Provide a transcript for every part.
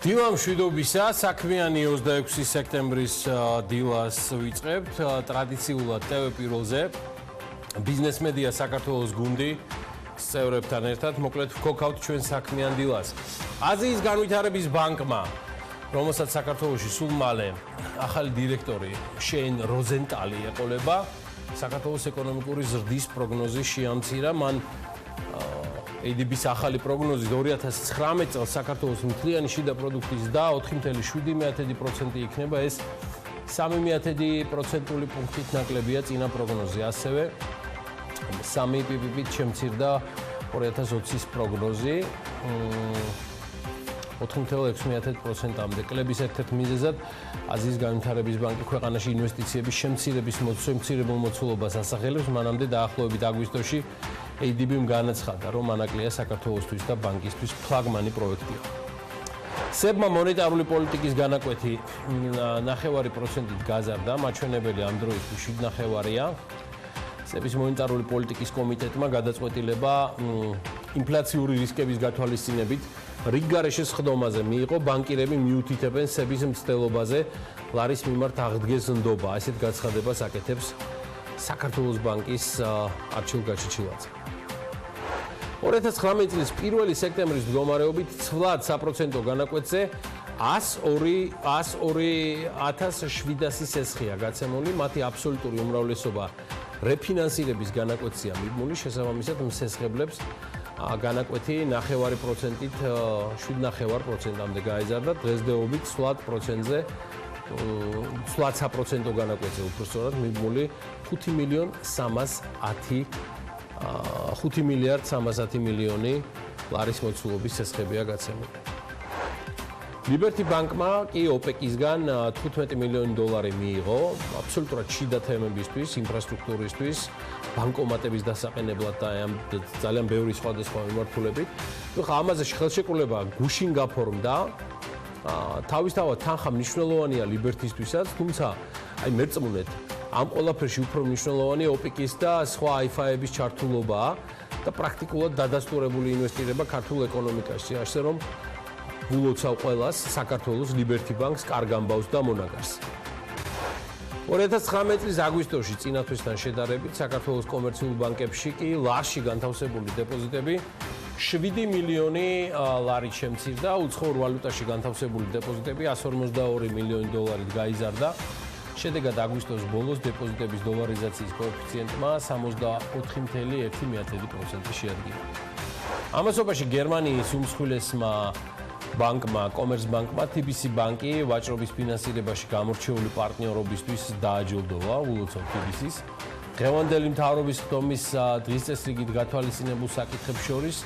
დილა მშვიდობისა, საქმიანი 26 სექტემბრის დილას ვიწყებთ ტრადიციულად TV Pirveli-ზე ბიზნესმედია საქართველოს გუნდი წევრებთან ერთად მოკლედ ვქოქავთ ჩვენ საქმიან დილას. აზიის განვითარების ბანკმა, რომელსაც საქართველოში სულ მალე ახალი დირექტორი შეინ როზენტალი ეყოლება, საქართველოს ეკონომიკური ზრდის პროგნოზი შეამცირა. მან ADB-ის ახალი პროგნოზი 2019 წელს საქართველოს მთლიანი შიდა პროდუქტის და 4.7% იქნება, ეს 0.3% პუნქტით ნაკლებია წინა პროგნოზი. ასევე 3 PPP-ით შემცირდა 2020-ის პროგნოზი 4.6%-მდე. კლების ერთ-ერთ მიზეზად აზიის განვითარების ბანკი ქვეყანაში ინვესტიციების შემცირების შემცირებულ მოცულობას ასახელებს. მანამდე დაახლოებით აგვისტოში ADB-მ განაცხადა, რომ ანაკლია საქართველოსთვის და ბანკისთვის ფლაგმანი პროექტია. სებმა მონეტარული პოლიტიკის განაკვეთი 0.5%-ით გაზარდა, მაჩვენებელი ამ დროისთვის 7.5%-ია. სების მონეტარული პოლიტიკის კომიტეტმა გადაწყვეტილება ინფლაციური რისკების გათვალისწინებით რიგ გარეშე სხდომაზე მიიღო, ბანკირები მიუთითებენ სების მცდელობაზე ლარის მიმართ აღდგეს ნდობა. ესეთ გაცხადებას აკეთებს საქართველოს ბანკის არჩილ-გაჩიჩილაძე. 2019 წლის 1 სექტემბრის მდგომარეობით ცვლად საპროცენტო განაკვეთზე 102,700 სესხია გაცემული, მათი აბსოლუტური უმრავლესობა რეფინანსირების განაკვეთზეა მიბმული, შესაბამისად მსესხებლებს განაკვეთი 0.5%-ით 7.5%-მდე გაიზარდა. დღესდღეობით ცვლად საპროცენტო განაკვეთზე უпростоრად მიბმული 5 მილიარდ 310 მილიონი ლარის მოცულობის სესხებია გაცემული. ლიბერტი ბანკმა კი ოპეკისგან 15 მილიონი დოლარი მიიღო აბსოლუტურად შიდა თემებისთვის, ინფრასტრუქტურისთვის, ბანკომატების დასაყენებლად და ძალიან ბევრი სხვადასხვა მიმართულებით. ხა ამაზე ხელშეკრულება გუშინ გაფორმდა. თავისთავად თანხა მნიშვნელოვანია ლიბერტისთვისაც, თუმცა აი მერწმუნეთ ამ ყველაფერში უფრო მნიშვნელოვანი ოპეკის და სხვა აიფაების ჩართულობაა და პრაქტიკულად დადასტურებული ინვესტირება ქართულ ეკონომიკაში, ასე რომ ულოცავ ყველას საქართველოს ლიბერტი ბანკს კარგ ამბავს და მონაგარს. 2019 წლის აგვისტოში წინა თვისთან შედარებით საქართველოს კომერციულ ბანკებში კი ლარში განთავსებული დეპოზიტები 7 მილიონი ლარით შემცირდა, უცხოურ ვალუტაში განთავსებული დეპოზიტები 152 მილიონი დოლარით გაიზარდა. შედეგად აგვისტოს ბოლოს დეპოზიტების დოლარიზაციის კოეფიციენტმა 64.1% შეადგინა. ამასობაში გერმანიის უმსხვილესმა ბანკმა, კომერცბანკმა TBC ბანკი ვაჭრობის ფინანსირებაში გამორჩეული პარტნიორობისთვის დააჯილდოვა, ულოცავ TBC-ს. დღევანდელი მთავრობის ხდომის დღის წესრიგით გათვალისწინებულ საკითხებს შორის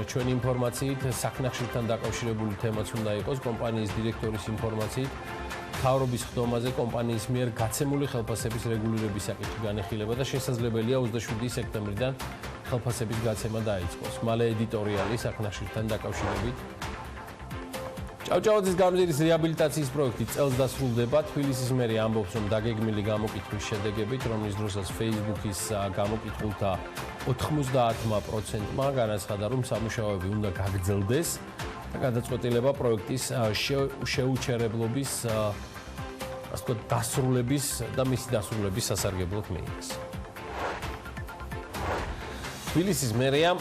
ჩვენი ინფორმაციით საქმიანთან დაკავშირებული თემაც უნდა იყოს. კომპანიის დირექტორის ინფორმაციით მთავრობის ხდომაზე კომპანიის მიერ გაცემული ხელფასების რეგულირების საკითხი განეხილება და შესაძლებელია 27 სექტემბრიდან ხელფასების გაცემა დაიწყოს. მალე ედიტორიალი საქმიანთან დაკავშირებით. ჭავჭავაძის გამზირის რეაბილიტაციის პროექტი წელს დასრულდება. თბილისის მერი ამბობს, რომ დაგეგმილი გამოკითხვის შედეგებით, რომლის დროსაც Facebook-ის გამოკითხულთა 90%-მა განაცხადა, რომ სამუშაოები უნდა გაგრძელდეს და გადაწყვეტილება პროექტის შეუჩერებლობის დასრულების და მისი დასრულების სასარგებლოდ მიიღეს. თბილისის მერიამ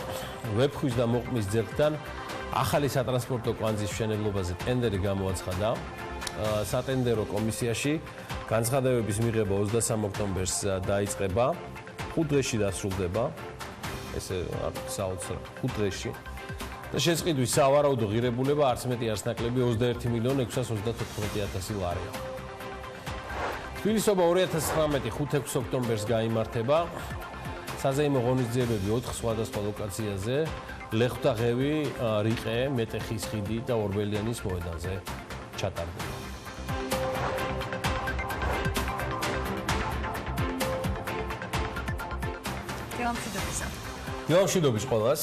ვეფხვის და მოყმის ძერგთან ახალი სატრანსპორტო კვანძის მშენებლობაზე ტენდერი გამოაცხადა. სატენდერო კომისიაში განცხადებების მიღება 23 ოქტომბერს დაიწყება, 5 დღეში დასრულდება. ესე საოცრად 5 დღეში. და შეწყდვის სავარაუდო ღირებულება არც მეტი არც ნაკლები 21.634.000 ლარია. თბილისობა 2019 5-6 ოქტომბერს გაიმართება. საზეიმო ღონისძიებები 4 სხვადასხვა ლოკაციაზე, ლეხვთაღევი, რიყე, მეტეხის ხიდი და ორბელიანის მოედანზე ჩატარდება. დილამშვიდობის ყველას.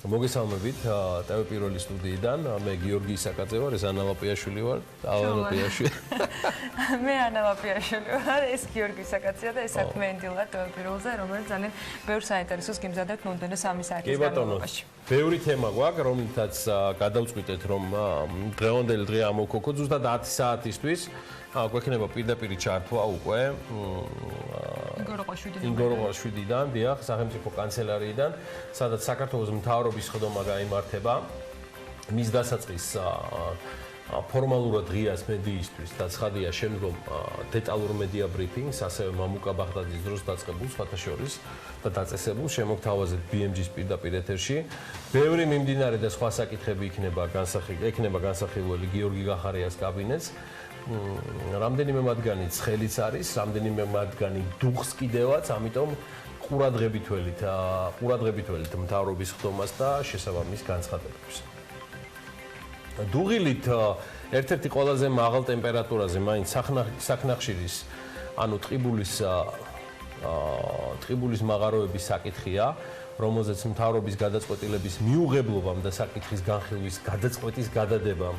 მოგესალმებით TV Pirveli სტუდიიდან. მე გიორგი ისაკაძე ვარ, ეს ანა ლაპიაშვილი ვარ. ანა ლაპიაშვილი. მე ანა ლაპიაშვილი ვარ, ეს გიორგი ისაკაძეა და ეს საქმიანი დილა TV Pirveli-ზე, რომელიც ძალიან ბევრ საინტერესოს გიმზადებთ მომდევნო 3 საათის განმავლობაში. ბევრი თემა გვაქვს, რომლითაც გადავწყვიტეთ, რომ დღევანდელი დღე ამოვქოქოთ ზუსტად 10 საათისთვის. გვექნება პირდაპირ ჩართვა უკვე ინგოროყვაშვიდიდან, დიახ, სახელმწიფო კანცელარიიდან, სადაც საქართველოს მთავრობის ხდომა გაიმართება. მის დასაწყის ფორმალურად ღიას მედიისთვის და ცხადია შემდგომ დეტალურ მედია ბრიფინგს, ასევე მამუკა ბაღდაძის დროს დაწყებულ სხვათა შორის და დაწესებულ შემოგთავაზეთ BMG-ს პირდაპირ ეთერში. ბევრი მიმდინარე და სხვა საკითხები იქნება განსახილველი გიორგი გახარიას კაბინეტს. რამდენიმე მათგანი ცხელიც არის, რამდენიმე მათგანი დუხს კიდევაც, ამიტომ ყურადღებით ველით მთავრობის ხდომას და შესაბამის განცხადებებს. დუღილით ერთ-ერთი ყველაზე მაღალ ტემპერატურაზე მაინც საქნახშირის, ანუ ტყიბულის მაღაროების საკითხია, რომელზეც მთავრობის გადაწყვეტილების მიუღებლობამ და საკითხის განხილვის გადაწყვეტის გადადებამ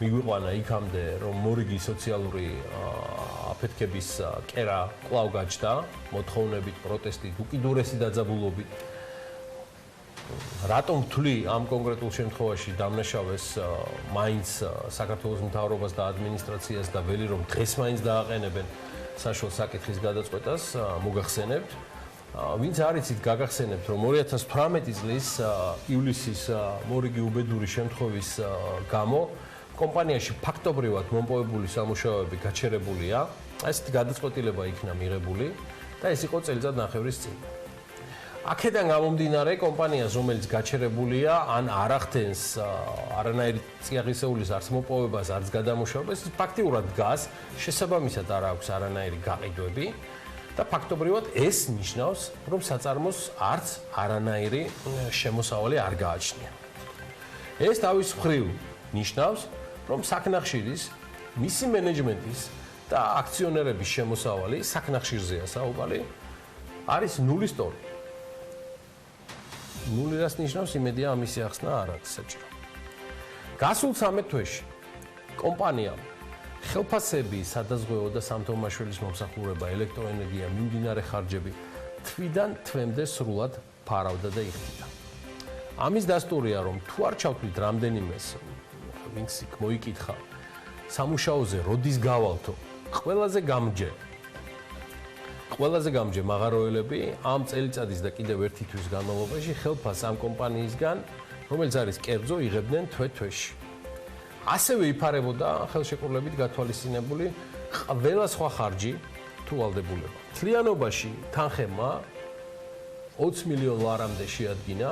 მიგვიყვანა იქამდე, რომ მორიგი სოციალური აფეთქების კერა კვლავ გაჩნდა, მოთხოვნებით, პროტესტით, უკიდურესი დაძაბულობით. რატომ ვთვლი ამ კონკრეტულ შემთხვევაში დამნაშავეს მაინც საქართველოს მთავრობას და ადმინისტრაციას და ველი რომ დღეს მაინც დააყენებენ საშუალო საკითხის გადაწყვეტას, მოგახსენებთ. ვინც არიცით, გაგახსენებთ, რომ 2018 წლის ივლისის მორიგი უბედური შემთხვევის გამო კომპანიაში ფაქტობრივად მომპოვებული სამუშაოები გაჩერებულია. ესეთი გადაწყვეტილება იქნა მიღებული და ეს იყო წელიწადნახევრის წინ. აქედან გამომდინარე, კომპანიას, რომელიც გაჩერებულია, ან არ ახდენს არანაირი წიაღისეულის არც მოპოვებას, არც გადამუშავებას, ის ფაქტიურად დგას, შესაბამისად არ აქვს არანაირი გაყიდვები და ფაქტობრივად ეს ნიშნავს, რომ საწარმოს არც არანაირი შემოსავალი არ გააჩნია. ეს თავის მხრივ ნიშნავს, რომ საქნახშირის, მისი მენეჯმენტის და აქციონერების შემოსავალი საქნახშირზეა საუბარი, არის ნულის ტოლი. ნული რას ნიშნავს, იმედია ამისი ახსნა არ არის საჭირო. გასულ 13 თვეში კომპანიამ ხელფასები, სადაზღვევო და სამთო-მაშველის მომსახურება, ელექტროენერგია, მიმდინარე ხარჯები თვიდან თვემდე სრულად ფარავდა და იხდიდა. ამის დასტურია, რომ თუ არ ჩავთვლით რამდენიმეს, ვინც იქ მოიკითხა, სამუშაოზე როდის გავალთო, ყველაზე გამჯე მაღაროელები ამ წელიწადის და კიდევ ერთი თვის განმავლობაში ხელფასს ამ კომპანიისგან, რომელიც არის კერძო, იღებდნენ თვე-თვეში. ასევე იფარებოდა ხელშეკრულებით გათვალისწინებული ყველა სხვა ხარჯი თუ ვალდებულება. მთლიანობაში თანხებმა 20 მილიონ ლარამდე შეადგინა.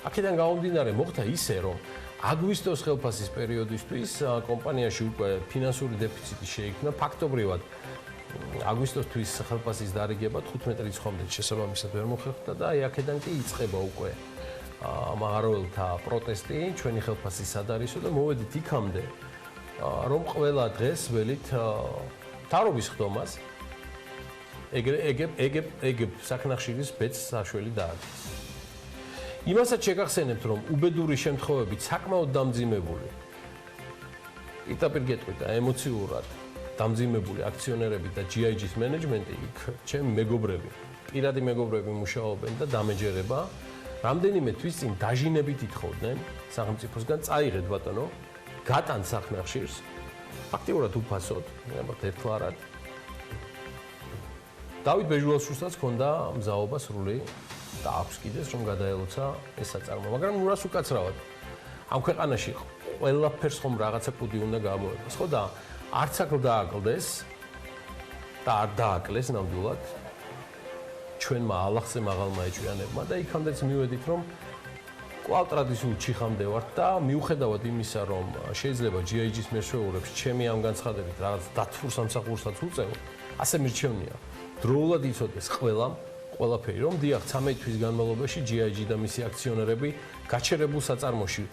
აქედან გამომდინარე მოხდა ისე, რომ აგვისტოს ხელფასის პერიოდისთვის კომპანიაში უკვე ფინანსური დეფიციტი შეიქმნა. ფაქტობრივად აგვისტოსთვის ხელფასის დარიგება 15 რიცხვამდე შესაბამისად ვერ მოხერხდა და აქედან კი იწყება უკვე მაღაროელთა პროტესტი, ჩვენი ხელფასი სად არისო და მოვედით იქამდე, რომ ყველა დღეს ველით მთავრობის ხდომას ეგებ საქნახშირის ბედს საშველი დაადგეს. იმასაც შეგახსენებთ, რომ უბედური შემთხვევებით საკმაოდ დამძიმებული, პირდაპირ გეტყვით და ემოციურად დამძიმებული აქციონერები და GIG-ის მენეჯმენტი იქ ჩემი მეგობრები, პირადი მეგობრები მუშაობენ და დამეჯერება რამდენიმე თვის წინ დაჟინებით ითხოვდნენ სახელმწიფოსგან წაიღეთ ბატონო, გატან სახნახშირს, ფაქტიურად უფასოდ, ნებათ ერთლარად. დავით ბეჟულაშვილსაც ჰქონდა მზაობა სრული და აქვს კიდეც რომ გადაელოცა ეს საწარმო, მაგრამ ნურას უკაცრავად. ამ ქვეყანაში ყველაფერს ხომ რაღაცა კუდი უნდა გამოეყოს, ხო და არც აქ დააკლდეს და არ დააკლეს ნამდვილად ჩვენმა ალახზე მაღალმა ეჭვიანებმა და იქამდეც მივედით, რომ კვლავ ტრადიციულ ჩიხამდე ვართ და მიუხედავად იმისა, რომ შეიძლება GIG-ის მეშვეურებს ჩემი ამ განცხადებით რაღაც დათვურ სამსახურსაც უწევ, ასე მირჩევნია დროულად იცოდეს ყველაფერი, რომ დიახ 13 თვის განმავლობაში GIG და მისი აქციონერები გაჩერებულ საწარმოში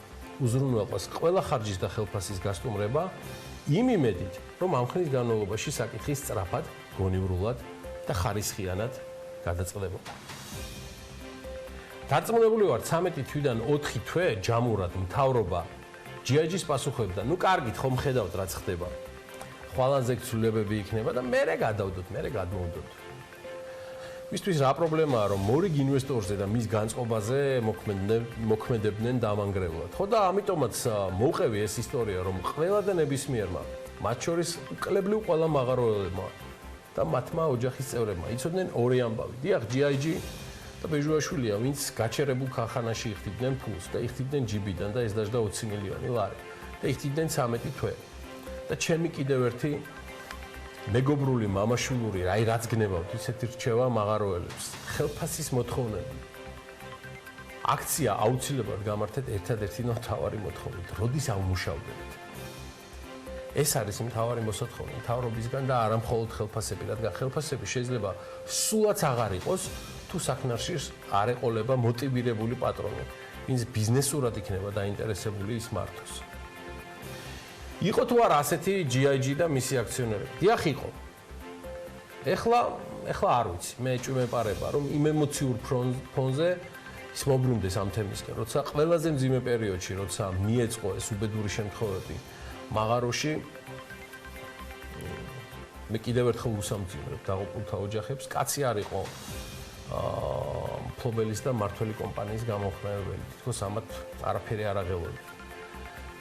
უზრუნველყვას ყველა ხარჯის და ხელფასის გასტუმრება იმ იმედით, რომ ამ ხნის განმავლობაში საკითხი სწრაფად, გონივრულად და ხარისხიანად გადაწყდებოდა. დარწმუნებული ვარ 13 თვიდან 4 თვე ჯამურად მთავრობა GIG-ს პასუხობდა. ნუ კარგით ხომ ხედავთ რაც ხდება. ხვალანზე ცვლილებები იქნება და მე გადავდოთ, მე გადმოვდოთ. მისთვის რა პრობლემაა რომ მორიგ ინვესტორზე და მის განწყობაზე მოქმედებდნენ დამანგრევლად. ხო და ამიტომაც მოვყევი ეს ისტორია რომ ყველა და ნებისმიერმა, მათ შორის უკლებლივ ყველა მაღაროელებმა და მათმა ოჯახის წევრებმა იცოდნენ ორი ამბავი. დიახ, GIG და ბეჟუაშვილია, ვინც გაჩერებულ ქარხანაში იხდიდნენ ფულს და იხდიდნენ ჯიბიდან და ეს დაждდა 20 მილიონი ლარი და იხდიდნენ 13 თვე. და ჩემი კიდევ ერთი მეგობრული მამაშვილური რაც გნებავთ ისეთი რჩევა მაღაროელებს ხელფასის მოთხოვნები აქცია აუცილებლად გამართეთ ერთადერთი მთავარი მოთხოვნით როდის ამუშავდებთ ეს არის მთავარი მოსათხოვნა მთავრობისგან და არა მხოლოდ ხელფასები რადგან ხელფასები შეიძლება სულაც აღარ იყოს თუ საქმნარში არ ეყოლება მოტივირებული პატრონი ვინც ბიზნესურად იქნება დაინტერესებული ის მართოს იყო თუ არა ასეთი GIG და მისი აქციონერები? დიახ იყო. ეხლა არ ვიცი. მე ჭვიმეპარება რომ იმ ემოციურ ფონზე ის მოbrunდეს ამ თემისკენ, როცა ყველაზე მძიმე პერიოდში, როცა მიეწყო ეს უბედური შემთხვევები მაღაროში მე კიდევ ერთხელ უსამძიმრებ დაღუპულთა ოჯახებს, კაცი არ იყო მფლობელის და მართველი კომპანიის გამოხმეველი. თითქოს ამათ არაფერი არ აღელვებოდა.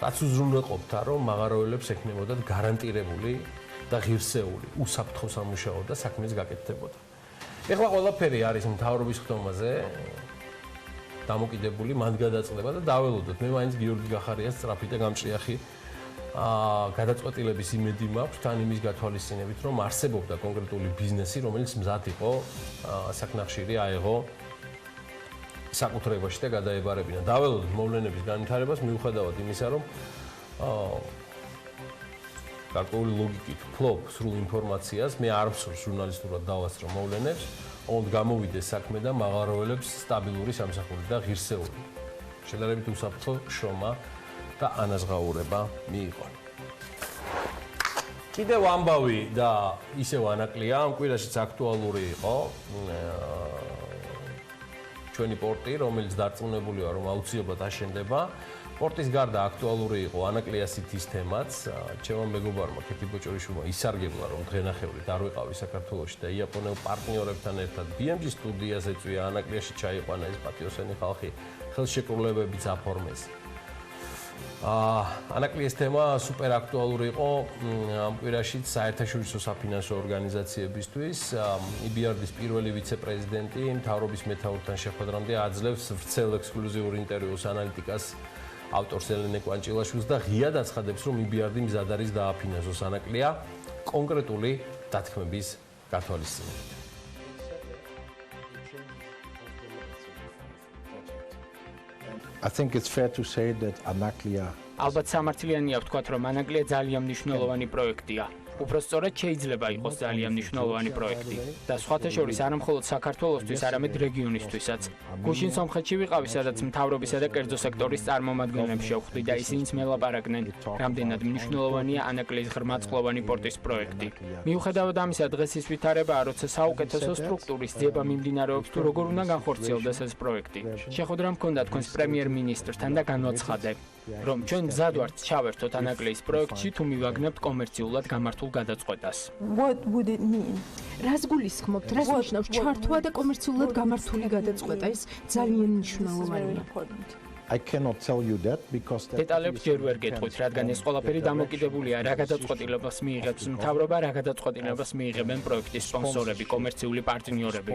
რაც უზრუნველყოფდა რომ მაღაროელებს ექნებოდათ გარანტირებული და ღირსეული უსაფრთხო სამუშაო და საქმეს გაკეთდებოდა. ეხლა ყველაფერი არის მთავრობის ხდომაზე დამოკიდებული, მან გადაწყდება და დაველოდოთ. მე მაინც გიორგი გახარიას სწრაფი და გამჭრიახი გადაწყვეტილების იმედი მაქვს თან იმის გათვალისწინებით, რომ არსებობდა კონკრეტული ბიზნესი, რომელიც მზად იყო საკნახშირი აეღო საკუთრებაში და გადაებარებინა. დაველოდოთ მოვლენების განვითარებას მიუხედავად იმისა, რომ გარკვეული ლოგიკით ვფლობ სრულ ინფორმაციას, მე არ ვსურს ჟურნალისტურად დავასწრო მოვლენებს, ოღონდ გამოვიდეს საქმე და მაღაროელებს სტაბილური სამსახური და ღირსეული. შედარებით უსაფრთხო შრომა და ანაზღაურება მიიღო. კიდევ ამბავი და ისევ ანაკლია, ამ კვირაშიც აქტუალური იყო. ჩვენი პორტი, რომელიც დარწმუნებულია, რომ აუცილებლად აშენდება. პორტის გარდა აქტუალური იყო ანაკლიასითის თემაც. ჩემო მეგობარმა ქეთი ბოჭორიშვილმა ისარგებლა, რომ დღენახევრით არ ვიყავი საქართველოში და იაპონელ პარტნიორებთან ერთად BMG სტუდიას ეწვია ანაკლიაში ჩაიყვანა ეს პატიოსანი ხალხი, ხელშეკრულებებიც აფორმეს. ანაკლიის თემა სუპერ აქტუალური იყო ამ კვირაშიც საერთაშორისო საფინანსო ორგანიზაციებისთვის. EBRD-ის პირველი ვიცე-პრეზიდენტი მთავრობის მეთაურთან შეხვედრამდე აძლევს ვრცელ ექსკლუზიურ ინტერვიუს ანალიტიკას ავტორს ელენე კვანჭილაშვილს და ღიად აცხადებს, რომ EBRD მზად არის დააფინანსოს ანაკლია კონკრეტული დათქმების გათვალისწინებით. I think it's fair to say that Anaklia ალბათ სამართლიანია ვთქვათ, რომ ანაკლია ძალიან მნიშვნელოვანი პროექტია. უფრო სწორად შეიძლება იყოს ძალიან მნიშვნელოვანი პროექტი და სხვათა შორის არა მხოლოდ საქართველოსთვის, არამედ რეგიონისთვისაც. გუშინ სომხეთში ვიყავი, სადაც მთავრობისა და კერძო სექტორის წარმომადგენლებს შევხვდი და ისინიც მელაპარაკდნენ, რამდენად მნიშვნელოვანია ანაკლიის ღრმაწყლოვანი პორტის პროექტი. მიუხედავად ამისა, დღეს ის ვითარებაა, როცა საუკეთესო სტრუქტურის ძიება მიმდინარეობს თუ როგორ უნდა განხორციელდეს ეს პროექტი. შეხვედრა მქონდა თქვენს პრემიერ-მინისტრთან და განვაცხადე, რომ ჩვენ მზად ვართ ჩავერთოთ ანაკლიის პროექტში თუ მივაგნებთ კომერციულად გამართულ გადაწყვეტას. What would it mean? რას გულისხმობთ? რას ნიშნავს ჩართვა და კომერციულად გამართული გადაწყვეტა? ეს ძალიან მნიშვნელოვანია. I cannot tell you that because დეტალებს ჯერ ვერ გეტყვით, რადგან ეს ყველაფერი დამოკიდებულია რა გადაწყვეტილებას მიიღებს მთავრობა, რა გადაწყვეტილებას მიიღებენ პროექტის სპონსორები, კომერციული პარტნიორები.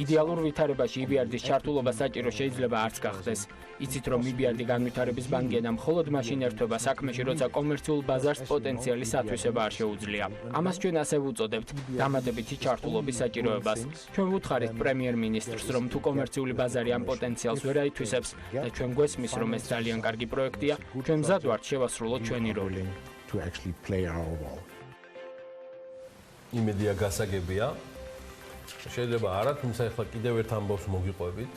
იდეალურ ვითარებაში EBRD-ის ჩართულობა საჭირო შეიძლება არც გახდეს. იცით, რომ EBRD განვითარების ბანკია და მხოლოდ მაშინ ერთვება საქმეში, როცა კომერციულ ბაზარს პოტენციალის ათვისება არ შეუძლია. ამას ჩვენ ასე ვუწოდებთ დამატებითი ჩართულობის საჭიროებას. ჩვენ ვუთხარით პრემიერ-მინისტრს, რომ თუ კომერციული ბაზარი ამ პოტენციალს ვერ აითვისებს და ჩვენ გვესმის, რომ ეს ძალიან კარგი პროექტია, ჩვენ მზად ვართ შევასრულოთ ჩვენი როლი. to actually play our role. იმედია გასაგებია. შეიძლება არა, თუმცა ახლა კიდევ ერთ ამბავს მოგიყვებით.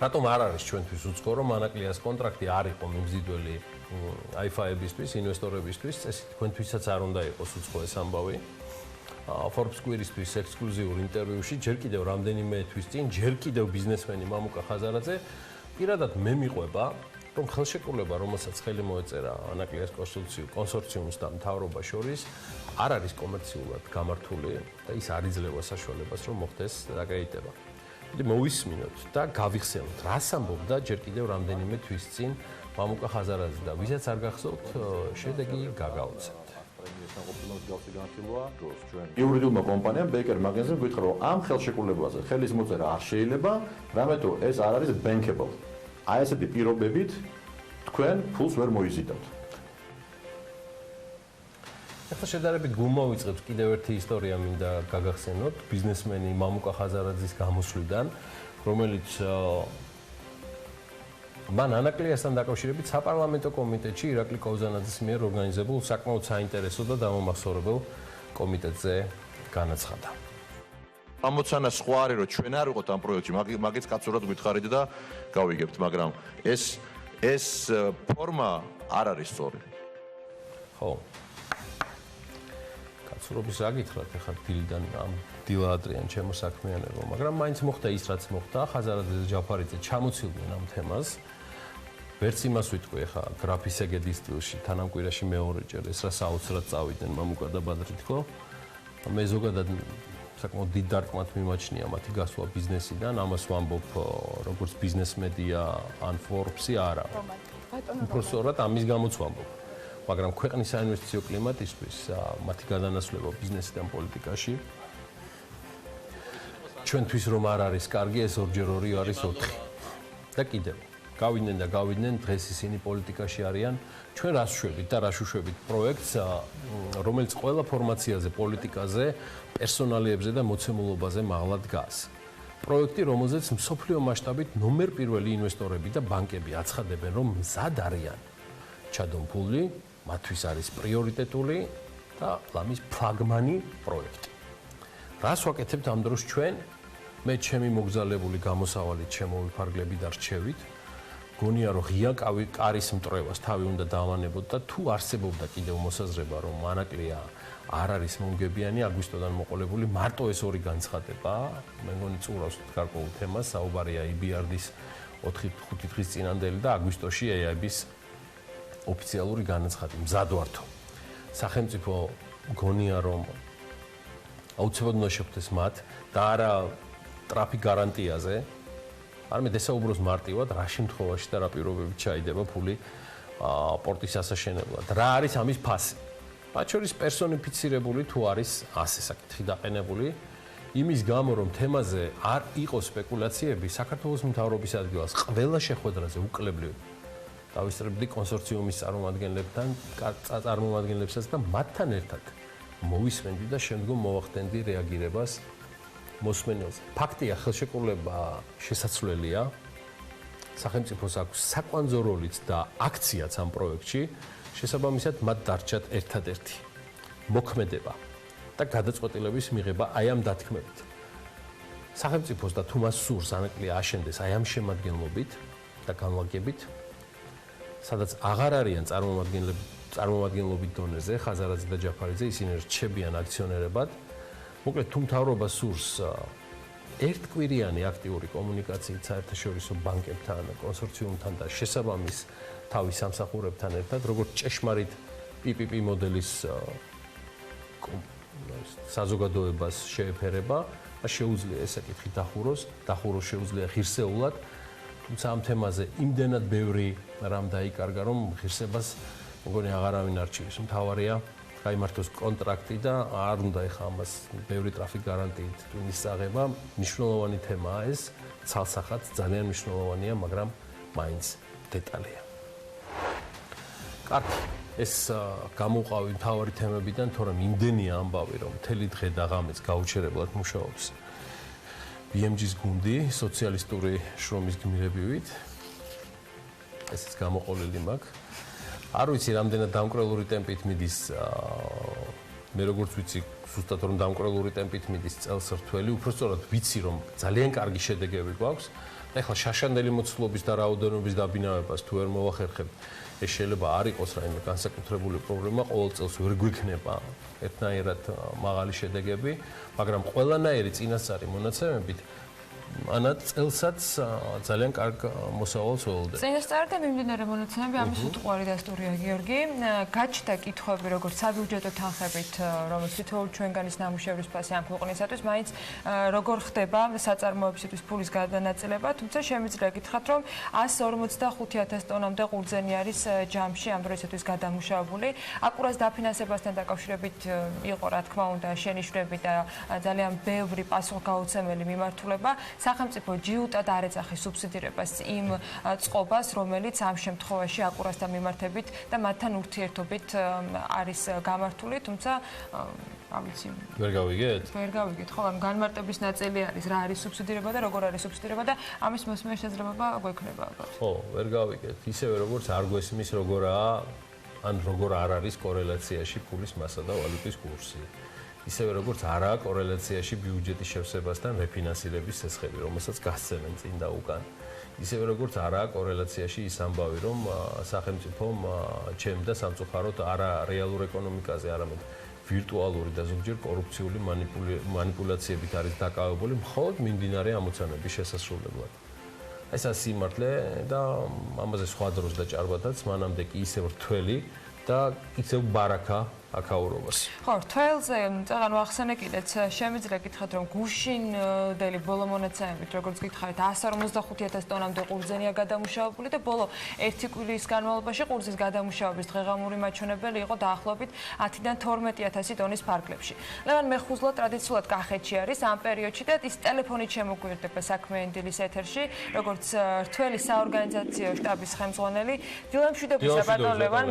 რატომ არ არის ჩვენთვის უცხო, რომ ანაკლიას კონტრაქტი არ იყო მიმზიდველი IFA-ებისთვის, ინვესტორებისთვის, წესით თქვენთვისაც არ უნდა იყოს უცხო ეს ამბავი. Forbes კვირისთვის ექსკლუზიურ ინტერვიუში ჯერ კიდევ რამდენიმე თვის წინ ჯერ კიდევ ბიზნესმენი მამუკა ხაზარაძე პირადად მე მიყვება რომ ხელშეკრულება რომელსაც ხელი მოეწერა ანაკლიას კონსორციუმის და მთავრობას შორის არ არის კომერციულად გამართული და ის არ იძლევა საშუალებას რომ მოხდეს აკრედიტება. Idi მოვისმინოთ და გავიხსენოთ რას ამბობდა ჯერ კიდევ რამდენიმე თვის წინ მამუკა ხაზარაძე და ვისაც არ გახსოვთ შედეგი გაგაოცებთ. იურიდიულმა კომპანიამ ბეიკერ მაგენზემ გითხრა რომ ამ ხელშეკრულებაზე ხელის მოწერა არ შეიძლება, რამე თუ ეს არ არის bankable. აი ესეთი პირობებით თქვენ ფულს ვერ მოიზიდავთ. ახლა შედარებით გულმოვიწყებთ კიდევ ერთი ისტორია მინდა გაგახსენოთ ბიზნესმენი მამუკა ხაზარაძის გამოსვლიდან, რომელიც მან ანაკლიასთან დაკავშირებით საპარლამენტო კომიტეტში ირაკლი კოვზანაძის მიერ ორგანიზებულ საკმაოდ საინტერესო და დამამახსოვრებელ კომიტეტზე განაცხადა. ამოცანა სხვა არის რომ ჩვენ არ ვიყოთ ამ პროექტში, მაგის კაცურად გითხარით და გავიგებთ, მაგრამ ეს ფორმა არ არის სწორი. ხო. კაცურობის რა გითხრათ, ახლა დილიდან ამ დილა ადრიან ჩემო საქმიანებო, მაგრამ მაინც მოხდა ის რაც მოხდა, ხაზარაძე და ჯაფარიძე ჩამოცილდნენ ამ თემას. ვერც იმას ვიტყვი ახლა გრაფის ეგედის სტილში, თანამკვირაში მეორეჯერ ეს რა საოცრად წავიდნენ მამუკა და ბადრი თქო. მე ზოგადად საკმაოდ დიდ დარწმუნებას მიმაჩნია მათი გასვლა ბიზნესიდან, ამას ვამბობ როგორც ბიზნეს მედია ან Forbes-ი არა. უბრალოდ ამის გამოც ვამბობ. მაგრამ ქვეყნის საინვესტიციო კლიმატისთვის მათი გადანაცვლება ბიზნესიდან პოლიტიკაში ჩვენთვის რომ არ არის კარგი, ეს 2x2 არის 4. და კიდევ გავიდნენ დღეს ისინი პოლიტიკაში არიან. ჩვენ რას შვებით და რას უშვებით პროექტს, რომელიც ყველა ფორმაციაზე, პოლიტიკაზე, პერსონალიებზე და მოცემულობაზე მაღლა დგას. პროექტი, რომელზეც მსოფლიო მასშტაბით ნომერ პირველი ინვესტორები და ბანკები აცხადებენ, რომ მზად არიან ჩადონ ფული, მათთვის არის პრიორიტეტული და ლამის ფლაგმანი პროექტი. რას ვაკეთებთ ამ დროს ჩვენ? მე ჩემი მოგზალებული გამოსავალით შემოვიფარგლები და რჩევით. გონია რომ ღია კარის მტრევას თავი უნდა დავანებოთ და თუ არსებობდა კიდევ მოსაზრება რომ ანაკლია არ არის მომგებიანი აგვისტოდან მოყოლებული მარტო ეს ორი განცხადება, მე მგონი წურავს გარკვეულ თემას, საუბარია EBRD-ის 4-5 დღის წინანდელი და აგვისტოში EIB-ის ოფიციალური განაცხადი მზად ვართო. სახელმწიფო გონია რომ აუცილებლად უნდა შეხვდეს მათ და არა ტრაფიკ გარანტიაზე. არამედ ესაუბროს მარტივად რა შემთხვევაში და რა პირობებით ჩაიდება ფული პორტის ასაშენებლად. რა არის ამის ფასი? მათ შორის პერსონიფიცირებული თუ არის ასე საკითხი დაყენებული იმის გამო რომ თემაზე არ იყოს სპეკულაციები საქართველოს მთავრობის ადგილას ყველა შეხვედრაზე უკლებლივ დავისწრებდი კონსორციუმის წარმომადგენლებსაც და მათთან ერთად მოვისმენდი და შემდგომ მოვახდენდი რეაგირებას მოსმენელზე. ფაქტია, ხელშეკრულება შესაძლებელია. სახელმწიფოს აქვს საკვანძო როლიც და აქციაც ამ პროექტში. შესაბამისად, მათ დარჩათ ერთადერთი მოქმედება და გადაწყვეტილების მიღება აი ამ დათქმებით. სახელმწიფოს და თუ მას სურს ანაკლია აშენდეს აი ამ შემადგენლობით და განლაგებით, სადაც აღარ არიან წარმომადგენლობით დონეზე, ხაზარაძე და ჯაფარიძე, ისინი რჩებიან აქციონერებად. მოკლედ, თუ მთავრობა სურს ერთკვირიანი აქტიური კომუნიკაციით საერთაშორისო ბანკებთან, კონსორციუმთან და შესაბამის თავის სამსახურებთან ერთად, როგორც ჭეშმარიტ PPP მოდელის საზოგადოებას შეეფერება, შეუძლია ეს საკითხი დახუროს შეუძლია ღირსეულად, თუმცა ამ თემაზე იმდენად ბევრი რამ დაიკარგა, რომ ღირსებას მგონი აღარავინ არჩივის. მთავარია გაიმართოს კონტრაქტი და არ უნდა ეხა ამას ბევრი ტრაფიკ გარანტიით ტვინის წაღება. მნიშვნელოვანი თემაა ეს, ცალსახად ძალიან მნიშვნელოვანია, მაგრამ მაინც დეტალია. კარგი, ეს გამოვყავი მთავარი თემებიდან, თორემ იმდენია ამბავი, რომ მთელი დღე და ღამეც გაუჩერებლად მუშაობს BMG-ის გუნდი სოციალისტური შრომის გმირებივით. ესეც გამოყოლილი მაქვს. არ ვიცი რამდენად დამკვრელური ტემპით მიდის მე როგორც ვიცი ზუსტად რომ დამკვრელური ტემპით მიდის წელს რთველი, უბრალოდ ვიცი რომ ძალიან კარგი შედეგები გვაქვს და ეხლა შაშანდელი მოცულობის და რაოდენობის დაბინავებას თუ ვერ მოვახერხებ ეს შეიძლება არ იყოს რაიმე განსაკუთრებული პრობლემა, ყოველ წელს ვერ გვიქნება ერთნაირად მაღალი შედეგები, მაგრამ ყველანაირი წინასწარი მონაცემებით ანა წელსაც ძალიან კარგ მოსავალს ველოდებ. წინასწარი და მიმდინარე მონაცემები ამის უთყვარი დასტურია გიორგი. გაჩნდა კითხვები როგორც საბიუჯეტო თანხებით, რომელიც თითოეულ ჩვენგანის ნამუშევრის ფასი ამ ქვეყნისათვის, მაინც როგორ ხდება საწარმოებისთვის ფულის გადანაწილება, თუმცა შემიძლია გითხრათ, რომ 145,000 ტონამდე ყურძენი არის ჯამში ამ დროისათვის გადამუშავებული. აკურას დაფინანსებასთან დაკავშირებით იყო, რა თქმა უნდა, შენიშვნები და ძალიან ბევრი პასუხგაუცემელი მიმართულება. სახელმწიფო ჯიუტად არ ეძახის სუბსიდირებას იმ წყობას, რომელიც ამ შემთხვევაში აკურასთან მიმართებით და მათთან ურთიერთობით არის გამართული, თუმცა ავიცი. ვერ გავიგეთ? ვერ გავიგეთ, ხო, ამ განმარტების ნაწილი არის, რა არის სუბსიდირება და როგორ არის სუბსიდირება და ამის მოსმენა შესაძლებლობა გვექნება ალბათ. ხო, ვერ გავიგეთ. ისევე როგორც არ გვესმის როგორაა ან როგორ არ არის კორელაციაში ფულის მასა და ვალუტის კურსი. ისევე როგორც არაა კორელაციაში ბიუჯეტის შევსებასთან რეფინანსირების ცეცხლები, რომელსაც გასცემენ წინ და უკან. ისევე როგორც არაა კორელაციაში ის ამბავი, რომ სახელმწიფომ ჩემდა სამწუხაროდ არა რეალურ ეკონომიკაზე, არამედ ვირტუალური და ზოგჯერ კორუფციული მანიპულაციებით არის დაკავებული მხოლოდ მიმდინარე ამოცანების შესასრულებლად. ეს არის სიმართლე და ამაზე სხვა დროს და ჭარბადაც მანამდე კი ისევ რთველი და ისევ ბარაკა აკაურობას. ხო, რთველზე წაღან ვახსენე კიდეც შემიძლია გითხრათ, რომ გუშინდელი ბოლო მონაცემებით, როგორც გითხარით, 155,000 ტონამდე ყურძენია გადამუშავებული და ბოლო 1 კვირის განმავლობაში ყურძნის გადამუშავების დღეღამური მაჩვენებელი იყო დაახლოებით 10-დან 12,000 ტონის ფარგლებში. ლევან მეხუზლა ტრადიციულად კახეთში არის ამ პერიოდში და ის ტელეფონით შემოგვიერთება საქმიანი დილის ეთერში, როგორც რთველი საორგანიზაციო შტაბის ხელმძღვანელი. დილა მშვიდობისა ბატონ ლევან,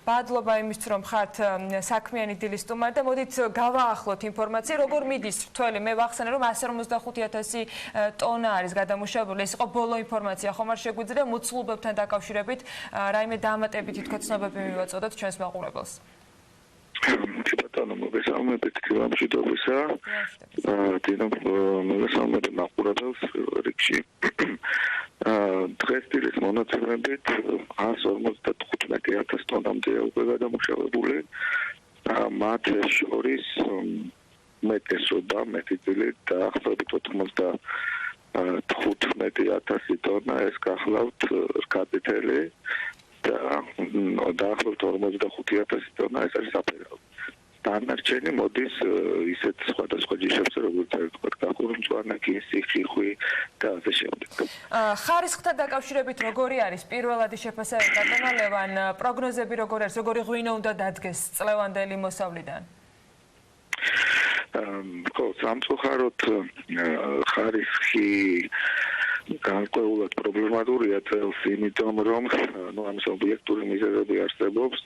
მადლობა იმისთვის, რომ ხართ საქმიანი დილის სტუმარი და მოდით გავაახლოთ ინფორმაცია, როგორ მიდის რთველი. მე ვახსენე, რომ 155,000 ტონა არის გადამუშავებული. ეს იყო ბოლო ინფორმაცია, ხომ არ შეგვიძლია მოცულობებთან დაკავშირებით რაიმე დამატებითი თქო ცნობები მივაწოდოთ ჩვენს მაყურებელს. ბატონო, მოგესალმებით მშვიდობისა. მოგესალმებით მაყურებელს რიგში. დღეს დილის მონაცემებით 155,000 ტონამდე უკვე გადამუშავებული. მათ შორის მეტი დილით დაახლოებით 95,000 ტონა ეს გახლავთ რკატითელი და დაახლოებით 45,000 ტონა ეს არის საფერავი. დანარჩენი მოდის ისეთ სხვადასხვა ჯიშებზე, როგორც თქვა, გახურმწვანე, კისი, ხვი და ასე შემდეგ. ხარისხთან დაკავშირებით როგორი არის პირველადი შეფასება ბატონო ლევან, პროგნოზები როგორი არის, როგორი ღვინო უნდა დადგეს წლევანდელი მოსავლიდან? ხო, სამწუხაროდ ხარისხი განკვეულად პრობლემატურია წელს, იმიტომ რომ ამის ობიექტური მიზეზები არსებობს.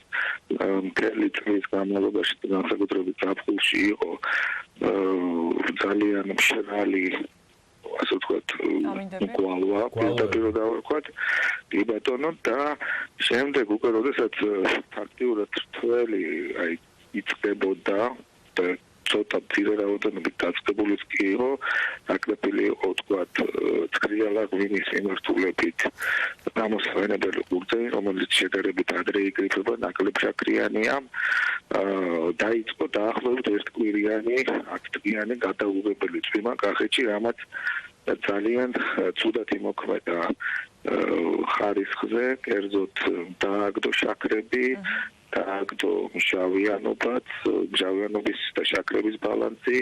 მთელი წლის განმავლობაში განსაკუთრებით ზაფხულში იყო ძალიან მშრალი, ასე ვთქვათ, გვალვა, პირდაპირ დავარქვათ, კი ბატონო, და შემდეგ უკვე როდესაც ფაქტიურად რთველი იწყებოდა და ცოტა მცირე რაოდენობით დაწყებულიც კი იყო, ნაკლები იყო, ვთქვათ, ცქრიალა ღვინის მიმართულებით გამოსაყენებელი ყურძენი, რომელიც შედარებით ადრე იგრიფება, ნაკლებ შაქრიანია, დაიწყო დაახლოებით 1 კვირიანი, 10 დღიანი გადაუღებელი წვიმა კახეთში, რამაც ძალიან ცუდად იმოქმედა ხარისხზე, კერძოდ დააგდო შაქრები, დააგდო მჟავიანობის და შაქრების ბალანსი.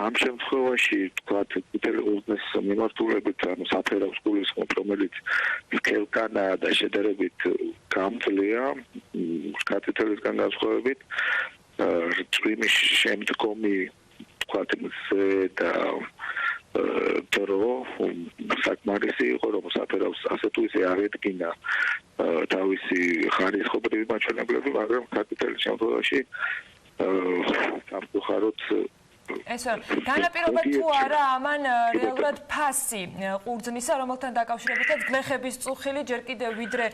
ამ შემთხვევაში, თქვათ, წითელი ყურძნის მიმართულებით, ანუ საფერავს გულისხმობ, რომელიც სქელკანაა და შედარებით გამძლეა, კაწითელისგან განსხვავებით, წვიმის შემდგომი, თქვათ, მზე და დრო საკმარისი იყო, რომ საფერავს ასე თუ ისე არ ედგინა თავისი ხარისხობრივი მაჩვენებლები, მაგრამ კაპიტალის შემთხვევაში სამწუხაროდ ეს განაპირობა თუ არა ამან რეალურად ფასი ყურძნისა, რომელთან დაკავშირებითაც გლეხების წუხილი ჯერ კიდევ ვიდრე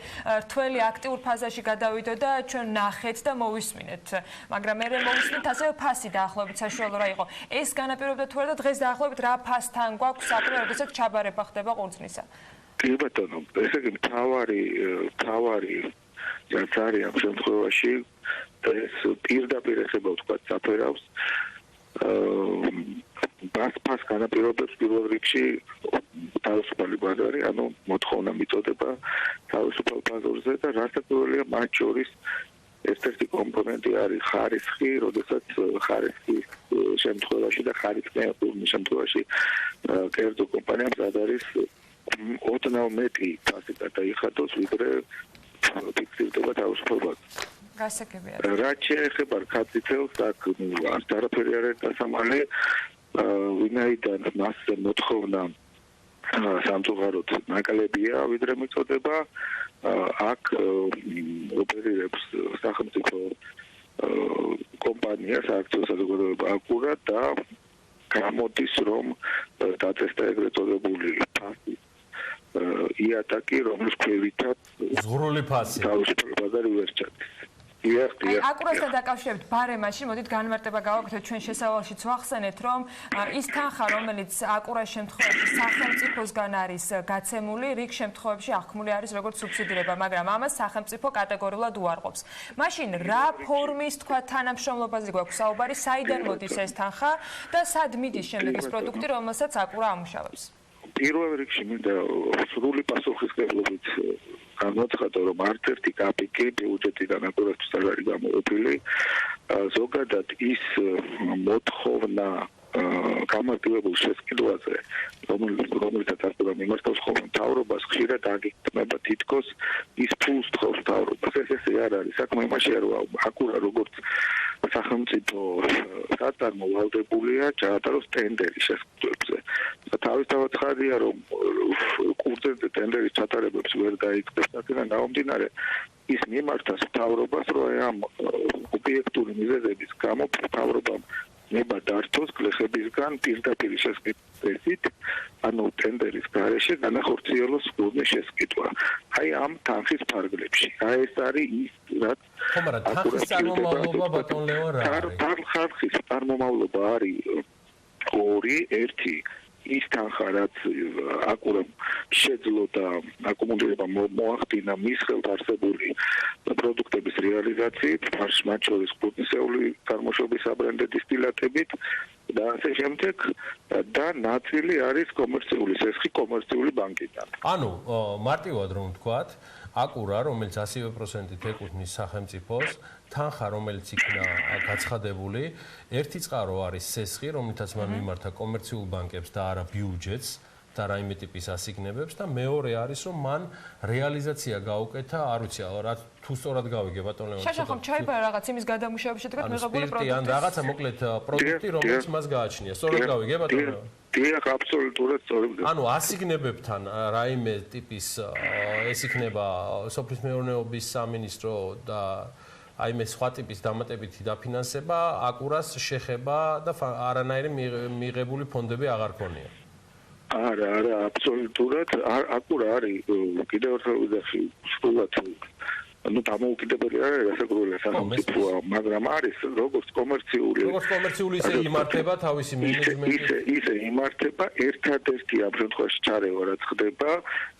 რთველი აქტიურ ფაზაში გადავიდო და ჩვენ ნახეთ და მოვისმინეთ. მაგრამ მე მოვისმინეთ ასევე ფასი დაახლოებით საშუალო რა იყო. ეს განაპირობა თუ არა და დღეს დაახლოებით რა ფასთან გვაქვს საქმე, როდესაც ჩაბარება ხდება ყურძნისა? კი ბატონო, ესე იგი თავარი რაც არის ამ შემთხვევაში ეს პირდაპირ ეხება ვთქვათ საფერავს ბასპას განაპირობებს პირველ რიგში თავისუფალი ბაზარი, ანუ მოთხოვნა მიწოდება თავისუფალ ბაზარზე და რასაც პირველია მათ შორის ერთ-ერთი კომპონენტი არის ხარისხი, როდესაც ხარისხის შემთხვევაში და ხარისხიან შემთხვევაში კერძო კომპანიამ არის ოდნავ მეტი ფასი გადაიხადოს, ვიდრე ფიქსირდება თავისუფალ ბაზარზე. გასაგებია. რაც შეეხება კაპიტალს, აქ არც არაფერი არ არის დასამალი, ვინაიდან მასზე მოთხოვნა სამწუხაროდ ნაკლებია, ვიდრე მიწოდება, აქ ოპერირებს სახელმწიფო კომპანია, სააქციო საზოგადოება აკურა და გამოდის, რომ დაწესდა ეგრეთ წოდებული ფასი იატაკი, რომლის ქვევითაც ზღვრული ფასი თავისუფალი ბაზარი ვერ ჩადის. აკურასთან დაკავშირებით ბარემაში მოდით განმარტება გავაკეთოთ ჩვენ შესავალშიც ვახსენეთ რომ ის თანხა რომელიც აკურას შემთხვევაში სახელმწიფოსგან არის გაცემული რიგ შემთხვევებში აღქმული არის როგორც სუბსიდირება მაგრამ ამას სახელმწიფო კატეგორიულად უარყოფს მაშინ რა ფორმის თქვა თანამშრომლობაზე გვაქვს საუბარი საიდან მოდის ეს თანხა და სად მიდის შემდეგ ის პროდუქტი რომელსაც აკურა ამუშავებს პირველ რიგში მინდა სრული პასუხისმგებლობით გამოცხადო რომ არც ერთი კაპიკი ბიუჯეტიდან აკურასთვის არ არის გამოყოფილი ზოგადად ის მოთხოვნა გამარტივებულ შესყიდვაზე რომელიცაც აკურა მიმართავს ხოლმე მთავრობას ხშირად აგიქმება თითქოს ის ფულს თხოვს მთავრობას ესე არ არის საქმე იმაშია რომ აკურა როგორც სახელმწიფო საწარმო ვალდებულია ჩაატაროს ტენდერი შესყიდვებზე თავისთავად ხარია რომ კურსზე ტენდერის ჩატარებებს ვერ დაიწყებს აქედან გამომდინარე ის მიმართავს მთავრობას რომ ამ ობიექტური მიზეზების გამო მთავრობამ ნება დართოს გლეხებისგან პირდაპირ შესყიდვით ანუ ტენდერის გარეშე განახორციელოს ფულმის შესყიდვა აი ამ თანხის ფარგლებში აი ეს არის ის რაც ხო მაგრამ თანხის წარმომავლობა ბატონ ლეო რა არის თანხის წარმომავლობა არის ორი ერთი ის თანხა რაც აკურამ შეძლო და აკუმულირება მოახდინა მის ხელთ არსებული პროდუქტების რეალიზაციით, მათ შორის კურნისეული წარმოშობის აბრენდე დისტილატებით და ასე შემდეგ და ნაწილი არის კომერციული სესხი კომერციული ბანკიდან. ანუ მარტივად რომ ვთქვათ, აკურა, რომელიც 100%-ით ეკუთვნის სახელმწიფოს, თანხა, რომელიც იქნა გაცხადებული, ერთი წყარო არის სესხი, რომელთაც მან მიმართა კომერციულ ბანკებს და არა ბიუჯეტს და რაიმე ტიპის ასიგნებებს და მეორე არის რომ მან რეალიზაცია გაუკეთა, არ ვიცი, რა თუ სწორად გავიგე ბატონ ლეონი. შაშახომ ჩაიბარა რაღაც იმის გადამუშავების შედეგად მიღებული პროდუქტი. ან რაღაცა მოკლედ პროდუქტი, რომელიც მას გააჩნია. სწორად გავიგე ბატონ ლეონი. დიახ, აბსოლუტურად სწორად. ანუ ასიგნებებთან რაიმე ტიპის ეს იქნება სოფლის მეურნეობის სამინისტრო და აი მე სხვა ტიპის დამატებითი დაფინანსება, აკურას შეხება და არანაირი მიღებული ფონდები აღარ ქონია. არა, აბსოლუტურად აკურა არის კიდევ ერთხელ ვიდახი სრულად ну დამოუკიდებელი არის გასაგრუელი სახელმწიფოა, მაგრამ არის როგორც კომერციული ისე იმართება თავისი მენეჯმენტი ისე იმართება ერთადერთი ამ შემთხვევაში ჩარევა რაც ხდება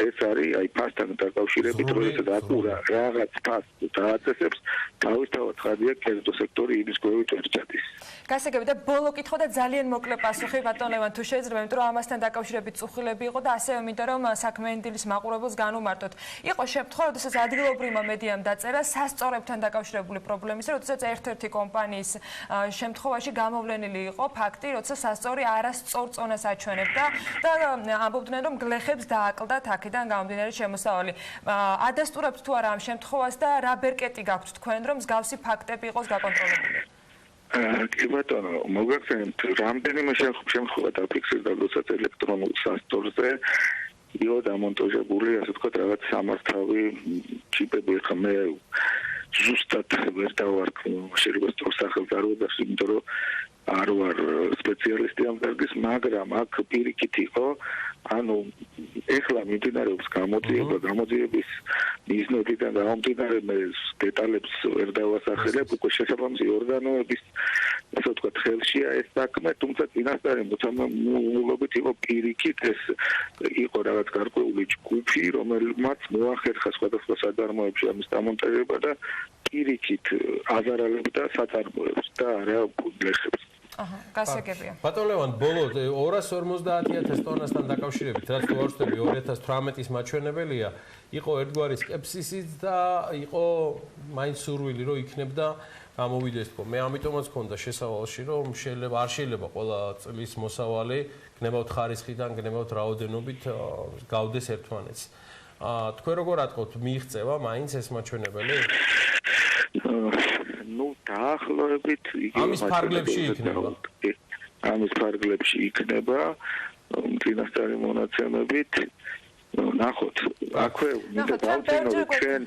ეს არის აი ფასთან დაკავშირებით როდესაც აკურა რაღაც ფასს დააწესებს თავისთავად ხარია კერძო სექტორი იმის გვერდით ვერ ჩადის გასაგები და ბოლო კითხვა და ძალიან მოკლე პასუხი ბატონ ლევან თუ შეიძლება იმიტომ რომ ამასთან დაკავშირებით წუხილები იყო და ასევე მინდა რომ საქმიანი დილის მაყურებელს განუმარტოთ იყო შემთხვევა როდესაც ადგილობრივმა მედიამ დაწერა სასწორებთან დაკავშირებული პრობლემის როდესაც ერთ-ერთი კომპანიის შემთხვევაში გამოვლენილი იყო ფაქტი როდესაც სასწორი არასწორ წონას აჩვენებდა და ამბობდნენ რომ გლეხებს დააკლდათ აქედან გამომდინარე შემოსავალი ადასტურებთ თუ არა ამ შემთხვევას და რა ბერკეტი გაქვთ თქვენ რომ მსგავსი ფაქტები იყოს გაკონტროლებული კი ბატონო, მოგახსენებთ, რამდენიმე შემთხვევა დაფიქსირდა, როდესაც ელექტრონულ სასწორზე იყო დამონტაჟებული, ასე ვთქვათ, რაღაც სამართავი ჩიპები, ხა მე ზუსტად ვერ დავარქვი, შეიძლება სწორ სახელს არ ვეძახი, იმიტომ რომ არ ვარ სპეციალისტი ამ დარგის, მაგრამ აქ პირიქით იყო, ანუ ეხლა მიმდინარეობს გამოძიების მიზნებიდან გამომდინარე მე დეტალებს ვერ დავასახელებ, უკვე შესაბამისი ორგანოების ასე ვთქვათ ხელშია ეს საქმე, თუმცა წინასწარი მოცემულობით იყო პირიქით ეს იყო რაღაც გარკვეული ჯგუფი, რომელმაც მოახერხა სხვადასხვა საწარმოებში ამის დამონტაჟება და პირიქით აზარალებდა საწარმოებს და არა ბუდლეხებს. გასაგებია. ბატონ ლევან, ბოლო 250.000 ტონასთან დაკავშირებით, რაც თუ არ ვცდები 2018-ის მაჩვენებელია, იყო ერთგვარი სკეპსისიც და იყო მაინც სურვილი, რომ იქნებდა გამოვიდეს თქო. მე ამიტომაც მქონდა შესავალში, რომ არ შეიძლება ყველა წლის მოსავალი გნებავთ ხარისხიდან, გნებავთ რაოდენობით გავდეს ერთმანეთს. თქვენ როგორ ატყობთ, მიიღწევა მაინც ეს მაჩვენებელი? დაახლოებით ამის ფარგლებში იქნება. ამის ფარგლებში იქნება წინასწარი მონაცემებით. ნახოთ, აქვე მინდა დავწერო რომ ჩვენ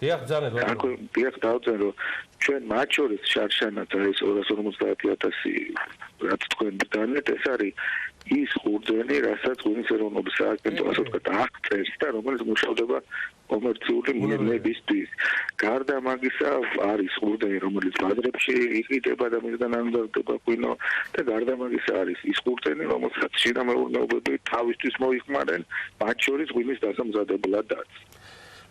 დიახ, ბრძანეთ ბატონო. აქვე დიახ დავწერო რომ ჩვენ მათ შორის შარშანაც არის 250.000 რაც თქვენ ბრძანეთ, ეს არის ის ხურჯენი, რასაც ღვინის ეროვნების სააგენტო ასე ვთქვათ აღწერს და რომელიც მუშავდება კომერციული მიზნებისთვის. გარდა მაგისა არის ხურჯენი, რომელიც ბაზრებში იყიდება და მისგან ამზადება ღვინო და გარდა მაგისა არის ის ხურჯენი, რომელსაც შიდა მეურნეობები თავისთვის მოიხმარენ, მათ შორის ღვინის დასამზადებლადაც.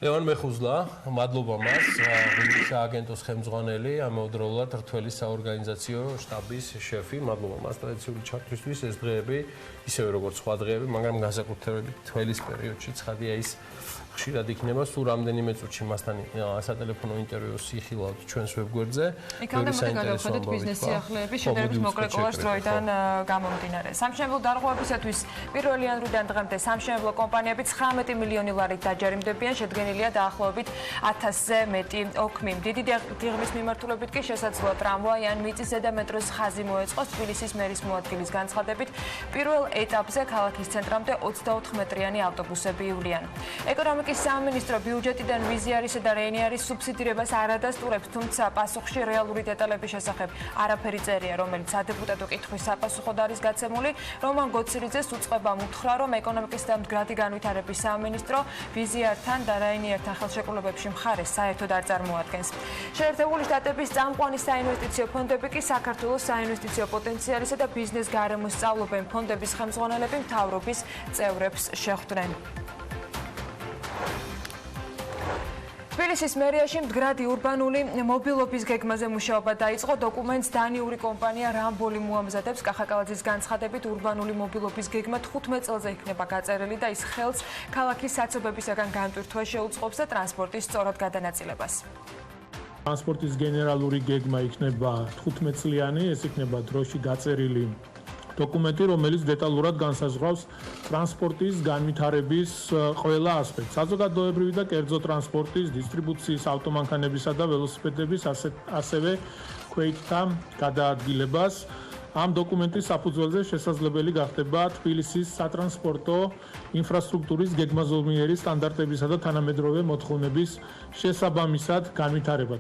ლევან მეხუზლა, მადლობა მას, ღვინის სააგენტოს ხელმძღვანელი, ამავდროულად რთველი საორგანიზაციო შტაბის შეფი, მადლობა მას ტრადიციული ჩართვისთვის ეს დღეები, ისევე როგორც სხვა დღეები, მაგრამ განსაკუთრებით თველის პერიოდში ცხადია ის ხშირად იქნება, სულ რამდენიმე წუთში მასთან სატელეფონო ინტერვიუს იხილავთ ჩვენს ვებგვერდზე. იქამდე მოდი გადავხედოთ ბიზნეს სიახლეების შედარებით მოკლე კოლაჟ დროიდან გამომდინარე. სამშენებლო დარღვევებისათვის პირველი იანვრიდან დღემდე სამშენებლო კომპანიები 19 მილიონი ლარით დაჯერიმდებიან, შედგენილია დაახლოებით 1000-ზე მეტი ოქმი. დიდი დიღმის მიმართულებით კი შესაძლოა ტრამვაი ან მიწის ზედა მეტროს ხაზი მოეწყოს თბილისის მერის მოადგილის განცხადებით. პირველ ეტაპზე ქალაქის ცენტრამდე 24 მეტრიანი ავტობუსები ივლიან. ეკონომიკის სამინისტრო ბიუჯეტიდან ვიზიარისა და რეინიარის სუბსიდირებას არ ადასტურებს, თუმცა პასუხში რეალური დეტალების შესახებ არაფერი წერია, რომელიც სადეპუტატო კითხვის საპასუხოდ არის გაცემული. რომან გოცირიძეს უწყება უთხრა, რომ ეკონომიკის და მდგრადი განვითარების სამინისტრო ვიზიართან და რეინიართან ხელშეკრულებებში მხარეს საერთოდ არ წარმოადგენს. შეერთებული შტატების წამყვანი საინვესტიციო ფონდები კი საქართველოს საინვესტიციო პოტენციალისა და ბიზნეს გარემოს სწავლობენ ფონდების ხელმძღვანელები მთავრობის წევრებს შეხვდნენ. თბილისის მერიაში მდგრადი ურბანული მობილობის გეგმაზე მუშაობა დაიწყო. დოკუმენტს დანიური კომპანია რამბოლი მოამზადებს. კახაკალაძის განცხადებით ურბანული მობილობის გეგმა 15 წელზე იქნება გაწერილი და ის ხელს ქალაქის საცობებისაგან განტვირთვა შეუწყობს და ტრანსპორტის სწორად გადანაწილებას. ტრანსპორტის გენერალური გეგმა იქნება 15 წლიანი, ეს იქნება დროში გაწერილი დოკუმენტი, რომელიც დეტალურად განსაზღვრავს ტრანსპორტის განვითარების ყველა ასპექტს. საზოგადოებრივი და კერძო ტრანსპორტის, დისტრიბუციის, ავტომანქანებისა და ველოსიპედების, ასევე ქვეითთა გადაადგილებას. ამ დოკუმენტის საფუძველზე შესაძლებელი გახდება თბილისის სატრანსპორტო ინფრასტრუქტურის გეგმაზომიერი სტანდარტებისა და თანამედროვე მოთხოვნების შესაბამისად განვითარება.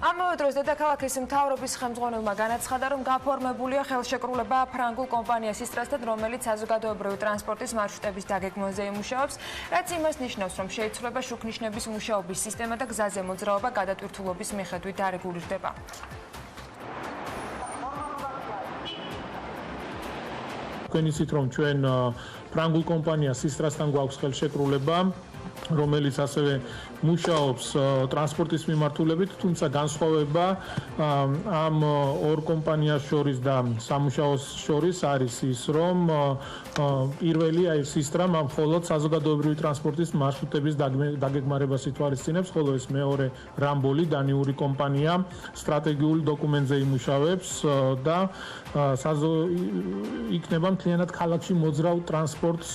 ამავე დროს დედაქალაქის მთავრობის ხელმძღვანელმა განაცხადა, რომ გაფორმებულია ხელშეკრულება ფრანგულ კომპანია სისტრასთან, რომელიც საზოგადოებრივი ტრანსპორტის მარშრუტების დაგეგმვაზე იმუშავებს, რაც იმას ნიშნავს, რომ შეიცვლება შუქნიშნების მუშაობის სისტემა და გზაზე მოძრაობა გადატვირთულობის მიხედვით არეგულირდება. თქვენ იცით, რომ ჩვენ ფრანგულ კომპანია სისტრასთან გვაქვს ხელშეკრულება, რომელიც ასევე მუშაობს ტრანსპორტის მიმართულებით, თუმცა განსხვავება ამ ორ კომპანიას შორის და სამუშაოს შორის არის ის, რომ პირველი აი სისტრამ მხოლოდ საზოგადოებრივი ტრანსპორტის მარშრუტების დაგეგმარებას ითვალისწინებს, ხოლო ეს მეორე რამბოლი დანიური კომპანია სტრატეგიულ დოკუმენტზე იმუშავებს და იქნება მთლიანად ქალაქში მოძრავ ტრანსპორტს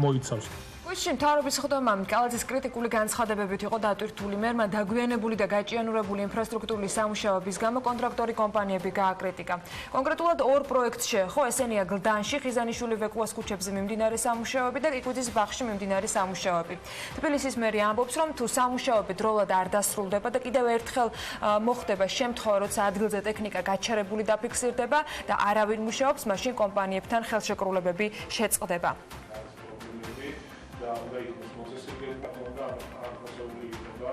მოიცავს. მთავრობის ხდომამ კალაძის კრიტიკული განცხადებებით იყო დატვირთული მერმა დაგვიანებული და გაჭიანურებული ინფრასტრუქტურის სამუშაოების გამო კონტრაქტორი კომპანიები გააკრიტიკა. კონკრეტულად ორ პროექტს შეეხო, ესენია გლდანში, ხიზანიშვილი ვეკუას ქუჩებზე მიმდინარე სამუშაოები და კიკვიძის ბაღში მიმდინარე სამუშაოები. თბილისის მერი ამბობს, რომ თუ სამუშაოები დროულად არ დასრულდება და კიდევ ერთხელ მოხდება შემთხვევა, როცა ადგილზე ტექნიკა გაჩერებული დაფიქსირდება და არავინ მუშაობს, მაშინ კომპანიებთან ხელშეკრულებები შეწყდება. უნდა იყოს მოწესრიგებული და აღწეული იქნება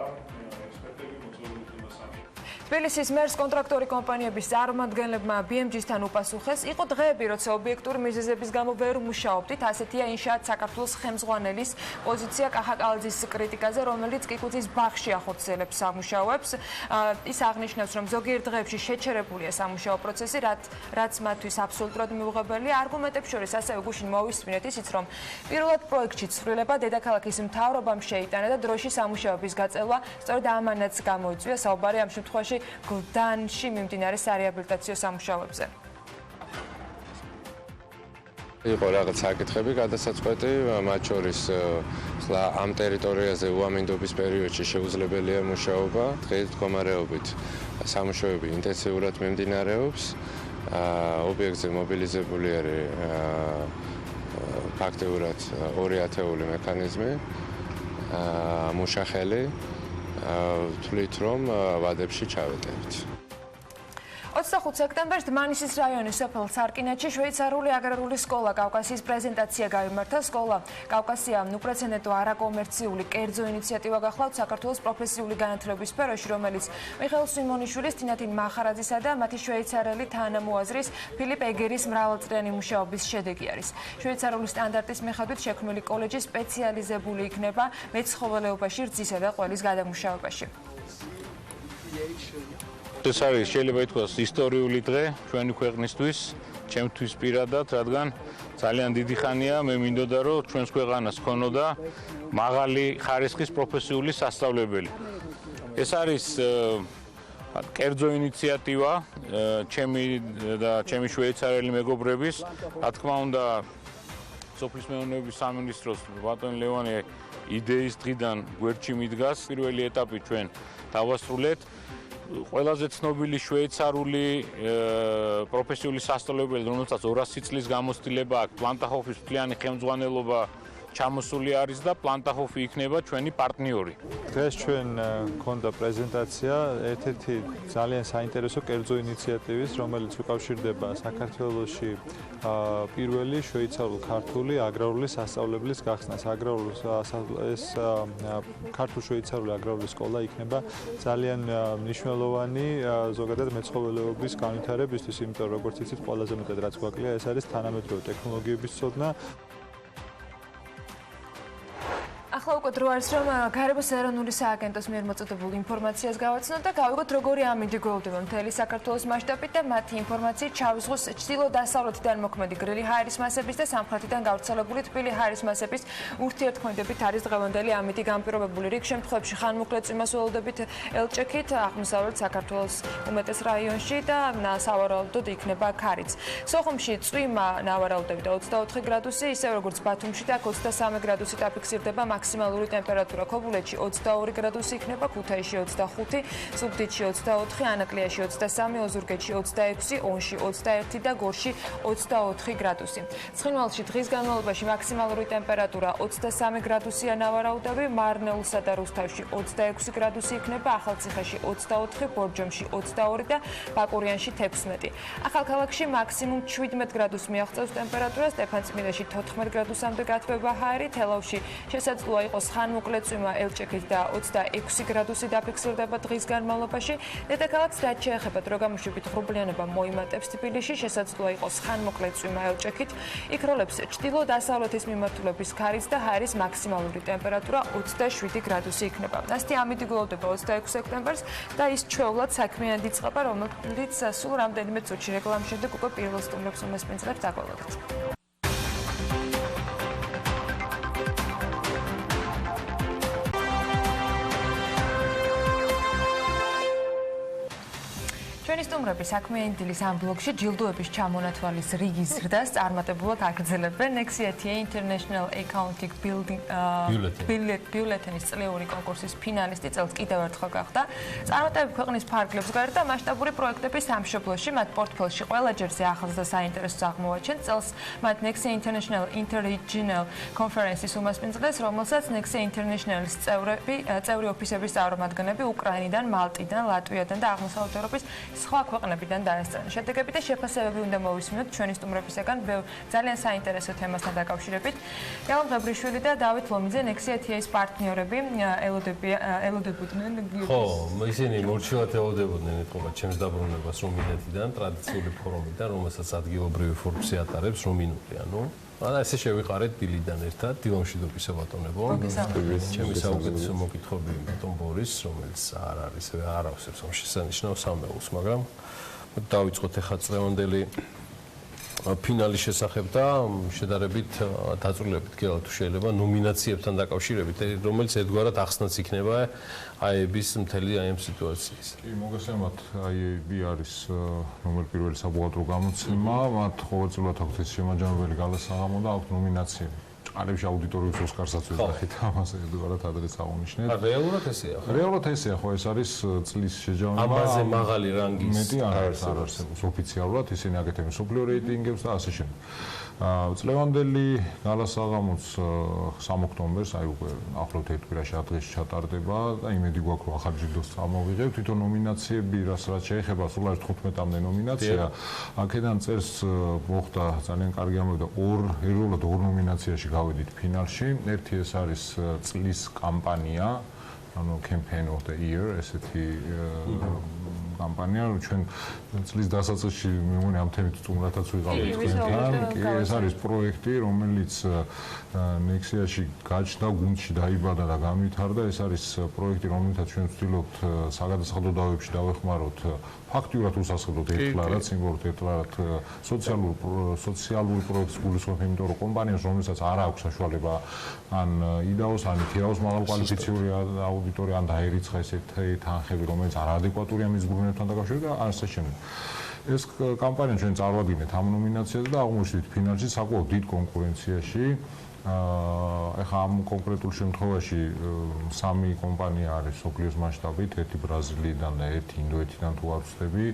ექსპერტები მოწესრიგებული იქნება სამი. თბილისის მერს კონტრაქტორი კომპანიების წარმომადგენლებმა BMG-სთან უპასუხეს, იყო დღეები, როცა ობიექტური მიზეზების გამო ვერ მუშაობდით, ასეთია ინშაათ საქართველოს ხელმძღვანელის პოზიცია კახაკალაძის კრიტიკაზე, რომელიც კიკუძის ბაღში ახორციელებს სამუშაოებს. ის აღნიშნავს, რომ ზოგიერთ დღეებში შეჩერებულია სამუშაო პროცესი, რაც მათთვის აბსოლუტურად მიუღებელია. არგუმენტებს შორის ასევე გუშინ მოვისმინეთ ისიც, რომ პირველად პროექტში ცვლილება დედაქალაქის მთავრობამ შეიტანა და დროში სამუშაოების გაწევა სწორედ ამანაც გამოიწვია. საუბარი ამ შემთხვევაში გლდანში მიმდინარე სარეაბილიტაციო სამუშაოებზე. იყო რაღაც საკითხები გადასაწყვეტი, მათ შორის ამ ტერიტორიაზე უამინდობის პერიოდში შეუძლებელია მუშაობა. დღეს მდგომარეობით სამუშაოები ინტენსიურად მიმდინარეობს. ობიექტზე მობილიზებული არის ფაქტიურად 2 ათეული მექანიზმი, მუშახელი. თვლით, რომ ვადებში ჩავეტევით. 25 სექტემბერს დმანისის რაიონის სოფელ სარკინეთში შვეიცარიული აგრარული სკოლა კავკასიის პრეზენტაცია გაიმართა. სკოლა კავკასია უპრეცედენტო არაკომერციული კერძო ინიციატივა გახლავთ საქართველოს პროფესიული განათლების სფეროში, რომელიც მიხეილ სვიმონიშვილის, თინათინ მახარაძისა და მათი შვეიცარელი თანამოაზრის ფილიპ ეგერის მრავალწლიანი მუშაობის შედეგი არის. შვეიცარული სტანდარტის მიხედვით შექმნილი კოლეჯი სპეციალიზებული იქნება მეცხოველეობაში, რძისა და ყველის გადამუშავებაში. ეს არის შეიძლება ითქვას ისტორიული დღე ჩვენი ქვეყნისთვის, ჩემთვის პირადად, რადგან ძალიან დიდი ხანია მე მინდოდა რომ ჩვენს ქვეყანას ქონოდა მაღალი ხარისხის პროფესიული სასწავლებელი. ეს არის კერძო ინიციატივა ჩემი და ჩემი შვეიცარიელი მეგობრების, რა თქმა უნდა, სოფლის მეურნეობის სამინისტროს ბატონ ლევანი იდეის დღიდან გვერდში მიდგას. პირველი ეტაპი ჩვენ დავასრულეთ. ყველაზე ცნობილი შვეიცარული პროფესიული სასწავლებელი, რომელსაც 200 წლის გამოცდილება აქვს, პლანტახოფის მთლიანი ხელმძღვანელობა ჩამოსული არის და პლანტახოფი იქნება ჩვენი პარტნიორი. დღეს ჩვენ გქონდა პრეზენტაცია ერთ-ერთი ძალიან საინტერესო კერძო ინიციატივის, რომელიც უკავშირდება საქართველოში პირველი შვეიცარულ-ქართული აგრარული სასწავლებლის გახსნას. ეს ქართულ-შვეიცარული აგრარული სკოლა იქნება ძალიან მნიშვნელოვანი ზოგადად მეცხოველეობის განვითარებისთვის, იმიტომ რომ როგორც იცით, ყველაზე მეტად რაც გვაკლია, ეს არის თანამედროვე ტექნოლოგიების ცოდნა. ახლა უკვე დრო არის, რომ გარემოს ეროვნული სააგენტოს მიერ მოწოდებულ ინფორმაციას გავაცნოთ და გავიგოთ, როგორი ამინდი გველდება მთელი საქართველოს მასშტაბით და მათი ინფორმაციით ჩავიზღოს ჩრდილო-დასავლეთიდან მოქმედი გრილი ჰაერის მასების და სამხრეთიდან გავრცელებული თბილი ჰაერის მასების ურთიერთქმედებით არის დღევანდელი ამინდი განპირობებული. რიგ შემთხვევებში ხანმოკლე წვიმას ველოდებით ელჭექით, აღმოსავლეთ საქართველოს უმეტეს რაიონში და სავარაუდოდ იქნება ქარიც. სოხუმში წვიმა ნავარაუდებით 24 გრადუსი, ისევე როგორც ბათუმში და 23 გრადუსი დაფიქსირდება. მაქსიმალური ტემპერატურა ქობულეთში 22 გრადუსი იქნება, ქუთაისში 25, ზუგდიდში 24, ანაკლიაში 23, ოზურგეთში 26, ონში 21 და გორში 24 გრადუსი. ცხინვალში დღის განმავლობაში მაქსიმალური ტემპერატურა 23 გრადუსია ნავარაუდები, მარნეულსა და რუსთავში 26 გრადუსი იქნება, ახალციხეში 24, ბორჯომში 22 და ბაკურიანში 16. ახალქალაქში მაქსიმუმ 17 გრადუსს მიაღწევს ტემპერატურა, სტეფანწმინდაში 14 გრადუსამდე გათბება ჰაერი, თელავში შესაძლოა იყოს ხანმოკლე წვიმა ელჭექით და 26 გრადუსი დაფიქსირდება დღის განმავლობაში. დედაქალაქს რაც შეეხება დრო გამოშვებით ღრუბლიანობა მოიმატებს თბილისში, შესაძლოა იყოს ხანმოკლე წვიმა ელჭექით. იქ როლებს ჩრდილო-დასავლეთის მიმართულების ქარიც და ჰაერის მაქსიმალური ტემპერატურა 27 გრადუსი იქნება. ასეთი ამინდი გველდება 26 სექტემბერს და ის ჩვეულად საქმიანი იწყება, რომელიც სულ რამდენიმე წუთში რეკლამის შემდეგ უკვე პირველ სტუმრებს უმასპინძლებს დაგვალოდეთ. ჩვენი სტუმრები საქმიანი დილის ამ ბლოგში ჯილდოების ჩამონათვალის რიგის ზრდას წარმატებულად აგრძელებენ. Nexiatia International Accounting Bulletin-ის წლიური კონკურსის ფინალისტი წელს კიდევ ერთხელ გახდა. წარმატებები ქვეყნის ფარგლებს გარეთ და მასშტაბური პროექტების სამშობლოში მათ პორტფელში ყველა ჯერზე ახლს და საინტერესოს აღმოვაჩენ. წელს მათ Nexia International Interregional Conference-ის უმასპინძლეს, რომელსაც Nexia International-ის წევრი ოფისების წარმომადგენლები უკრაინიდან, მალტიდან, ლატვიიდან და აღმოსავლეთ ევროპის სხვა ქვეყნებიდან დაესწრნენ შედეგები და შეფასებები უნდა მოვისმინოთ ჩვენი სტუმრებისგან ძალიან საინტერესო თემასთან დაკავშირებით. Ялო ღებრიშვილი და დავით ლომიძე ნექსიათიაის პარტნიორები ელოდებოდნენ. ხო, ისინი მორჩილად ელოდებოდნენ ეთქობა ჩემს დაბრუნებას რუმინეთიდან, ტრადიციული ფორუმიდან, რომელსაც ადგილობრივი ფორუმი ატარებს რუმინული, ანუ და ესე შევიყარეთ დილიდან ერთად, დილომშვიდობისა ბატონებო. ჩემი საუკეთესო მოკითხები ბატონ ბორის, რომელიც არ არის, არ ავსებს ამ შესანიშნავ სამეულს, მაგრამ დავიწყოთ ახლა წლევანდელი ფინალის შესახებ და შედარებით დაწვრილებით გელა თუ შეიძლება ნომინაციებთან დაკავშირებით, რომელიც ერთგვარად ახსნაც იქნება აების მთელი ამ სიტუაციის. კი, მოგესალმებით. აები არის ნომერ პირველი საბუღალტრო გამოცემა, მათ ყოველწლიურად აქვს ეს შემაჯამებელი გალასაღამო და აქვს ნომინაციები. ჭყალებში აუდიტორიის ოსკარსაც ვეძახით, ამას ერთგვარად ადრეც აღნიშნეთ. რეალურად ესეა ხო? რეალურად ესეა ხო, ეს არის წლის შეჯამება. ამაზე მაღალი რანგის მეტი არ არსებობს ოფიციალურად, ისინი აკეთებენ სოფლიო რეიტინგებს და ასე შემდეგ. წლევანდელი გალასაღამოც 3 ოქტომბერს, აი უკვე ახლავთ ერთ კვირაში დღეს ჩატარდება და იმედი გვაქვს რომ ახალ ჯილდოს წამოვიღებთ. თვითონ ნომინაციები, რაც შეეხება სულ არის 15-მდე ნომინაცია. აქედან წერს მოხდა ძალიან კარგი ამბავი და ეროვნულად 2 ნომინაციაში გავედით ფინალში. ერთი ეს არის წლის კამპანია, ანუ campaign of the year, ესეთი კამპანია, ჩვენ წლის დასაწყისში მე მგონი ამ თემით სტუმრათაც ვიყავით თქვენთან. კი, ეს არის პროექტი, რომელიც ნექსიაში გაჩნდა, გუნდში დაიბადა და განვითარდა. ეს არის პროექტი, რომელთაც ჩვენ ვცდილობთ საგადასახადო დავებში დავეხმაროთ ფაქტიურად უსასყიდლოდ ერთლარად, სიმბოლურად ერთლარად სოციალური პროექტის გულისხმობ, იმიტომ რომ კომპანიას, რომელსაც არ აქვს საშუალება ან იდაოს, ან ითიაოს მაღალკვალიფიციური აუდიტორია, ან დაერიცხა ესეთი თანხები, რომელიც არაადეკვატურია მის ზრუნვებთან დაკავშირებით და ასე შემდეგ. ეს კამპანია ჩვენ წარვადგინეთ ამ ნომინაციაზე და აღმოჩნდით ფინალში საკმაოდ დიდ კონკურენციაში. ეხლა ამ კონკრეტულ შემთხვევაში 3 კომპანია არის სოფლიოს მასშტაბით, ერთი ბრაზილიიდან და ერთი ინდოეთიდან თუ არ ვცდები,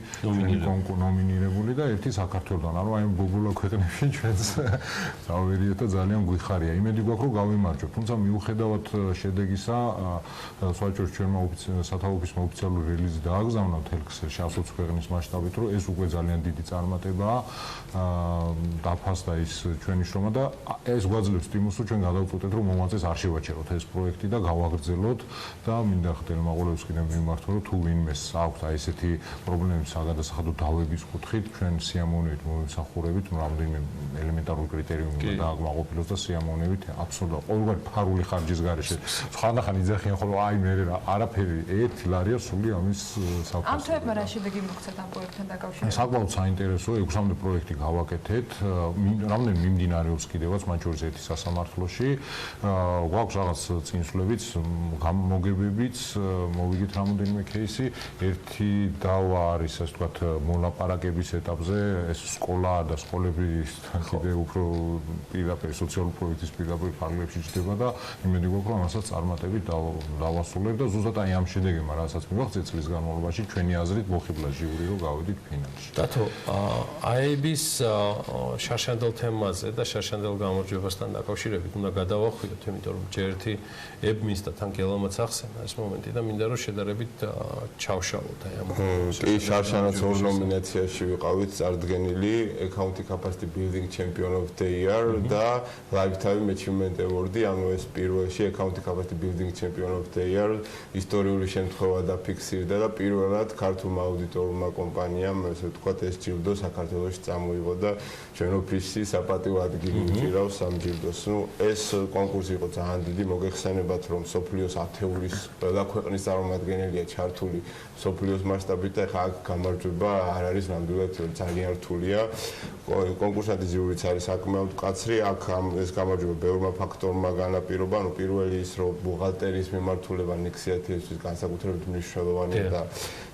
ნომინირებული და ერთი საქართველოსთან. ანუ აი ბობულა ქვეყნებში ჩვენს დავერიეთ და ძალიან გვიხარია. იმედი გვაქვს რომ გავიმარჯვებთ. თუმცა მიუხედავად შედეგისა, საერთოდ ჩვენმა სათავეობისმა ოფიციალური რელიზი დააგზავნა მთელ ქსელში 120 ქვეყნის მასშტაბით, რომ ეს უკვე ძალიან დიდი წარმატებაა. დაფასდა ის ჩვენი შრომა და ეს გვაძლევს იმას, რომ ჩვენ გადავწყვეტეთ, რომ მომავალს არ შევაჩეროთ ეს პროექტი და გავაგრძელოთ და მინდა ხდელმაღლებს კიდევ მიმართო, რომ თუ ვინმეს აქვს აი ესეთი პრობლემები საგადასახადო დავების კუთხით, ჩვენ სიამოვნებით მომსახურებით, რამდენიმე ელემენტარული კრიტერიუმი უნდა დააკმაყოფილოს და სიამოვნებით აბსოლუტურად ყოველგვარი ფარული ხარჯის გარეშე ხანდახან იძახიან, ხოლო აი მე არაფერი 1 ლარია სული ამის საფასო. ამ თემებმა რა შედეგი მოგცეთ ამ პროექტთან დაკავშირებით? საკმაოდ საინტერესოა, 6-მდე პროექტი გავაკეთეთ, რამდენი მიმდინარეობს კიდევაც, მათ შორის ერთი სასამართლოში. გვაქვს რაღაც წინსვლებიც, მოგებებიც, მოვიგეთ რამოდენიმე кейსი. ერთი დავა არის, ასე ვთქვათ, მოლაპარაკების ეტაპზე, ეს სკოლა და სკოლებისთან კიდე უფრო პირდაპირ სოციალური პროექტის პირდაპირ ფარგლებში ჩდება და იმედი გვაქვს, რომ ამასაც წარმატებით დავასრულებ და ზუსტად აი ამ შედეგებმა, რასაც მივახცეთ წლის განმავლობაში, ჩვენი აზრით მოხიბლა ჟიური, რომ გავედით ფინალში. დათო, აების შარშანდელ თემაზე და შარშანდელ გამარჯვებასთან დაკავშირებით უნდა გადავახვიდოთ, იმიტომ რომ ჯერ ერთი ებმის და თან გელამაც ახსენა ეს მომენტი და მინდა რომ შედარებით ჩავშალოთ აი ამ კი, შარშანაც 2 ნომინაციაში ვიყავით წარდგენილი, Accounting Capacity Building Champion of the Year და Lifetime Achievement Award, ანუ ეს პირველში Accounting Capacity Building Champion of the Year ისტორიული შემთხვევა დაფიქსირდა და პირველად ქართულმა აუდიტორულმა კომპანიამ, ესე ვთქვათ, ეს ჯილდო საქართველოში წამოიღო და ჩვენ ოფისი საპატიო ადგილი უჭირავს ამ ჯილდოს. ნუ ეს კონკურსი იყო ძალიან დიდი, მოგეხსენებათ, რომ სოფლიოს ათეულის ყველა ქვეყნის წარმომადგენელია ჩართული სოფლიოს მასშტაბით და ხა აქ გამარჯვება არ არის ნამდვილად ძალიან რთულია. კონკურსანტი ჯიურიც არის საკმაოდ მკაცრი, აქ ეს გამარჯვება ბევრმა ფაქტორმა განაპირობა, ნუ პირველი ის, რომ ბუღალტერიის მიმართულება ნექსიათიისთვის განსაკუთრებით მნიშვნელოვანია და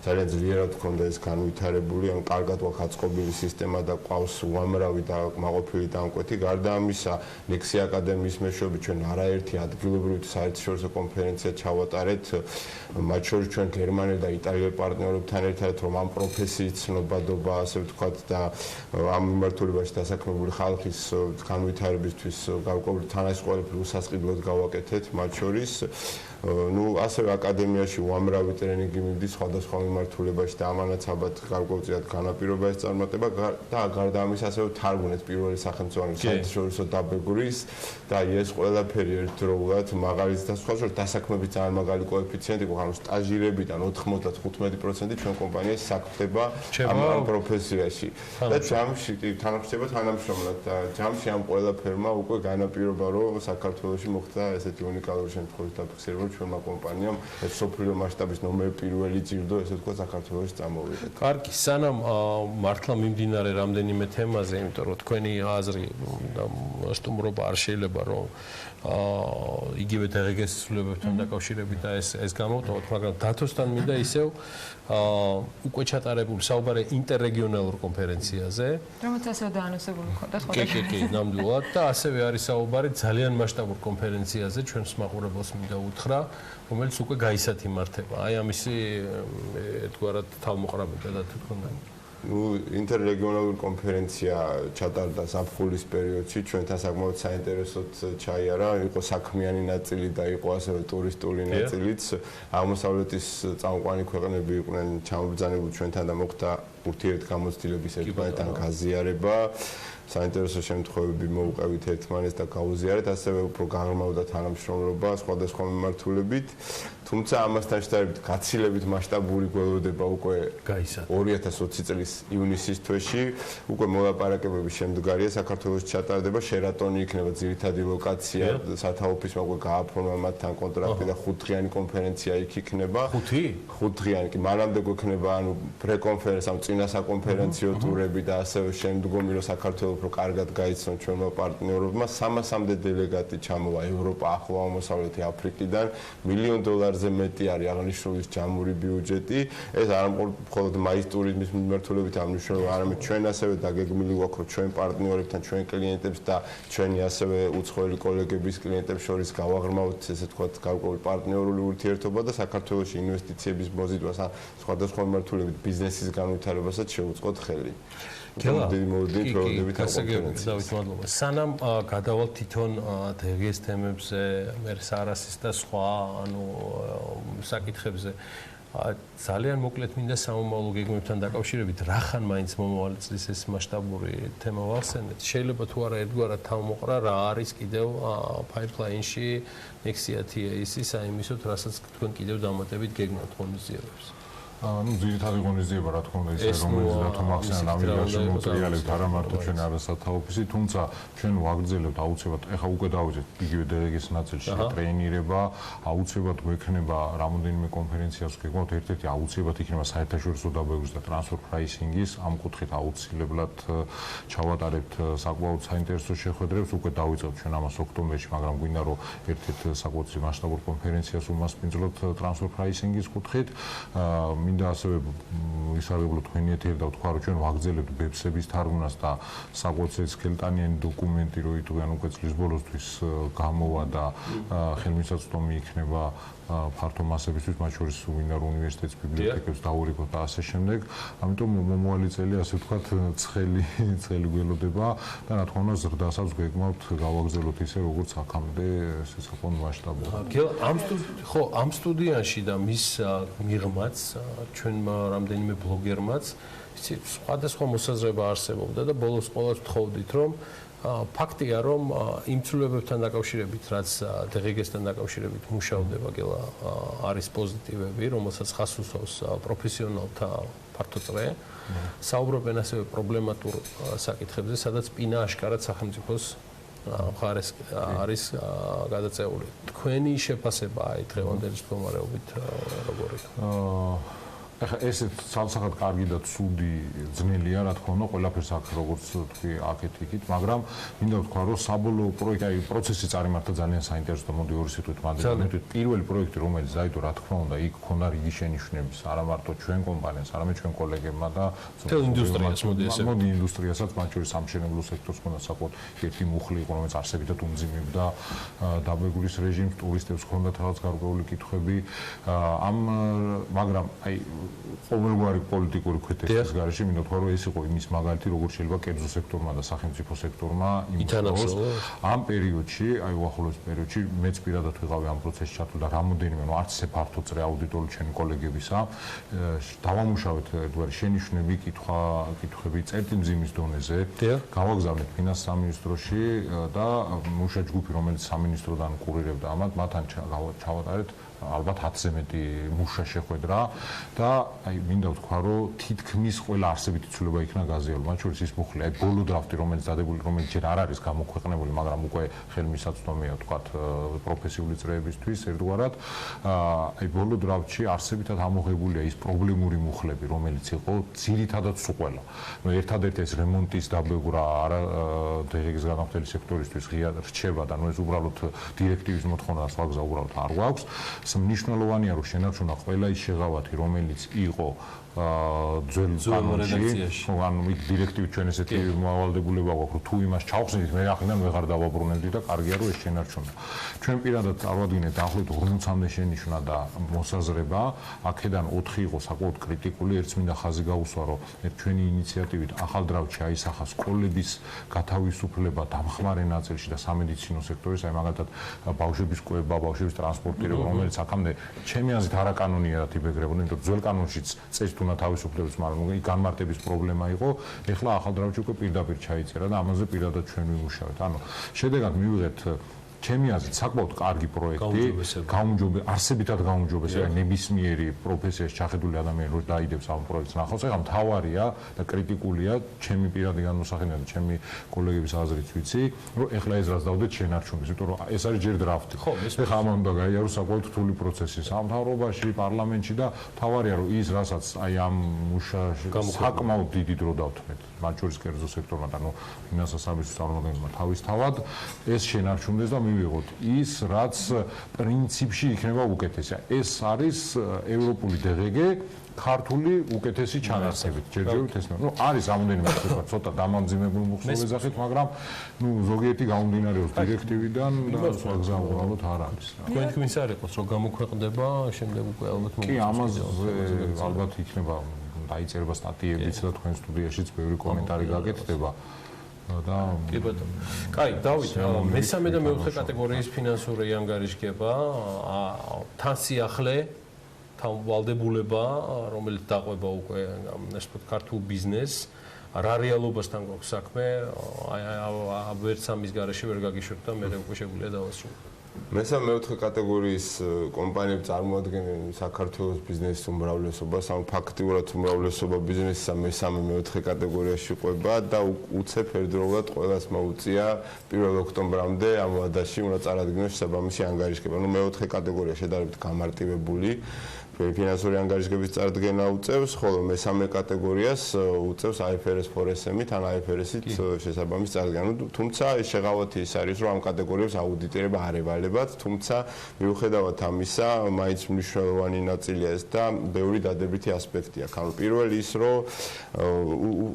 ძალიანძლიერად ჰქონდა ეს განვითარებული, ან კარგად ვახაწყობილი სისტემა და ყავს უამრავი და მაყოფილი დამკვეთი. გარდა ამისა, ნექსი აკადემიის მეშვეობით ჩვენ არაერთი ადგილობრივი საერთაშორისო კონფერენცია ჩავატარეთ, მათ შორის ჩვენ გერმანელ და იტალიელ პარტნიორებთან ერთად, რომ ამ პროფესიის ცნობადობა, ასე ვთქვათ, და ამ მიმართულებაში დასაქმებული ხალხის განვითარებისთვის გარკვეული თანასწორები უსასყიდლოდ გავაკეთეთ, მათ შორის ნუ ასევე აკადემიაში უამრავი ტრენინგი მივიდი სხვადასხვა მიმართულებაში და ამანაც ალბათ გარკვეულწილად განაპირობა ეს წარმატება და გარდა ამის ასევე თარგმნეთ პირველი სახელმწიფო საერთაშორისო დაბეგვრის და ეს ყველაფერი ერთდროულად მაღალიც და სხვა შორის დასაქმების ძალიან მაგალი კოეფიციენტი იყო, ანუ სტაჟირებიდან 95% ჩვენ კომპანიას საქმდება ამ პროფესიაში და ჯამში თანამშრომლობა თანამშრომლად და ჯამში ამ ყველაფერმა უკვე განაპირობა რომ საქართველოში მოხდა ესეთი უნიკალური შემთხვევის დაფიქსირება ჩვენმა კომპანიამ ეს სოფლიო მასშტაბის ნომერ პირველი ჯილდო ესე თქვა საქართველოში წამოვიდა. კარგი, სანამ მართლა მიმდინარე რამდენიმე თემაზე, იმიტომ რომ თქვენი აზრი და სტუმრობა არ შეიძლება რომ იგივე დღეს ცვლილებებთან დაკავშირებით და ეს გამოვტოვოთ, მაგრამ დათოსთან მინდა ისევ უკვე ჩატარებული საუბარი ინტერრეგიონალურ კონფერენციაზე, რომელიც ასევე დაანონსებული მქონდა სხვა. კი, ნამდვილად და ასევე არის საუბარი ძალიან მასშტაბურ კონფერენციაზე, ჩვენს მაყურებელს მინდა უთხრა, რომელიც უკვე გაისად იმართება. აი ამისი ერთგვარად თავმოყრაბება და თქონდა. ინტერრეგიონალური კონფერენცია ჩატარდა ზაფხულის პერიოდში, ჩვენთან საკმაოდ საინტერესოდ ჩაიარა, იყო საქმიანი ნაწილი და იყო ასევე ტურისტული ნაწილიც. აღმოსავლეთის წამყვანი ქვეყნები იყვნენ ჩამობრძანებული ჩვენთან და მოხდა ურთიერთგამოცდილების ერთმანეთთან გაზიარება. საინტერესო შემთხვევები მოუყევით ერთმანეთს და გაუზიარეთ, ასევე უფრო გაღრმავდა თანამშრომლობა სხვადასხვა მიმართულებით. თუმცა ამასთან შედარებით გაცილებით მასშტაბური გველოდება უკვე 2020 წლის ივნისის თვეში, უკვე მოლაპარაკებების შემდგარია საქართველოს ჩატარდება, შერატონი იქნება ძირითადი ლოკაცია, სათავოფისმა უკვე გააფორმა მათთან კონტრაქტი და 5დღიანი კონფერენცია იქ იქნება. 5 დღიანი, კი, მანამდე გვექნება ანუ პრეკონფერენცია, ანუ წინა საკონფერენციო ტურები და ასევე შემდგომი რომ საქართველოს უფრო კარგად გაიცნონ ჩვენმა პარტნიორებმა, 300-მდე დელეგატი ჩამოვა ევროპა, ახლო აღმოსავლეთი აფრიკიდან, $1 მილიონზე მეტი არის აღნიშნული ჯამური ბიუჯეტი. ეს არ მხოლოდ მაის ტურიზმის მიმართულებით ამნიშნულია, არამედ ჩვენ ასევე დაგეგმილი გვაქვს, რომ ჩვენ პარტნიორებთან, ჩვენ კლიენტებს და ჩვენი ასევე უცხოელი კოლეგების კლიენტებს შორის გავაღრმავთ, ესე ვთქვათ, გარკვეული პარტნიორული ურთიერთობა და საქართველოში ინვესტიციების მოზიდვას ან სხვადასხვა მიმართულებით ბიზნესის განვითარებასაც შევუწყოთ ხელი. სანამ გადავალ თვითონ დღეს თემებზე, მე სარასის და სხვა ანუ საკითხებზე ძალიან მოკლედ მინდა სამომავლო გეგმებთან დაკავშირებით რახან მაინც მომავალი წლის ეს მასშტაბური თემა ვახსენეთ. შეიძლება თუ არა ერთგვარად თავმოყრა რა არის კიდევ pipeline-ში next-year-ის საიმისოდ, რასაც თქვენ კიდევ დამატებით გეგმავთ ღონისძიებებს. ძირითადი ღონისძიება რა თქმა უნდა ისე რომელიც დათო მახსენა ამერიკაში მოტრიალებთ არა მარტო ჩვენ არასათაოფისი, თუმცა ჩვენ ვაგრძელებთ აუცილებლად, ეხა უკვე დავიწყეთ იგივე დელეგის ნაწილში ტრეინირება, აუცილებლად გვექნება რამოდენიმე კონფერენციას გეგმავთ, ერთ-ერთი აუცილებლად იქნება საერთაშორისო დაბეგვრის და ტრანსფერ პრაისინგის, ამ კუთხით აუცილებლად ჩავატარებთ საკმაოდ საინტერესო შეხვედრებს, უკვე დავიწყეთ ჩვენ ამას ოქტომბერში, მაგრამ გვინდა რომ ერთ-ერთ საკმაოდ მასშტაბურ კონფერენციას უმასპინძლოთ ტრანსფერ პრაისინგის კუთხით. მინდა ასევე ვისარგებლოთ თქვენი ეთერი და ვთქვა, რომ ჩვენ ვაგრძელებთ ბებსების თარგმნას და საკუთარი სქელტანიანი დოკუმენტი რო იტყვიან უკვე წლის ბოლოსთვის გამოვა და ხელმისაწვდომი იქნება ფართო მასებისთვის, მათ შორის მინდა რომ უნივერსიტეტის ბიბლიოთეკებს დაურიგოთ და ასე შემდეგ. ამიტომ მომავალი წელი ასე ვთქვათ ცხელი გველოდება და რა თქმა უნდა ზრდასაც გეგმავთ გავაგრძელოთ ისე როგორც აქამდე ესე საკმაოდ მასშტაბურად. ამ სტუდიაში და მის მიღმაც ჩვენმა რამდენიმე ბლოგერმაც სხვადასხვა მოსაზრება არსებობდა და ბოლოს ყოველს ვთხოვდით რომ ფაქტია რომ იმ ცვლილებებთან დაკავშირებით რაც დღესთან დაკავშირებით მუშავდება გელა არის პოზიტივები რომელსაც ხას უსვავს პროფესიონალთა ფართო წრე საუბრობენ ასევე პრობლემატურ საკითხებზე სადაც პინა აშკარად სახელმწიფოს მხარეს არის გადაწეული თქვენი შეფასება აი დღევანდელი მდგომარეობით როგორია ეხლა ეს ცალსახად კარგი და ცუდი ძნელია, რა თქმა უნდა, ყველაფერს აქ როგორც თქვი, აქეთ იქით, მაგრამ მინდა ვთქვა, რომ საბოლოო პროექტი, აი პროცესი წარიმართა ძალიან საინტერესო და მოდი ორი სიტყვით მანდ. პირველი პროექტი, რომელიც დაიდო, რა თქმა უნდა, იქ ქონდა რიგი შენიშვნების, არა მარტო ჩვენ კომპანიას, არამედ ჩვენ კოლეგებმა და მოდი ინდუსტრიასაც, მათ შორის სამშენებლო სექტორს ქონდა საკუთარი ერთი მუხლი იყო, რომელიც არსებითად უმძიმებდა დაბეგვრის რეჟიმს, ტურისტებს ქონდათ რაღაც გარკვეული კითხვები, მაგრამ აი ყოველგვარი პოლიტიკური ქვეთეთის გარეშე მინდა თქვა რომ ეს იყო იმის მაგალითი როგორ შეიძლება კერძო სექტორმა და სახელმწიფო სექტორმა იმითანაც ამ პერიოდში აი უახლოეს პერიოდში მეც პირადად ვიყავი ამ პროცესში ჩართული და რამოდენიმე არც ისე ფართო წრე აუდიტორული ჩემი კოლეგებისა დავამუშავეთ ერთგვარი შენიშვნები კითხვები წერტილმძიმის დონეზე გავაგზავნეთ ფინანსის სამინისტროში და მუშა ჯგუფი რომელიც სამინისტროდან კურირებდა ამათ მათთან ჩავატარეთ ალბათ 10-ზე მეტი მუშა შეხვედრა და აი მინდა ვთქვა რომ თითქმის ყველა არსებითი ცვლილება იქნა გაზიარებული მათ შორის ის მუხლი აი ბოლო დრაფტი რომელიც დადებული რომელიც ჯერ არ არის გამოქვეყნებული მაგრამ უკვე ხელმისაწვდომია ვთქვათ პროფესიული წრეებისთვის ერთგვარად აი ბოლო დრაფტში არსებითად ამოღებულია ის პრობლემური მუხლები რომელიც იყო ძირითადად სულ ნუ ერთადერთი ეს რემონტის დაბევრა არა დღეს განაყოფილი სექტორისთვის ღია რჩება და ნუ ეს უბრალოდ დირექტივის მოთხოვნა სხვა გზა უბრალოდ არ გვაქვს მნიშვნელოვანია რომ შენარჩუნა ყველა ის შეღავათი რომელიც იყო ძველ კანონში ანუ იქ დირექტივით ჩვენ ესეთი მოვალდებულება გვაქვს რომ თუ იმას ჩავხსნით მე ახლა ვეღარ დავაბრუნებდი და კარგია რომ ეს შენარჩუნა ჩვენ პირადად წარვადგინეთ დაახლოებით 40-მდე შენიშვნა და მოსაზრება აქედან 4 იყო საკმაოდ კრიტიკული ერთს მინდა ხაზი გაუსვა რომ ჩვენი ინიციატივით ახალ დრაფტში აისახა სკოლების გათავისუფლება დამხმარე ნაწილში და სამედიცინო სექტორის აი მაგალითად ბავშვების კვება ბავშვების ტრანსპორტირება რომელიც აქამდე ჩემი აზრით არაკანონიერად იბეგრებოდა იმიტომ რომ ძველ კანონშიც წეს თუნა თავისუფლების მაგრამ განმარტების პრობლემა იყო ეხლა ახალ დრაფტში უკვე პირდაპირ ჩაიწერა და ამაზე პირადად ჩვენ ვიმუშავეთ ანუ შედეგად მივიღეთ ჩემი აზრით საკმაოდ კარგი პროექტი არსებითად გაუმჯობესი ნებისმიერი პროფესიაში ჩახედული ადამიანი რო დაიდებს ამ პროექტს ნახავს ეხლა მთავარია და კრიტიკულია ჩემი პირადი განმოსახილება და ჩემი კოლეგების აზრით ვიცი რომ ეხლა ეს რაც დავდეთ შენარჩუნის იმიტომ რომ ეს არის ჯერ დრაფტი ეხლა ამან უნდა გაიაროს საკმაოდ რთული პროცესი სამთავრობაში პარლამენტში და მთავარია რომ ის რასაც აი ამ მუშაში საკმაოდ დიდი დრო დავთმეთ მათ შორის კერძო სექტორმა და ნუ ფინანსთა სამინისტროს წარმომადგენელმა თავისთავად ეს შენარჩუნდეს და მივიღოთ ის რაც პრინციპში იქნება უკეთესი ეს არის ევროპული DGG ქართული უკეთესი ჩანაცვლებით ჯერჯერობით ეს ნუ არის რამოდენიმე თქვა ცოტა დამამძიმებული მუხლების სახით მაგრამ ნუ ზოგიერთი გამომდინარეობს დირექტივიდან და სხვა გზა უბრალოდ არ არის თქვენ თქმის არ იყოს რომ გამოქვეყნდება შემდეგ უკვე ალბათ კი ამაზე ალბათ იქნება დაიწერება სტატიებიც და თქვენ სტუდიაშიც ბევრი კომენტარი გაკეთდება და კი ბატონო. კაი, დავით, მესამე და მეოთხე კატეგორიის ფინანსური ანგარიშგება, თან სიახლე, თან ვალდებულება, რომელიც დაყვება უკვე ასე ვთქვათ ქართულ ბიზნესს, რა რეალობასთან გვაქვს საქმე, აი ვერც ამის გარეშე ვერ გაგიშვებთ და მე უკვე შეგვიძლია დავასრულოთ. მესამე მეოთხე კატეგორიის კომპანიები წარმოადგენენ საქართველოს ბიზნესის უმრავლესობას, ანუ ფაქტიურად უმრავლესობა ბიზნესისა მესამე მეოთხე კატეგორიაში ყვება და უცებ ერთდროულად ყველას მოუწია 1 ოქტომბრამდე ამ ვადაში უნდა წარადგინოს შესაბამისი ანგარიშგება. ნუ მეოთხე კატეგორია შედარებით გამარტივებული ფინანსური ანგარიშგების წარდგენა უწევს, ხოლო მესამე კატეგორიას უწევს IFRS 4SM-ით, ან IFRS-ით შესაბამის წარდგენა. თუმცა ეს შეღავათი ის არის, რომ ამ კატეგორიებს აუდიტირება არ ევალებათ, თუმცა მიუხედავად ამისა, მაინც მნიშვნელოვანი ნაწილია ეს და ბევრი დადებითი ასპექტია. პირველი ის, რომ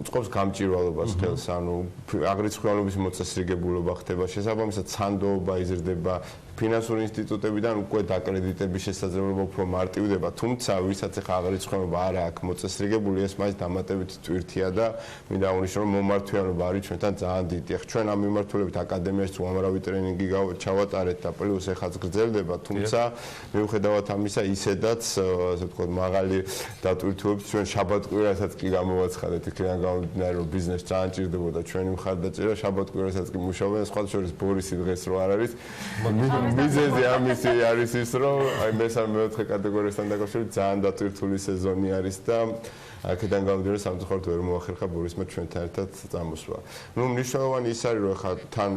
უწყობს გამჭირვალობას ხელს, ანუ აგრეთვე მოწესრიგებულობა ხდება, შესაბამისად სანდოობა იზრდება ფინანსური ინსტიტუტებიდან უკვე დაკრედიტების შესაძლებლობა უფრო მარტივდება, თუმცა ვისაც ახლა აღრიცხვენება არ აქვს მოწესრიგებული, ეს მაინც დამატებით ტვირთია და მინდა აღნიშნო, რომ მომართვიანობა არის ჩვენთან ძალიან დიდი. ახლა ჩვენ ამ მიმართულებით აკადემიაში უამრავი ტრენინგი ჩავატარეთ და პლუს ეხაც გრძელდება, თუმცა მიუხედავად ამისა, ისედაც ასე ვთქვათ, მაღალი დატვირთვებით ჩვენ შაბათ-კვირასაც კი გამოვაცხადეთ, იქიდან გამომდინარე, რომ ბიზნეს ძალიან ჭირდებოდა ჩვენი მხარდაჭერა, შაბათ-კვირასაც კი მუშაობენ, სხვა შორის ბორისი დღეს რო არ არის. მიზეზი ამისი არის ის, რომ აი მესამე მეოთხე კატეგორიასთან დაკავშირებით ძალიან დატვირთული სეზონი არის და აქედან გამომდინარე სამწუხაროდ ვერ მოახერხა ბორისმა ჩვენთან ერთად წამოსვლა. ნუ მნიშვნელოვანი ის არის, რომ ახლა თან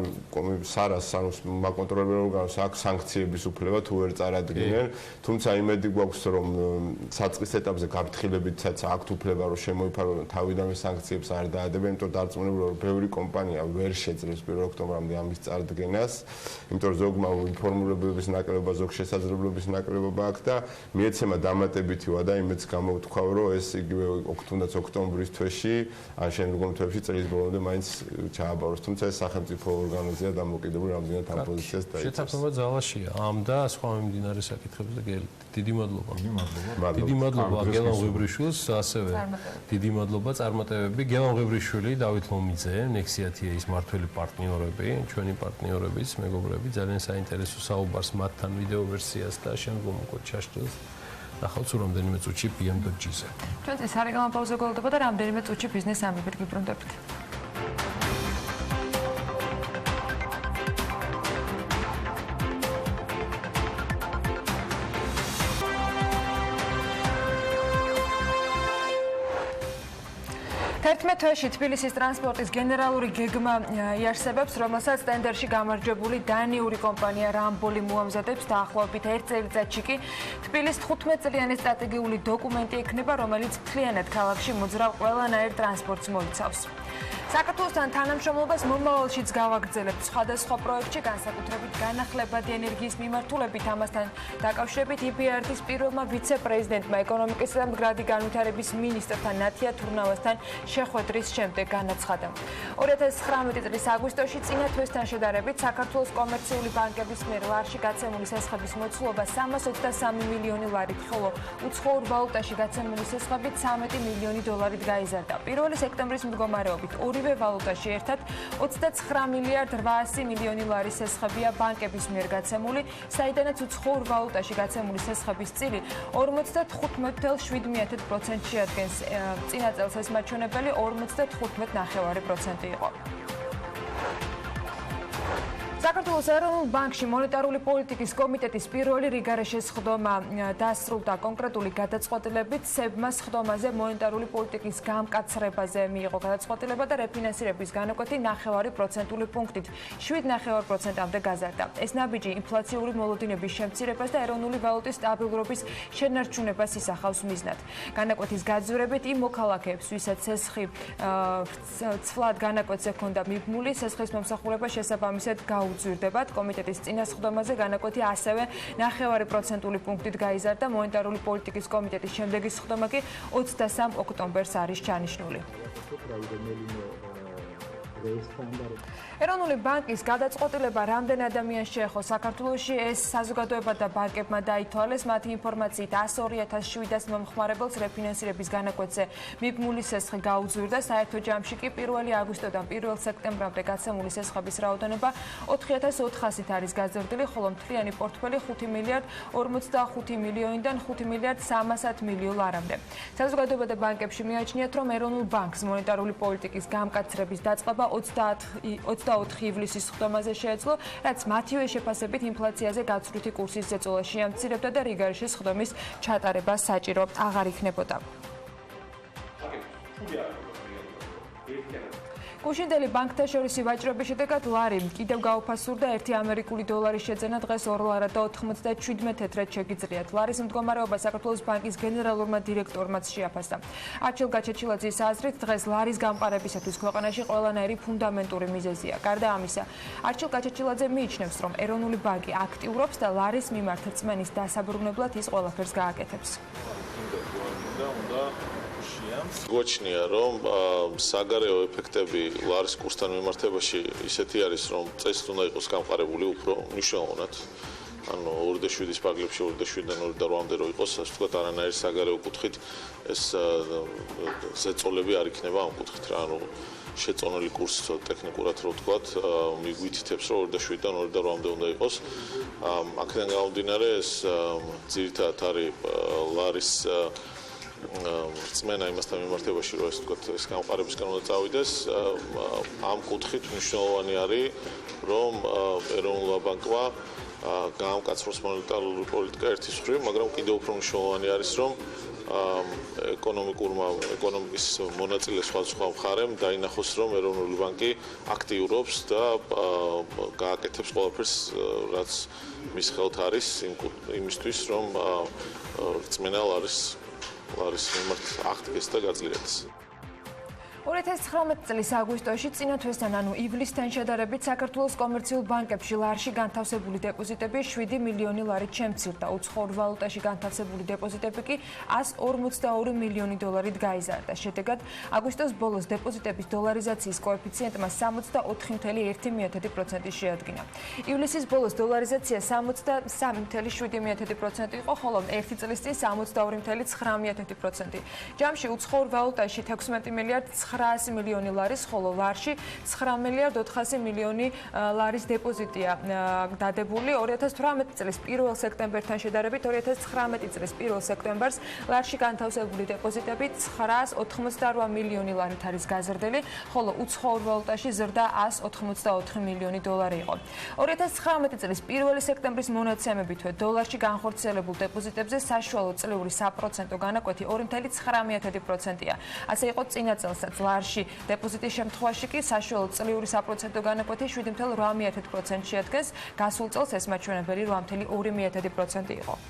სარას ანუ მაკონტროლებელ ორგანოს აქვს სანქციების უფლება თუ ვერ წარადგინენ, თუმცა იმედი გვაქვს, რომ საწყის ეტაპზე გაფრთხილებითაც აქვთ უფლება, რომ შემოიფარონ თავიდანვე სანქციებს არ დაადებენ, იმიტომ რომ დარწმუნებული ვარ, რომ ბევრი კომპანია ვერ შეძლებს 1 ოქტომბრამდე ამის წარდგენას, იმიტომ რომ ზოგმა ფორმულებების ნაკლებობა, ზოგ შესაძლებლობის ნაკლებობა აქვს და მიეცემა დამატებითი ვადა იმედს გამოვთქვავ, რომ ეს იგივე თუნდაც ოქტომბრის თვეში ან შემდგომ თვეებში წლის ბოლომდე მაინც ჩააბაროს, თუმცა ეს სახელმწიფო ორგანოზია დამოკიდებული რამდენად ამ პოზიციას დაიცავს. შეთანხმება ძალაშია ამ და სხვა მიმდინარე საკითხებზე. დიდი მადლობა. დიდი მადლობა გელან ღვიბრიშვილს, ასევე დიდი მადლობა წარმატებები გელან ღვიბრიშვილი, დავით ლომიძე, Nexiatia-ის მართველი პარტნიორები, ჩვენი პარტნიორების, მეგობრები, ძალიან საინტერესო საუბარს მათთან ვიდეო ვერსიას და შემდგომ უკვე ჩაშტილს. ნახავთ რამდენიმე წუთში PM.gz-ზე. ჩვენ ეს სარეკლამო პაუზა გველდება და რამდენიმე წუთში ბიზნესამბებით გიბრუნდებით. თვეში თბილისის ტრანსპორტის გენერალური გეგმა იარსებებს, რომელსაც ტენდერში გამარჯვებული დანიური კომპანია რამბოლი მოამზადებს დაახლოებით 1 წელიწადში კი თბილის 15 წლიანი სტრატეგიული დოკუმენტი ექნება, რომელიც მთლიანად ქალაქში მოძრავ ყველანაირ ტრანსპორტს მოიცავს. საქართველოსთან თანამშრომლობას მომავალშიც გავაგრძელებთ სხვადასხვა პროექტში, განსაკუთრებით განახლებადი ენერგიის მიმართულებით. ამასთან დაკავშირებით EBRD-ის პირველმა ვიცე-პრეზიდენტმა ეკონომიკის და მდგრადი განვითარების მინისტრთან ნათია თურნავასთან შეხვედრის შემდეგ განაცხადა. 2019 წლის აგვისტოში წინა თვესთან შედარებით საქართველოს კომერციული ბანკების მიერ ლარში გაცემული სესხების მოცულობა 323 მილიონი ლარით, ხოლო უცხოურ ვალუტაში გაცემული სესხები 13 მილიონი დოლარით გაიზარდა. 1 სექტემბრის მდგომარეობით ორივე ვალუტაში ერთად 29 მილიარდ 800 მილიონი ლარის სესხებია ბანკების მიერ გაცემული, საიდანაც უცხოურ ვალუტაში გაცემული სესხების წილი 55.7%-ში ადგენს. წინა წელს ეს მაჩვენებელი 55.9% იყო. საქართველოს ეროვნულ ბანკში მონეტარული პოლიტიკის კომიტეტის პირველი რიგარე შესხდომა დასრულდა კონკრეტული გადაწყვეტილებით. სებმა სხდომაზე მონეტარული პოლიტიკის გამკაცრებაზე მიიღო გადაწყვეტილება და რეფინანსირების განაკვეთი 9% პუნქტით 7.9%-მდე გაზარდა. ეს ნაბიჯი ინფლაციური მოლოდინების შემცირებას და ეროვნული ვალუტის სტაბილურობის შენარჩუნებას ისახავს მიზნად. განაკვეთის გაძვირებით იმ მოქალაქეებს, ვისაც სესხი ცვლად განაკვეთზე ჰქონდა მიბმული, სესხის მომსახურება შესაბამისად უძვირდებათ. კომიტეტის წინა სხდომაზე განაკვეთი ასევე 9% პუნქტით გაიზარდა. მონეტარული პოლიტიკის კომიტეტის შემდეგი სხდომა კი 23 ოქტომბერს არის ჩანიშნული. ეროვნული ბანკის გადაწყვეტილება რამდენ ადამიანს შეეხო საქართველოში, ეს საზოგადოება და ბანკებმა დაითვალეს. მათი ინფორმაციით 102,700 მომხმარებელს რეფინანსირების განაკვეთზე მიბმული სესხი გაუძვირდა. საერთო ჯამში კი 1 აგვისტოდან 1 სექტემბრამდე გაცემული სესხების რაოდენობა 4,400-ით არის გაზრდილი, ხოლო მთლიანი პორტფელი 5 მილიარდ 45 მილიონიდან 5 მილიარდ 300 მილიონ ლარამდე. საზოგადოება და ბანკებში მიაჩნიათ, რომ ეროვნულ ბანკს მონეტარული პოლიტიკის გამკაცრების დაწყება 24 ივლისის სხდომაზე შეეძლო, რაც მათივე შეფასებით ინფლაციაზე გაცვლითი კურსის ზეწოლა შეამცირებდა და რიგარში სხდომის ჩატარება საჭირო აღარ იქნებოდა. გუშინდელი ბანკთა შორისი ვაჭრობის შედეგად ლარი კიდევ გაუფასურდა. 1 ამერიკული დოლარის შეძენა დღეს 2 ლარად და 97 თეთრად შეგიძლიათ. ლარის მდგომარეობა საქართველოს ბანკის გენერალურმა დირექტორმაც შეაფასა. არჩილ გაჩეჩილაძის აზრით, დღეს ლარის გამყარებისათვის ქვეყანაში ყველანაირი ფუნდამენტური მიზეზია. გარდა ამისა, არჩილ გაჩეჩილაძე მიიჩნევს, რომ ეროვნული ბანკი აქტიურობს და ლარის მიმართ რწმენის დასაბრუნებლად ის ყველაფერს გააკეთებს. გვაჩნია, რომ საგარეო ეფექტები ლარის კურსთან მიმართებაში ისეთი არის, რომ წესით უნდა იყოს გამყარებული უფრო მნიშვნელოვნად. ანუ 2.7-ის პაგლებში 2.7-დან 2.8-მდე რო იყოს, ასე ვთქვათ, არანაირი საგარეო კუთხით ეს ზეწოლები არ იქნება ამ კუთხით რა. ანუ შეწონილი კურსი ტექნიკურად რო ვთქვათ, მიგვითითებს, რომ 2.7-დან 2.8-მდე უნდა იყოს. აქედან გამომდინარე, ეს ძირითადად არის ლარის რწმენა იმასთან მიმართებაში, რომ ეს ვთქვათ, ეს გამყარებისგან უნდა წავიდეს. ამ კუთხით მნიშვნელოვანი არის, რომ ეროვნულ ბანკმა გაამკაცროს მონეტარული პოლიტიკა ერთის მხრივ, მაგრამ კიდევ უფრო მნიშვნელოვანი არის, რომ ეკონომიკის მონაწილე სხვადასხვა მხარემ დაინახოს, რომ ეროვნული ბანკი აქტიურობს და გააკეთებს ყველაფერს, რაც მის ხელთ არის იმისთვის, რომ რწმენა ლარის მიმართ აღდგეს და გაძლიერდეს. 2019 წლის აგვისტოში წინა თვესთან, ანუ ივლისთან შედარებით საქართველოს კომერციულ ბანკებში ლარში განთავსებული დეპოზიტები 7 მილიონი ლარით შემცირდა. უცხოურ ვალუტაში განთავსებული დეპოზიტები კი 142 მილიონი დოლარით გაიზარდა. შედეგად, აგვისტოს ბოლოს დეპოზიტების დოლარიზაციის კოეფიციენტმა 64.1% შეადგინა. ივლისის ბოლოს დოლარიზაცია 63.7% იყო, ხოლო 1 წლის წინ 62.9%. ჯამში უცხოურ ვალუტაში 16 მილიარდ 900 მილიონი ლარის, ხოლო ლარში 9 მილიარდ 400 მილიონი ლარის დეპოზიტია დადებული. 2018 წლის 1 სექტემბერთან შედარებით 2019 წლის 1 სექტემბერს ლარში განთავსებული დეპოზიტები 988 მილიონი ლარით არის გაზრდილი, ხოლო უცხოურ ვალუტაში ზრდა 184 მილიონი დოლარი იყო. 2019 წლის 1 სექტემბრის მონაცემებით დოლარში განხორციელებულ დეპოზიტებზე საშუალო წლიური საპროცენტო განაკვეთი 2.9%-ია. ასე იყო წინა წელსაც. ლარში დეპოზიტის შემთხვევაში კი საშუალო წლიური საპროცენტო განაკვეთი 7.8% შეადგენს. გასულ წელს ეს მაჩვენებელი 8.2% იყო.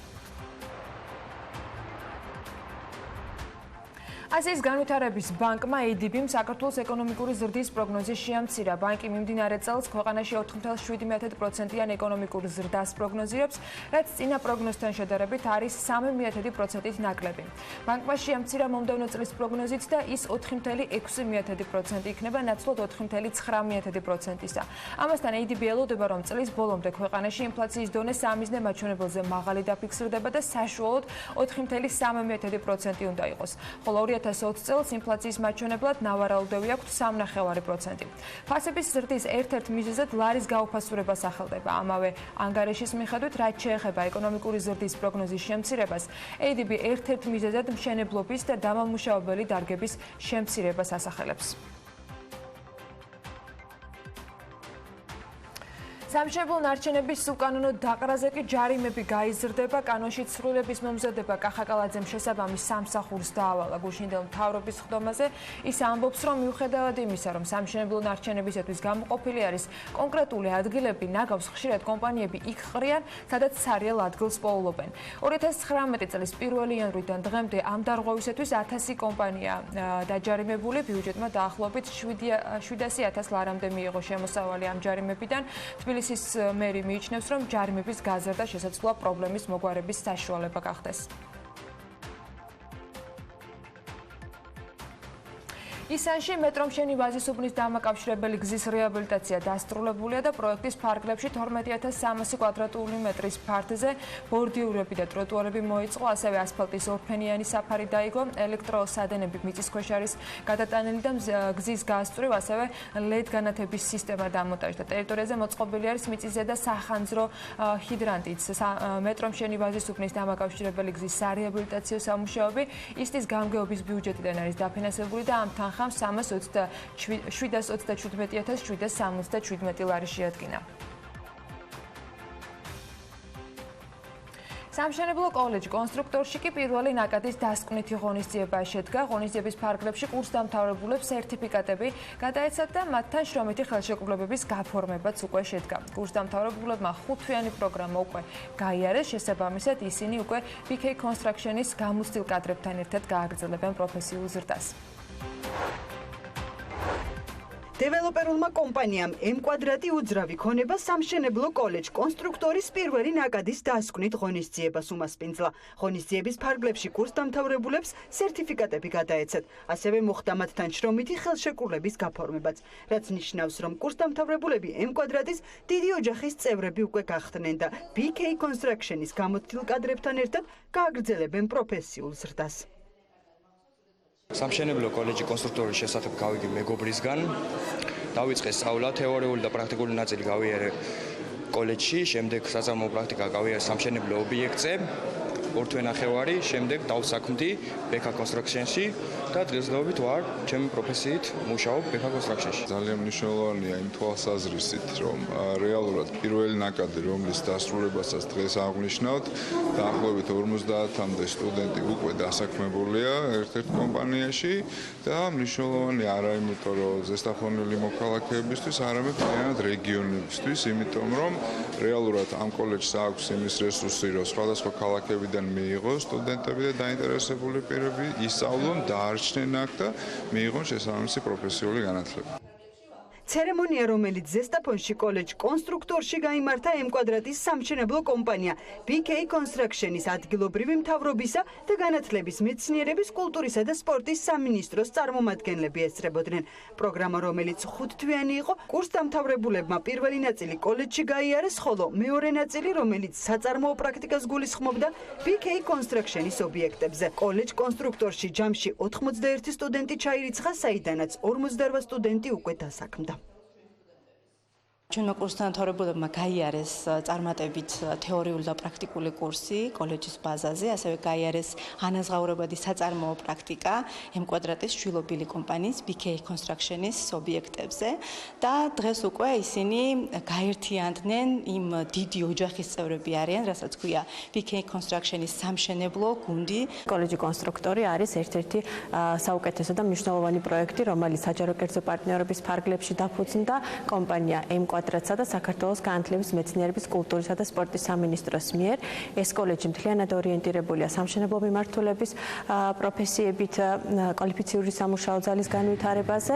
აზიის განვითარების ბანკმა ADB-მ საქართველოს ეკონომიკური ზრდის პროგნოზი შეამცირა. ბანკი მიმდინარე წელს ქვეყანაში 4.7%-იან ეკონომიკურ ზრდას პროგნოზირებს, რაც წინა პროგნოზთან შედარებით არის 3.1%-ით ნაკლები. ბანკმა შეამცირა მომდევნო წლის პროგნოზიც და ის 4.6% იქნება ნაცვლად 4.9%-ისა. ამასთან ADB ელოდება, რომ წლის ბოლომდე ქვეყანაში ინფლაციის დონე სამიზნე მაჩვენებელზე მაღალი დაფიქსირდება და საშუალოდ 4.3% უნდა იყოს. ხოლო 2020 წელს ინფლაციის მაჩვენებლად ნავარაუდევი აქვთ 3.9%. ფასების ზრდის ერთ-ერთ მიზეზად ლარის გაუფასურება სახელდება. ამავე ანგარიშის მიხედვით, რაც შეეხება ეკონომიკური ზრდის პროგნოზის შემცირებას, ADB ერთ-ერთ მიზეზად მშენებლობის და დამამუშავებელი დარგების შემცირებას ასახელებს. სამშენებლო ნარჩენების უკანონო დაყრაზე კი ჯარიმები გაიზრდება. კანონში ცვლილების მომზადება კახაკალაძემ შესაბამის სამსახურს დაავალა. გუშინდელ მთავრობის ხდომაზე ის ამბობს, რომ მიუხედავად იმისა, რომ სამშენებლო ნარჩენებისათვის გამოყოფილი არის კონკრეტული ადგილები, ნაგავს ხშირად კომპანიები იქ ყრიან, სადაც სარიელ ადგილს პოულობენ. 2019 წლის 1 იანვრიდან დღემდე ამ დარღვევისათვის 1000 კომპანია დაჯარიმებული. ბიუჯეტმა დაახლოებით 700.000 ლარამდე მიიღო შემოსავალი ამ ჯარიმებიდან. თბილისის მერი მიიჩნევს, რომ ჯარიმების გაზრდა შესაძლოა პრობლემის მოგვარების საშუალება გახდეს. ისანში მეტრომშენი ვაზისუბნის დამაკავშირებელი გზის რეაბილიტაცია დასრულებულია და პროექტის ფარგლებში 12,300 კვადრატული მეტრის ფართზე ბორდიურები და ტროტუარები მოიწყო, ასევე ასფალტის ორფენიანი საფარი დაიგო, ელექტროსადენები მიწისქვეშ არის გადატანილი და გზის გასწვრივ, ასევე LED განათების სისტემა დამონტაჟდა. ტერიტორიაზე მოწყობილი არის მიწისზედა და სახანძრო ჰიდრანტიც. მეტრომშენი ვაზისუბნის დამაკავშირებელი გზის სარეაბილიტაციო სამუშაოები ისტის გამგეობის ბიუჯეტიდან არის დაფინანსებული და ამ თანხამ 727,777 ლარი შეადგინა. სამშენებლო კოლეჯ კონსტრუქტორში კი პირველი ნაკადის დასკვნითი ღონისძიება შედგა. ღონისძიების ფარგლებში კურსდამთავრებულებს სერტიფიკატები გადაეცათ და მათთან შრომითი ხელშეკრულებების გაფორმებაც უკვე შედგა. კურსდამთავრებულებმა 5-თვიანი პროგრამა უკვე გაიარეს, შესაბამისად ისინი უკვე BK Construction-ის გამოცდილ კადრებთან ერთად გააგრძელებენ პროფესიულ ზრდას. დეველოპერულმა კომპანიამ M-კვადრატი უძრავი ქონება სამშენებლო კოლეჯ კონსტრუქტორის პირველი ნაკადის დასკვნით ღონისძიებას უმასპინძლა. ღონისძიების ფარგლებში კურსდამთავრებულებს სერტიფიკატები გადაეცათ, ასევე მოხდა მათთან შრომითი ხელშეკრულების გაფორმებაც, რაც ნიშნავს, რომ კურსდამთავრებულები M-კვადრატის დიდი ოჯახის წევრები უკვე გახდნენ და BK Construction-ის გამოცდილ კადრებთან ერთად გააგრძელებენ პროფესიულ ზრდას. სამშენებლო კოლეჯი კონსტრუქტორის შესახებ გავიგე მეგობრისგან. დავიწყე სწავლა, თეორიული და პრაქტიკული ნაწილი გავიარე კოლეჯში, შემდეგ საწარმოო პრაქტიკა გავიარე სამშენებლო ობიექტზე. 2 თვე ნახევარი, შემდეგ დავსაქმდი BK Construction-ში და დღესდღეობით ვარ ჩემი პროფესიით მუშაობ BK Construction-ში. ძალიან მნიშვნელოვანია იმ თვალსაზრისით, რომ რეალურად პირველი ნაკადი, რომლის დასრულებასაც დღეს აღნიშნავთ, დაახლოებით 50-მდე სტუდენტი უკვე დასაქმებულია ერთ-ერთ კომპანიაში და მნიშვნელოვანი არა იმიტომ, რომ ზესტაფონილი მოქალაქეებისთვის, არამედ მთლიანად რეგიონებისთვის, იმიტომ რომ რეალურად ამ კოლეჯს აქვს იმის რესურსი, რომ სხვადასხვა ქალაქებიდან ყველგან მიიღო სტუდენტები და დაინტერესებული პირები, ისწავლონ, დაარჩნენ აქ და მიიღონ შესაბამისი პროფესიული განათლება. ცერემონია, რომელიც ზესტაფონში კოლეჯ კონსტრუქტორში გაიმართა M-კვადრატის სამშენებლო კომპანია BK Construction-ის ადგილობრივი მთავრობისა და განათლების მეცნიერების, კულტურისა და სპორტის სამინისტროს წარმომადგენლები ესწრებოდნენ. პროგრამა, რომელიც 5 თვიანი იყო, კურსდამთავრებულებმა პირველი ნაწილი კოლეჯში გაიარეს, ხოლო მეორე ნაწილი, რომელიც საწარმოო პრაქტიკას გულისხმობდა BK Construction-ის ობიექტებზე. კოლეჯ კონსტრუქტორში ჯამში 81 სტუდენტი ჩაირიცხა, საიდანაც 58 სტუდენტი უკვე დასაქმდა. ჩვენმა კურსდამთავრებულებმა გაიარეს წარმატებით თეორიული და პრაქტიკული კურსი კოლეჯის ბაზაზე, ასევე გაიარეს ანაზღაურებადი საწარმოო პრაქტიკა M-კვადრატის შვილობილი კომპანიის BK Construction-ის ობიექტებზე და დღეს უკვე ისინი გაერთიანდნენ იმ დიდი ოჯახის წევრები არიან, რასაც ქვია BK Construction-ის სამშენებლო გუნდი. კოლეჯი კონსტრუქტორი არის ერთ-ერთი საუკეთესო და მნიშვნელოვანი პროექტი, რომელიც საჯარო კერძო პარტნიორობის ფარგლებში დაფუძნდა კომპანია M-კვადრატსა და საქართველოს განათლების, მეცნიერების, კულტურისა და სპორტის სამინისტროს მიერ. ეს კოლეჯი მთლიანად ორიენტირებულია სამშენებლო მიმართულების პროფესიებით, კვალიფიციური სამუშაო ძალის განვითარებაზე.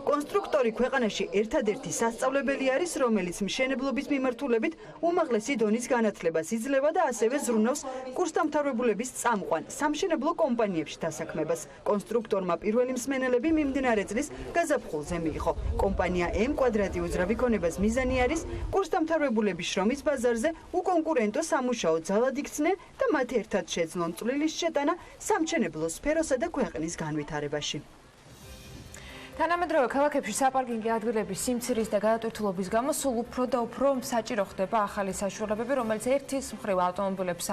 კონსტრუქტორი ქვეყანაში ერთადერთი სასწავლებელი არის, რომელიც მშენებლობის მიმართულებით უმაღლესი დონის განათლებას იძლევა და ასევე ზრუნავს კურსდამთავრებულების წამყვან სამშენებლო კომპანიებში დასაქმებას. კონსტრუქტორმა პირველი მსმენელები მიმდინარე წლის გაზაფხულზე მიიღო. კომპანია M-კვადრატი უძრავი ქონებას მიზანი არის კურსდამთავრებულების შრომის ბაზარზე უკონკურენტო სამუშაო ძალად იქცნენ და მათ ერთად შეძლონ წვლილის შეტანა სამშენებლო სფეროსა და ქვეყნის განვითარებაში. თანამედროვე ქალაქებში საპარკინგო ადგილების სიმცირის და გადატვირთულობის გამო სულ უფრო და უფრო საჭირო ხდება ახალი საშუალებები, რომელიც ერთის მხრივ ავტომობილებს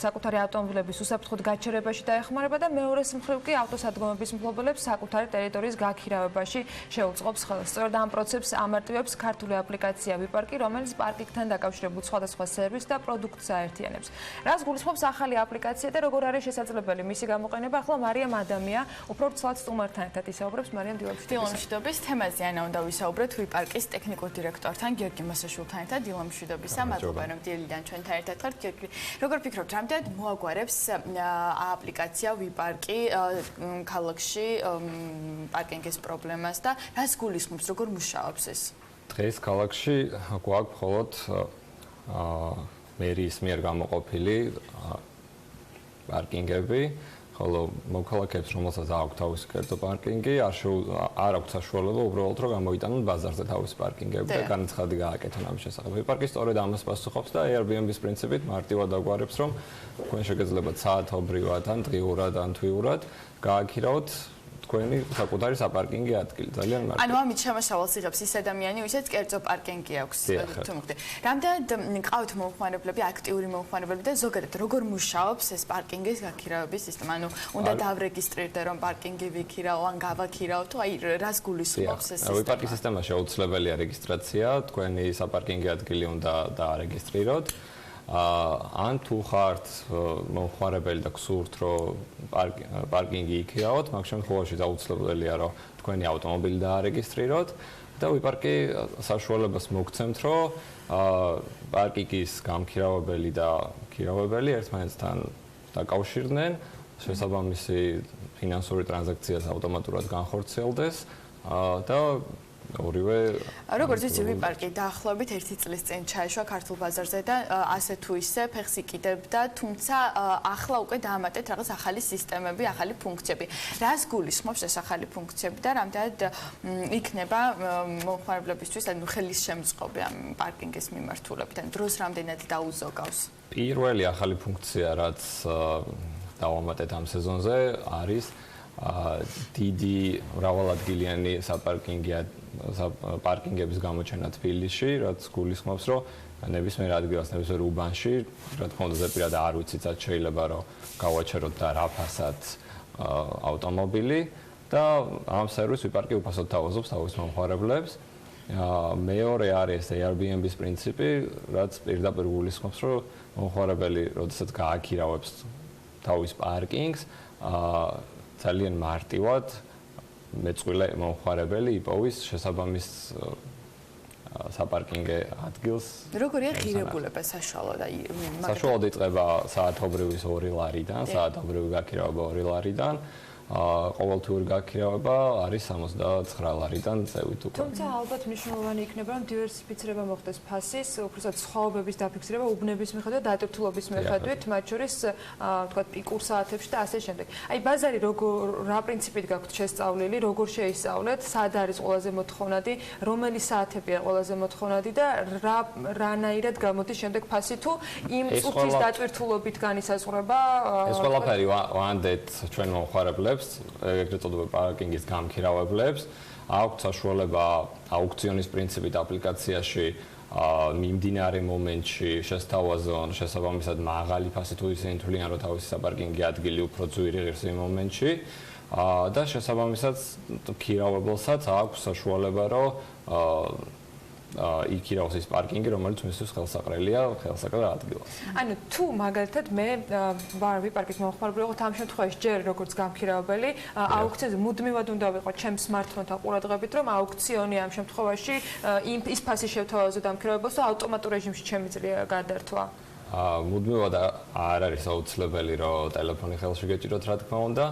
საკუთარი ავტომობილების უსაფრთხოდ გაჩერებაში დაეხმარება და მეორეს მხრივ კი ავტოსადგომების მფლობელებს საკუთარი ტერიტორიის გაქირავებაში შეუწყობს ხელს. სწორედ ამ პროცესს ამარტივებს ქართული აპლიკაცია ვიპარკი, რომელიც პარკინგთან დაკავშირებულ სხვადასხვა სერვისს და პროდუქტს აერთიანებს. რას გულისხმობს ახალი აპლიკაცია და როგორ არის შესაძლებელი მისი გამოყენება? ახლა მარიამ ადამია უფრო ცალ სტუმართან ერთად ისაუბრებს. მარიამ, დილამშვიდობის თემაზე ანა უნდა ვისაუბროთ ვიპარკის ტექნიკურ დირექტორთან გიორგი მოსაშვილთან ერთად. დილამშვიდობისა, მადლობა რომ დილიდან ჩვენთან ერთად ხართ. გიორგი, როგორ ფიქრობთ, რამდენად მოაგვარებს აპლიკაცია ვიპარკი ქალაქში პარკინგის პრობლემას და რას გულისხმობს, როგორ მუშაობს ეს? დღეს ქალაქში გვაქვს მხოლოდ მერიის მიერ გამოყოფილი პარკინგები, ხოლო მოქალაქეებს, რომელსაც აქვს თავისი კერძო პარკინგი, არ აქვს საშუალება უბრალოდ რომ გამოიტანონ ბაზარზე თავისი პარკინგები და განცხადი გააკეთონ ამის შესახებ. ვიპარკი სწორედ ამას პასუხობს და Airbnb-ის პრინციპით მარტივად აგვარებს, რომ თქვენ შეგეძლებათ საათობრივად ან დღიურად ან თვიურად გააქირავოთ თქვენი საკუთარი საპარკინგი ადგილი. ძალიან მარტივი. ანუ ამით შემოსავალს იღებს ის ადამიანი, ვისაც კერძო პარკინგი აქვს. თუმცა რამდენად ყავთ მომხმარებლები, აქტიური მომხმარებლები და ზოგადად როგორ მუშაობს ეს პარკინგის გაქირავების სისტემა? ანუ უნდა დავრეგისტრირდე რომ პარკინგი ვიქირავ ან გავაქირავ თუ აი რას გულისხმობს ეს სისტემა? ვიპარკის სისტემა შეუძლებელია რეგისტრაცია, თქვენი საპარკინგი ადგილი უნდა დაარეგისტრიროთ. ან თუ ხართ მომხმარებელი და გსურთ რომ პარკინგი იქირავოთ, მაგ შემთხვევაში აუცილებელია რომ თქვენი ავტომობილი დაარეგისტრიროთ და ვიპარკი საშუალებას მოგცემთ რომ პარკინგის გამქირავებელი და ქირავებელი ერთმანეთთან დაკავშირდნენ, შესაბამისი ფინანსური ტრანზაქციას ავტომატურად განხორციელდეს და ორივე როგორც ვიცი ვიპარკი დაახლოებით 1 წლის წინ ჩაეშვა ქართულ ბაზარზე და ასე თუ ისე ფეხს იკიდებდა, თუმცა ახლა უკვე დაამატეთ რაღაც ახალი სისტემები, ახალი ფუნქციები. რას გულისხმობს ეს ახალი ფუნქციები და რამდენად იქნება მომხმარებლებისთვის ანუ ხელისშემწყობი ამ პარკინგის მიმართულებით, ან დროს რამდენად დაუზოგავს? პირველი ახალი ფუნქცია, რაც დავამატეთ ამ სეზონზე, არის დიდი მრავალადგილიანი პარკინგების გამოჩენა თბილისში, რაც გულისხმობს, რომ ნებისმიერ ადგილას, ნებისმიერ უბანში, რა თქმა უნდა, ზეპირად არ ვიცით, რაც შეიძლება რომ გავაჩეროთ და რა ფასად ავტომობილი და ამ სერვისს ვიპარკი უფასოდ თავაზობს თავის მომხმარებლებს. მეორე არის Airbnb-ის პრინციპი, რაც პირდაპირ გულისხმობს, რომ მომხმარებელი, როდესაც გააქირავებს თავის პარკინგს, ძალიან მარტივად მეწყვილე მომხმარებელი იპოვის შესაბამის საპარკინგო ადგილს. როგორია ღირებულება საშუალოდ? საშუალოდ იწყება საათობრივის 2 ლარიდან, საათობრივი გაქირავება 2 ლარიდან. ყოველთვიური გაქირავება არის 69 ლარიდან წევით უკვე. თუმცა ალბათ მნიშვნელოვანი იქნება, რომ დივერსიფიცირება მოხდეს ფასის, უბრალოდ სხვაობების დაფიქსირება უბნების მიხედვით, დატვირთულობის მიხედვით, მათ შორის თქვა პიკურ საათებში და ასე შემდეგ. აი ბაზარი რა პრინციპით გაქვთ შესწავლილი, როგორ შეისწავლეთ, სად არის ყველაზე მოთხოვნადი, რომელი საათებია ყველაზე მოთხოვნადი და რანაირად გამოდის შემდეგ ფასი თუ იმ წუთის დატვირთულობით განისაზღვრება ეს ყველაფერი ვანდეთ ჩვენ მომხმარებლებს ეგრეთ წოდებულ პარკინგის გამქირავებლებს აქვთ საშუალება აუქციონის პრინციპით აპლიკაციაში მიმდინარე მომენტში შესთავაზონ შესაბამისად მაღალი ფასი თუ ისინი თვლიან რომ თავისი საპარკინგი ადგილი უფრო ძვირი ღირს იმ მომენტში და შესაბამისად ქირავებელსაც აქვს საშუალება რომ იქირავს ის პარკინგი, რომელიც მისთვის ხელსაყრელია, ხელსაყრელ ადგილას. ანუ თუ მაგალითად მე ვარ ვიპარკის მომხმარებელი, ვიყოთ ამ შემთხვევაში ჯერ როგორც გამქირავებელი, აუქციონზე მუდმივად უნდა ვიყო ჩემს smartphone-თან ყურადღებით, რომ აუქციონი ამ შემთხვევაში ის ფასი შევთავაზო დამქირავებელს, რომ ავტომატურ რეჟიმში შემიძლია გადართვა. მუდმივად არ არის აუცილებელი, რომ ტელეფონი ხელში გეჭიროთ, რა თქმა უნდა.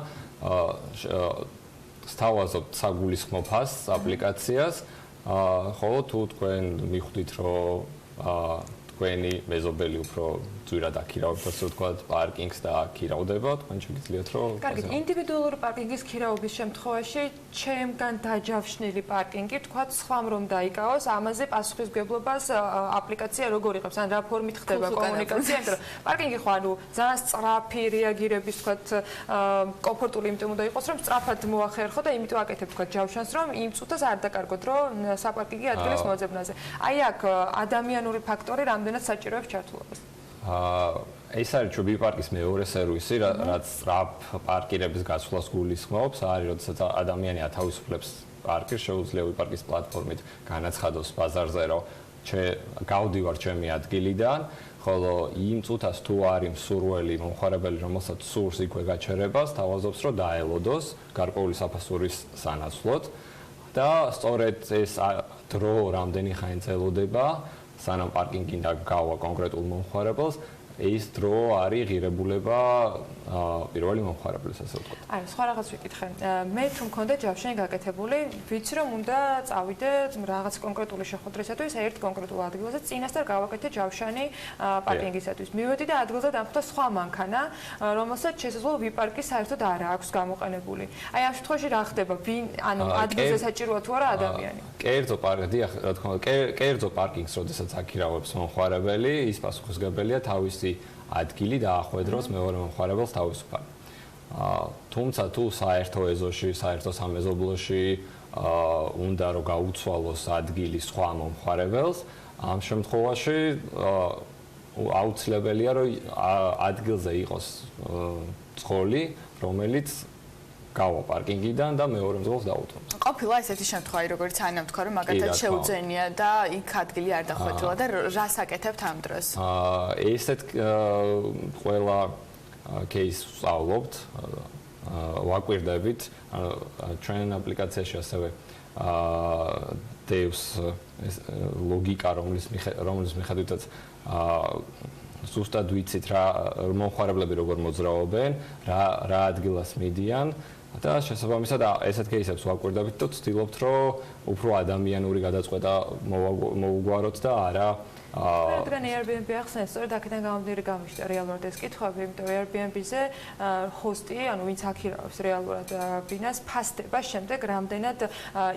სთავაზობთ საგულისხმო ფასს, აპლიკაციას ხოლო თუ თქვენ მიხვდით რომ თქვენი მეზობელი უფრო ძვირად აქირავებს ასე ვთქვათ პარკინგს და აქირავდება თქვენ შეგიძლიათ რომ კარგი ინდივიდუალური პარკინგის ქირავების შემთხვევაში ჩემგან დაჯავშნილი პარკინგი ვთქვათ სხვამ რომ დაიკავოს ამაზე პასუხისმგებლობას აპლიკაცია როგორ იღებს ან რა ფორმით ხდება კომუნიკაცია იმიტომ რომ პარკინგი ხო ანუ ძალიან სწრაფი რეაგირების ვთქვათ კომფორტული იმიტომ უნდა იყოს რომ სწრაფად მოახერხო და იმიტომ აკეთებ ვთქვათ ჯავშანს რომ იმ წუთას არ დაკარგოთ რომ საპარკინგი ადგილის მოძებნაზე აი აქ ადამიანური ფაქტორი რამდენად საჭიროებს ჩართულობას ეს არის ჩვენი პარკის მეორე სერვისი, რაც სწრაფ პარკირების გასვლას გულისხმობს, არის როდესაც ადამიანი ათავისუფლებს პარკირს, შეუძლია ვიპარკის პლატფორმით განაცხადოს ბაზარზე, რომ გავდივარ ჩემი ადგილიდან, ხოლო იმ წუთას თუ არის მსურველი მომხმარებელი, რომელსაც სურს იქვე გაჩერებას, თავაზობს, რომ დაელოდოს გარკვეული საფასურის სანაცვლოდ და სწორედ ეს დრო რამდენი ხანი წელოდება სანამ პარკინგი და გავა კონკრეტულ მომხმარებელს ეს დრო არის ღირებულება პირველი მომხმარებლის ასე ვთქვათ. აი, სხვა რაღაც ვიკითხე. მე თუ მქონდა ჯავშანი გაკეთებული, ვიცი რომ უნდა წავიდე რაღაც კონკრეტული შეხვედრისათვის ერთ კონკრეტულ ადგილზე, წინასწარ გავაკეთე ჯავშანი პარკინგისათვის. მივედი და ადგილზე დამხვდა სხვა მანქანა, რომელსაც შესაძლოა ვიპარკი საერთოდ არ აქვს გამოყენებული. აი, ამ შემთხვევაში რა ხდება? ანუ ადგილზე საჭიროა თუ არა ადამიანი? კერძო პარკინგი, რა თქმა უნდა, კერძო პარკინგს, როდესაც აქირავებს მომხმარებელი, ის პასუხისმგებელია თავისი ადგილი დაახვედროს მეორე მომხმარებელს თავისუფალ. თუმცა თუ საერთო ეზოში, საერთო სამეზობლოში უნდა რომ გაუცვალოს ადგილი სხვა მომხმარებელს, ამ შემთხვევაში აუცილებელია რომ ადგილზე იყოს წოლი, რომელიც გავა პარკინგიდან და მეორე მძღოლს დაუთმობს. ყოფილა ესეთი შემთხვევა, როგორც აინამ თქვა, რომ მაგათაც შეუძენია და იქ ადგილი არ დახვედრილა და რას აკეთებთ ამ დროს? ესეთ ყველა кейს ვსწავლობთ, ვაკვირდებით, ჩვენ აპლიკაციაში ასევე დევს ეს ლოგიკა, რომლის მიხედვითაც ზუსტად ვიცით რა მომხმარებლები როგორ მოძრაობენ, რა ადგილას მიდიან და შესაბამისად ესეთ кейსებს ვაკვირდებით და ვცდილობთ რომ უფრო ადამიანური გადაწყვეტა მოუგვაროთ და არა რადგან Airbnb ახსენეთ, სწორედ აქედან გამომდინარე გამიშთა რეალურად ეს კითხვები, იმიტომ რომ Airbnb-ზე ჰოსტი, ანუ ვინც აქირავებს რეალურად ბინას, ფასდება შემდეგ რამდენად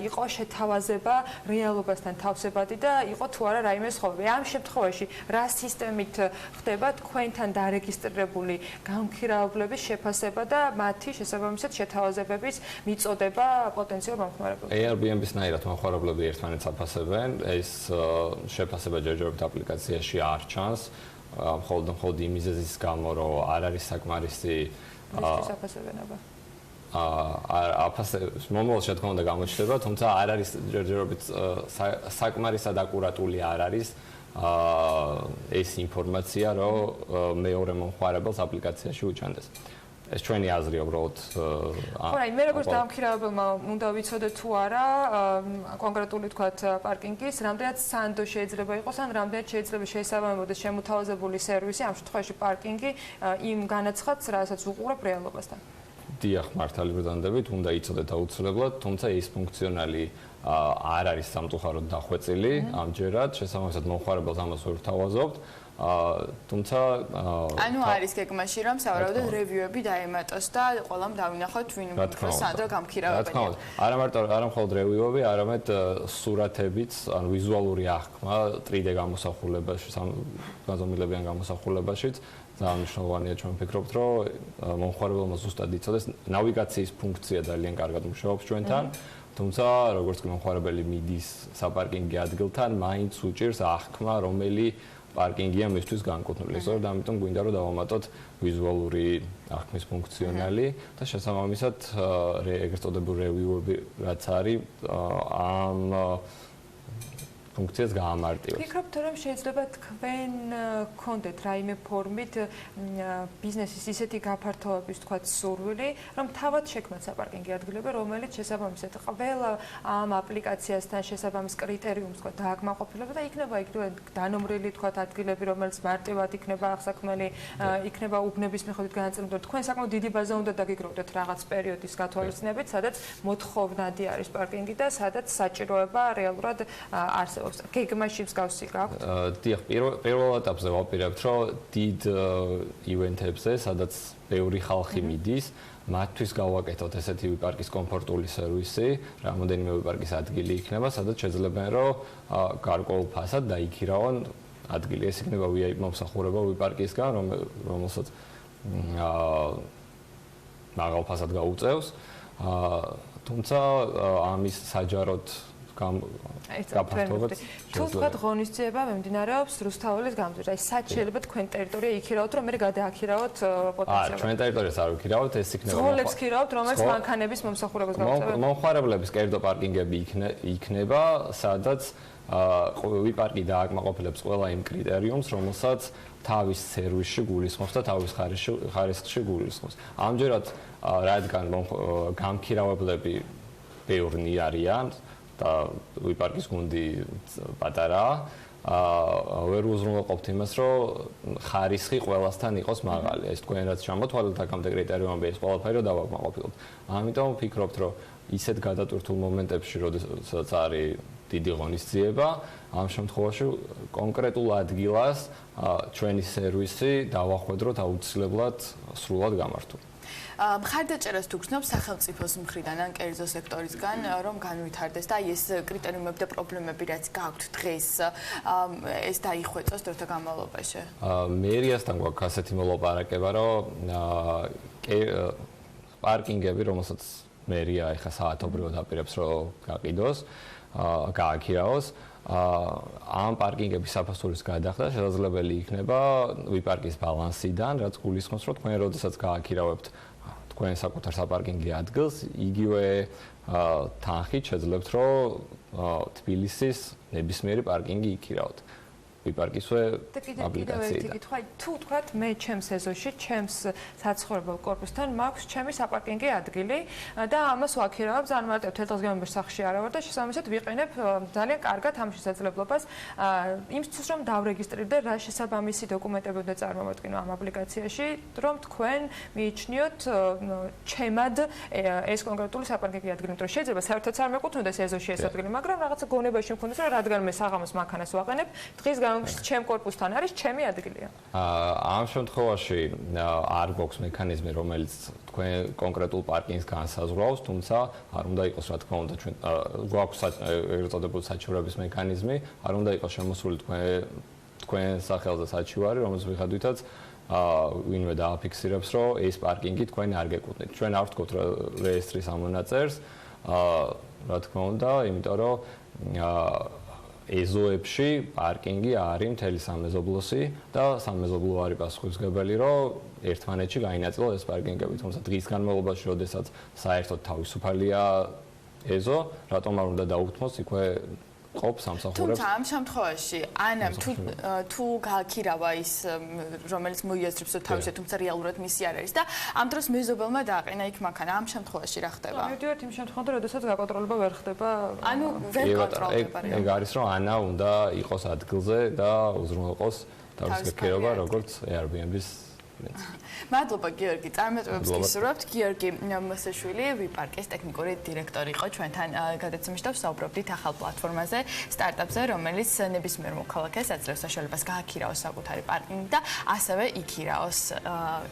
იყო შეთავაზება რეალობასთან თავსებადი და იყო თუ არა რაიმე სხვაობა. ამ შემთხვევაში რა სისტემით ხდება თქვენთან დარეგისტრირებული გამქირავებლების შეფასება და მათი შესაბამისად შეთავაზებების მიწოდება პოტენციალურ მომხმარებელს? Airbnb-სნაირად მომხმარებლები ერთმანეთს აფასებენ, ეს შეფასება ჯერჯერობით აპლიკაციაში არ ჩანს, მხოლოდ იმ მიზეზის გამო, რომ არ არის საკმარისი აფასებენება. მომავალში რა თქმა უნდა გამოჩნდება, თუმცა არ არის ჯერჯერობით საკმარისად აკურატული არ არის ეს ინფორმაცია, რომ მეორე მომხმარებელს აპლიკაციაში უჩანდეს. ეს ჩვენი აზრია უბრალოდ. ხო, მე როგორც დამქირავებელმა უნდა ვიცოდე თუ არა კონკრეტული თქვათ პარკინგის, რამდენად სანდო შეიძლება იყოს, ან რამდენად შეიძლება შეესაბამებოდეს შემოთავაზებული სერვისი, ამ შემთხვევაში პარკინგი იმ განაცხადს, რასაც უყურებ რეალობასთან. დიახ, მართალი ბრალდებით, უნდა იცოდეთ აუცილებლად, თუმცა ეს ფუნქციონალი არ არის სამწუხაროდ დახვეწილი ამჯერად, შესაბამისად მომხმარებელს ამას ვერ ვთავაზობთ. თუმცა ანუ არის გეგმაში რომ სავარაუდოდ რევიუები დაემატოს და ყველამ დავინახოთ ვინ უფრო სანდო გამქირავებელია. არა მხოლოდ რევიუები, არამედ სურათებიც, ანუ ვიზუალური აღქმა 3D გამოსახულებაში, გაზომილებიან გამოსახულებაშიც ძალიან მნიშვნელოვანია ჩვენ ვფიქრობთ, რომ მომხმარებელმა ზუსტად იცოდეს ნავიგაციის ფუნქცია ძალიან კარგად მუშაობს ჩვენთან. თუმცა როგორც კი მომხმარებელი მიდის საპარკინგო ადგილთან, მაინც უჭირს აღქმა, რომელი პარკინგია მისთვის განკუთვნილი. სწორედ ამიტომ გვინდა რომ დავამატოთ ვიზუალური აღქმის ფუნქციონალი და შესაბამისად ეგრეთ წოდებული რევიუები რაც არის ამ ფუნქციას გაამარტივებს. ფიქრობთ რომ შეიძლება თქვენ გქონდეთ რაიმე ფორმით ბიზნესის ისეთი გაფართოების თქვათ სურვილი, რომ თავად შექმნათ საპარკინგო ადგილები, რომელიც შესაბამისად ყველა ამ აპლიკაციასთან შესაბამის კრიტერიუმს თქვათ დააკმაყოფილება და იქნება იქ დანომრილი თქვათ ადგილები, რომელიც მარტივად იქნება აღსაქმელი, იქნება უბნების მიხედვით განაწილებული. თქვენ საკმაოდ დიდი ბაზა უნდა დაგიგროვდეთ რაღაც პერიოდის გათვალისწინებით, სადაც მოთხოვნადი არის პარკინგი და სადაც საჭიროება რეალურად არსებობს. გეგმაში მსგავსი გაქვთ? დიახ, პირველ ეტაპზე ვაპირებთ, რომ დიდ ივენთებზე, სადაც ბევრი ხალხი მიდის, მათთვის გავაკეთოთ ესეთი ვიპარკის კომფორტული სერვისი, რამოდენიმე ვიპარკის ადგილი იქნება, სადაც შეძლებენ, რომ გარკვეულ ფასად დაიქირავონ ადგილი. ეს იქნება VIP მომსახურება ვიპარკისგან, რომელსაც მაღალ ფასად გაუწევს. თუმცა ამის საჯაროდ გაფართოვებაც თუ თქვათ ღონისძიება მიმდინარეობს რუსთაველის გამზირზე, აი სად შეიძლება თქვენ ტერიტორია იქირავოთ, რომ მე გადააქირავოთ პოტენციალურად? ჩვენ ტერიტორიას არ ვიქირავთ, ეს იქნება ძღოლებს ქირავთ, რომელიც მანქანების მომსახურებას გავწევთ. მომხმარებლების კერძო პარკინგები იქნება, სადაც ვიპარკი დააკმაყოფილებს ყველა იმ კრიტერიუმს, რომელსაც თავის სერვისში გულისხმობს და თავის ხარისხში გულისხმობს. ამჯერად, რადგან გამქირავებლები ბევრნი არიან და ვიპარკის გუნდი პატარაა, ვერ უზრუნველყოფთ იმას, რომ ხარისხი ყველასთან იყოს მაღალი. ეს თქვენ რაც ჩამოთვალეთ აქამდე კრიტერიუმები, ეს ყველაფერი რომ დავაკმაყოფილოთ. ამიტომ ვფიქრობთ, რომ ისეთ გადატვირთულ მომენტებში, როდესაც არის დიდი ღონისძიება, ამ შემთხვევაში კონკრეტულ ადგილას ჩვენი სერვისი დავახვედროთ აუცილებლად სრულად გამართული. მხარდაჭერას თუ გრძნობს სახელმწიფოს მხრიდან ან კერძო სექტორისგან, რომ განვითარდეს და აი ეს კრიტერიუმები და პრობლემები რაც გაქვთ დღეს, ეს დაიხვეწოს დროთა განმავლობაში. მერიასთან გვაქვს ასეთი მოლაპარაკება, რომ პარკინგები, რომელსაც მერია ეხა საათობრივად აპირებს, რომ გაყიდოს, გააქირავოს, ამ პარკინგების საფასურის გადახდა შესაძლებელი იქნება ვიპარკის ბალანსიდან, რაც გულისხმობს, რომ თქვენ როდესაც გააქირავებთ თქვენ საკუთარ საპარკინგო ადგილს, იგივე თანხით შეძლებთ, რომ თბილისის ნებისმიერი პარკინგი იქირავოთ. ვიპარკისვე აპლიკაციიდან. თუ თქვათ მე ჩემს ეზოში, ჩემს საცხოვრებელ კორპუსთან მაქვს ჩემი საპარკინგო ადგილი და ამას ვაქირავებ ძალიან მარტივ თეთრ გამბერს სახში არა ვარ და შესაბამისად ვიყენებ ძალიან კარგად ამ შესაძლებლობას იმისთვის რომ დავრეგისტრირდე რა შესაბამისი დოკუმენტები უნდა წარმოვადგინო ამ აპლიკაციაში, რომ თქვენ მიიჩნიოთ ჩემად ეს კონკრეტული საპარკინგო ადგილი, რომ შეიძლება საერთოდ არ მეკუთვნოდეს ეზოში ეს ადგილი, მაგრამ რაღაცა გონებაში მქონდეს, რომ რადგან მე საღამოს მანქანას ვაყენებ, დღის ჩემ კორპუსთან არის ჩემი ადგილია. ამ შემთხვევაში არ გვაქვს მექანიზმი, რომელიც თქვენ კონკრეტულ პარკინგს განსაზღვრავს, თუმცა არ უნდა იყოს, რა თქმა უნდა, ჩვენ გვაქვს ეგრეთ წოდებული საჩივრების მექანიზმი, არ უნდა იყოს შემოსული თქვენ სახელზე საჩივარი, რომელზეც მიხედვითაც ვინმე დააფიქსირებს, რომ ეს პარკინგი თქვენ არ გეკუთვნით. ჩვენ არ ვთქვით რეესტრის ამონაწერს, რა თქმა უნდა, იმიტომ რომ ეზოებში პარკინგი არის მთელი სამეზობლოსი და სამეზობლო არის პასუხისმგებელი, რომ ერთმანეთში გაინაწილოს ეს პარკინგები. თუმცა დღის განმავლობაში, როდესაც საერთოდ თავისუფალია ეზო, რატომ არ უნდა დაუთმოს იქვე ყოფს სამსახურებს. თუმცა ამ შემთხვევაში ანამ თუ გაქირავა ის რომელიც მოიაზრებს თავისე თუმცა რეალურად მისი არ არის და ამ დროს მეზობელმა დააყენა იქ მანქანა ამ შემთხვევაში რა ხდება? მივდივართ იმ შემთხვევაში, როდესაც გაკონტროლება ვერ ხდება. ანუ ვერ კონტროლდება. ეგ არის რომ ანა უნდა იყოს ადგილზე და უზრუნველყოს თავის გაქირობა როგორც Airbnb-ის მადლობა გიორგი, წარმატებებს გისურვებთ. გიორგი მოსაშვილი, ვიპარკის ტექნიკური დირექტორი იყო ჩვენთან გადაცემაში და ვსაუბრობდით ახალ პლატფორმაზე, სტარტაპზე, რომელიც ნებისმიერ მოქალაქეს აძლევს საშუალებას გააქირაოს საკუთარი პარკინგი და ასევე იქირაოს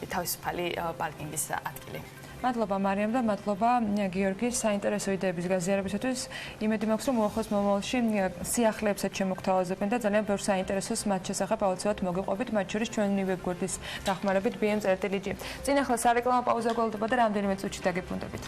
თავისუფალი პარკინგის ადგილი. მადლობა მარიამ და მადლობა გიორგის საინტერესო იდეების გაზიარებისათვის. იმედი მაქვს, რომ უახლოეს მომავალში სიახლეებსაც შემოგთავაზებენ და ძალიან ბევრ საინტერესოს მათ შესახებ აუცილებლად მოგიყვებით, მათ შორის ჩვენი ვებგვერდის დახმარებით bm.lg. წინ ახლა სარეკლამო პაუზა გვალდება და რამდენიმე წუთში დაგებრუნდებით.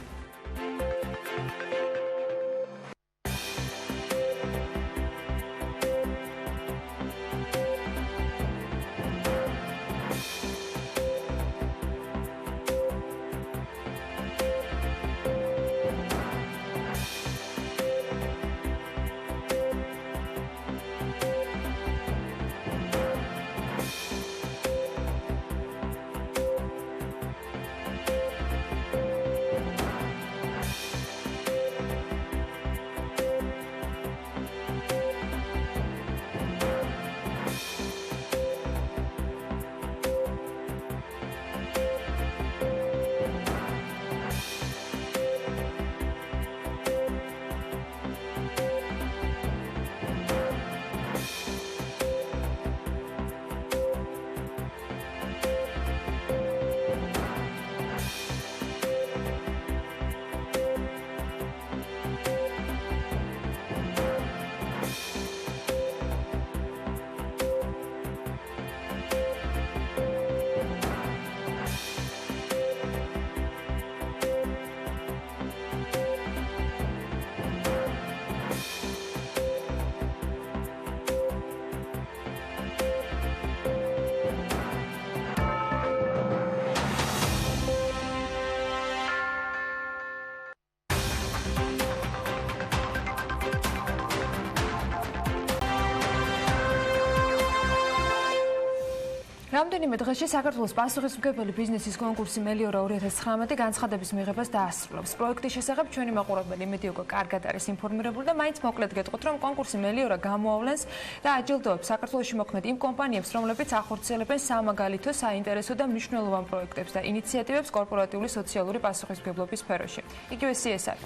რამდენიმე დღეში საქართველოს პასუხისმგებელი ბიზნესის კონკურსი Meliora 2019 განცხადების მიღებას დაასრულებს. პროექტის შესახებ ჩვენი მაყურებელი იმედი უკვე კარგად არის ინფორმირებული და მაინც მოკლედ გეტყვით, რომ კონკურსი Meliora გამოავლენს და აჯილდოებს საქართველოში მოქმედ იმ კომპანიებს, რომლებიც ახორციელებენ სამაგალითო, საინტერესო და მნიშვნელოვან პროექტებს და ინიციატივებს კორპორატიული სოციალური პასუხისმგებლობის სფეროში. იგივე CSR.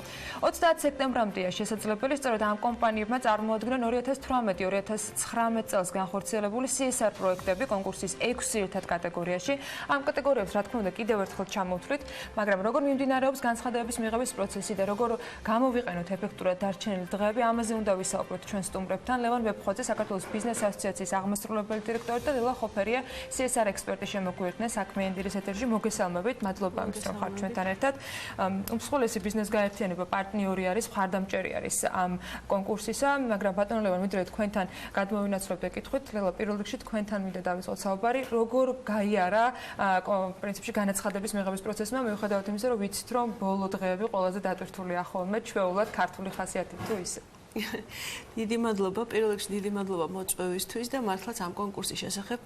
30 სექტემბრამდეა შესაძლებელი სწორედ ამ კომპანიებმა წარმოადგნენ 2018-2019 წელს განხორციელებული CSR პროექტები კონკურსის 6 ერთად კატეგორიაში. ამ კატეგორიებს რა თქმა უნდა კიდევ ერთხელ ჩამოვთვლით, მაგრამ როგორ მიმდინარეობს განცხადებების მიღების პროცესი და როგორ გამოვიყენოთ ეფექტურად დარჩენილი დღეები, ამაზე უნდა ვისაუბროთ ჩვენ სტუმრებთან. ლევან ვებხვაძე, საქართველოს ბიზნეს ასოციაციის აღმასრულებელი დირექტორი და დილა ხოფერია, CSR ექსპერტი შემოგვიერთდნენ საქმიანი დილის ეთერში. მოგესალმებით, მადლობა იმის რომ ხართ ჩვენთან ერთად. უმსხვილესი ბიზნეს გაერთიანება პარტნიორი არის, მხარდამჭერი არის ამ კონკურსისა, მაგრამ ბატონო ლევან, ვიდრე თქვენთან გადმოვინაცვლოთ ეკითხვით, ლელა პირველ რიგში თქვენთან მინდა დავიწყოთ საუბარი. როგორ გაიარა პრინციპში განაცხადების მიღების პროცესმა, მიუხედავად იმისა, რომ ვიცით, რომ ბოლო დღეები ყველაზე დატვირთულია ხოლმე ჩვეულად ქართული ხასიათით თუ ისე. დიდი მადლობა, პირველ რიგში დიდი მადლობა მოწვევისთვის და მართლაც ამ კონკურსის შესახებ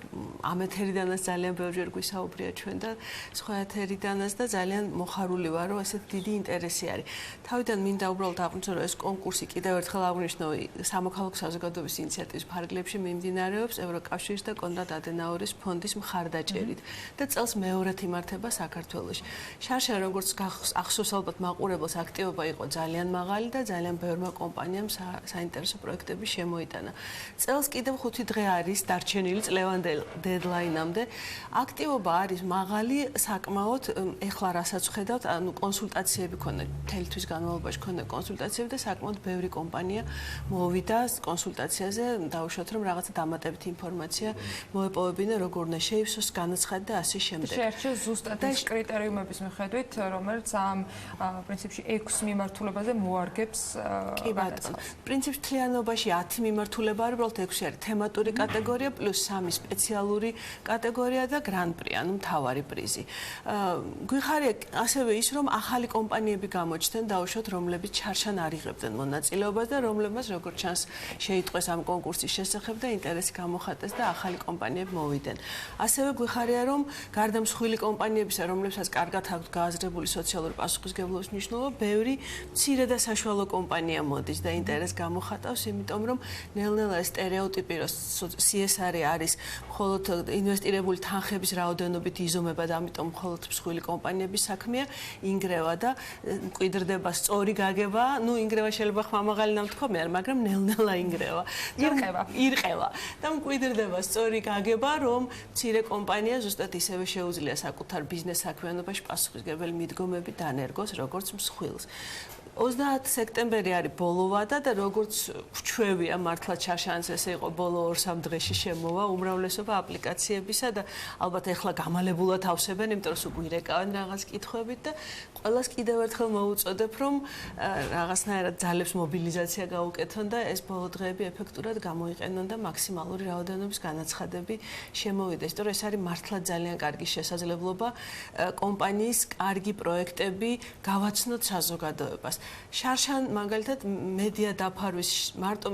ამ ეთერიდანაც ძალიან ბევრჯერ გვისაუბრია ჩვენ და სხვა ეთერიდანაც და ძალიან მოხარული ვარ, რომ ესეთ დიდი ინტერესი არის. თავიდან მინდა უბრალოდ აღვნიშნო, რომ ეს კონკურსი კიდევ ერთხელ აღვნიშნო სამოქალაქო საზოგადოების ინიციატივის ფარგლებში მიმდინარეობს ევროკავშირის და კონრად ადენაურის ფონდის მხარდაჭერით და წელს მეორედ იმართება საქართველოში. შარშან როგორც ახსოვს ალბათ მაყურებელს აქტივობა იყო ძალიან მაღალი და ძალიან ბევრმა კომპანიამ საინტერესო პროექტები შემოიტანა. წელს კიდევ 5 დღე არის დარჩენილი წლევანდელ დედლაინამდე. აქტივობა არის მაღალი, საკმაოდ ეხლა რასაც ვხედავთ, ანუ კონსულტაციები ქონდა, თელთვის განმავლობაში ქონდა კონსულტაციები და საკმაოდ ბევრი კომპანია მოვიდა კონსულტაციაზე, დაუშვათ რომ რაღაცა დამატებითი ინფორმაცია მოეპოვებინა, როგორ უნდა შეივსოს განაცხადი და ასე შემდეგ. შეერჩეს ზუსტად ის კრიტერიუმების მიხედვით, რომელიც ამ პრინციპში 6 მიმართულებაზე მოარგებს. კი ბატონო. პრინციპს თლიანობაში 10 მიმართულება არის, უბრალოდ 6 არის თემატური კატეგორია პლუს 3 სპეციალური კატეგორია და გრან-პრი, ანუ მთავარი პრიზი. გვიხარია ასევე ის, რომ ახალი კომპანიები გამოჩნდნენ დაუშვათ, რომლებიც ჩარშან არ იღებდნენ მონაწილეობას და რომლებმაც როგორც ჩანს შეიტყვეს ამ კონკურსის შესახებ და ინტერესი გამოხატეს და ახალი კომპანიები მოვიდნენ. ასევე გვიხარია, რომ გარდა მსხვილი კომპანიებისა, რომლებსაც კარგად აქვთ გააზრებული სოციალური პასუხისმგებლობის მნიშვნელობა, ბევრი მცირე და საშუალო კომპანია მოდის და ინტერესს გამოხატავს, იმიტომ რომ ნელ-ნელა ეს სტერეოტიპი, რომ CSR არის მხოლოდ ინვესტირებული თანხების რაოდენობით იზომება და ამიტომ მხოლოდ მსხვილი კომპანიების საქმეა, ინგრევა და მკვიდრდება სწორი გაგება, ну ინგრევა შეიძლება ხმამაღალი ნამთქომი არ, მაგრამ ნელ-ნელა ინგრევა. ირყევა და მკვიდრდება სწორი გაგება, რომ მცირე კომპანია ზუსტად ისევე შეუძლია საკუთარ ბიზნეს საქმიანობაში პასუხისმგებელი მიდგომები დანერგოს, როგორც მსხვილს. 30 სექტემბერი არის ბოლო ვადა და როგორც ვჩვევია მართლა ჩაშანს ესე იყო ბოლო 2-3 დღეში შემოვა უმრავლესობა აპლიკაციებისა და ალბათ ეხლა გამალებულად ავსებენ, იმიტომ რომ გვირეკავენ რაღაც კითხვებით და ყველას კიდევ ერთხელ მოუწოდებ, რომ რაღაცნაირად ძალებს მობილიზაცია გაუკეთონ და ეს ბოლო დღეები ეფექტურად გამოიყენონ და მაქსიმალური რაოდენობის განაცხადები შემოვიდეს. იმიტომ რომ ეს არის მართლა ძალიან კარგი შესაძლებლობა კომპანიის კარგი პროექტები გავაცნოთ საზოგადოებას. შარშან მაგალითად მედია დაფარვის მარტო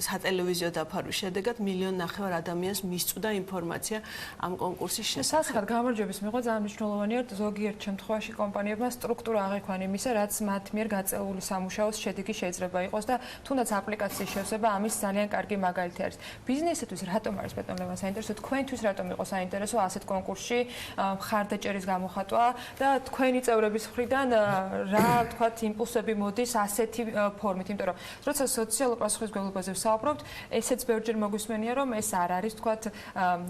სატელევიზიო დაფარვის შედეგად 1.5 მილიონ ადამიანს მისწვდა ინფორმაცია ამ კონკურსის შესახებ. საცხად გამარჯვების მიღება ძალიან მნიშვნელოვანია, ზოგიერთ შემთხვევაში კომპანიებმა სტრუქტურა აღიქვან იმისა, რაც მათ მიერ გაწეული სამუშაოს შედეგი შეიძლება იყოს და თუნდაც აპლიკაციის შევსება ამის ძალიან კარგი მაგალითი არის. ბიზნესისთვის რატომ არის ბატონ ლევან საინტერესო? თქვენთვის რატომ იყო საინტერესო ასეთ კონკურსში მხარდაჭერის გამოხატვა და თქვენი წევრების მხრიდან რა თქვათ იმპულსები მოდის ასეთი ფორმით, იმიტომ რომ როცა სოციალურ პასუხისმგებლობაზე ვსაუბრობთ, ესეც ბევრჯერ მოგვისმენია, რომ ეს არ არის თქვათ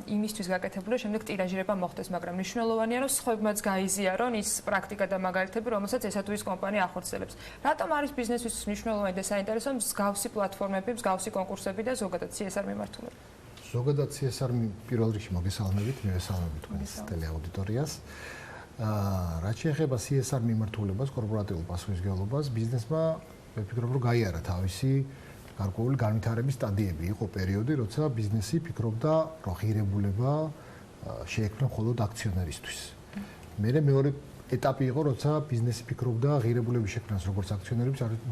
იმისთვის გაკეთებული, რომ შემდეგ ტირაჟირება მოხდეს, მაგრამ მნიშვნელოვანია, რომ სხვებმაც გაიზიარონ ის პრაქტიკა და მაგალითები, რომელსაც ესა თუ ის კომპანია ახორციელებს. რატომ არის ბიზნესთვის მნიშვნელოვანი და საინტერესო მსგავსი პლატფორმები, მსგავსი კონკურსები და ზოგადად CSR მიმართულება? ზოგადად CSR პირველ რიგში მოგესალმებით, მივესალმებით თქვენს ტელეაუდიტორიას. რაც შეეხება CSR მიმართულებას, კორპორატიულ პასუხისმგებლობას, ბიზნესმა ვფიქრობ, რომ გაიარა თავისი გარკვეული განვითარების სტადიები. იყო პერიოდი, როცა ბიზნესი ფიქრობდა, რომ ღირებულება შეექმნა მხოლოდ აქციონერისთვის. მერე მეორე ეტაპი იყო, როცა ბიზნესი ფიქრობდა ღირებულების შექმნას როგორც აქციონერების, არამედ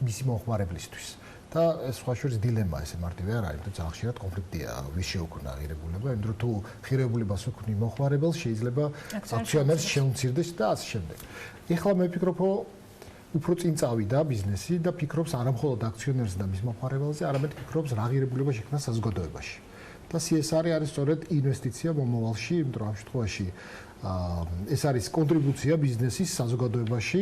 მისი მომხმარებლისთვის. და ეს სხვა შორის დილემა ესე მარტივი არ არის, თუმცა ძალიან ხშირად კონფლიქტია, ვის შეუქმნა ღირებულება, იმიტომ რომ თუ ღირებულებას უქმნი მომხმარებელს, შეიძლება აქციონერს შეუმცირდეს და ასე შემდეგ. ეხლა მე ვფიქრობ, რომ უფრო წინ წავიდა ბიზნესი და ფიქრობს არა მხოლოდ აქციონერს და მის მომხმარებელზე, არამედ ფიქრობს რა ღირებულება შექმნა საზოგადოებაში. და CSR არის სწორედ ინვესტიცია მომავალში, იმიტომ რომ ამ შემთხვევაში ეს არის კონტრიბუცია ბიზნესის საზოგადოებაში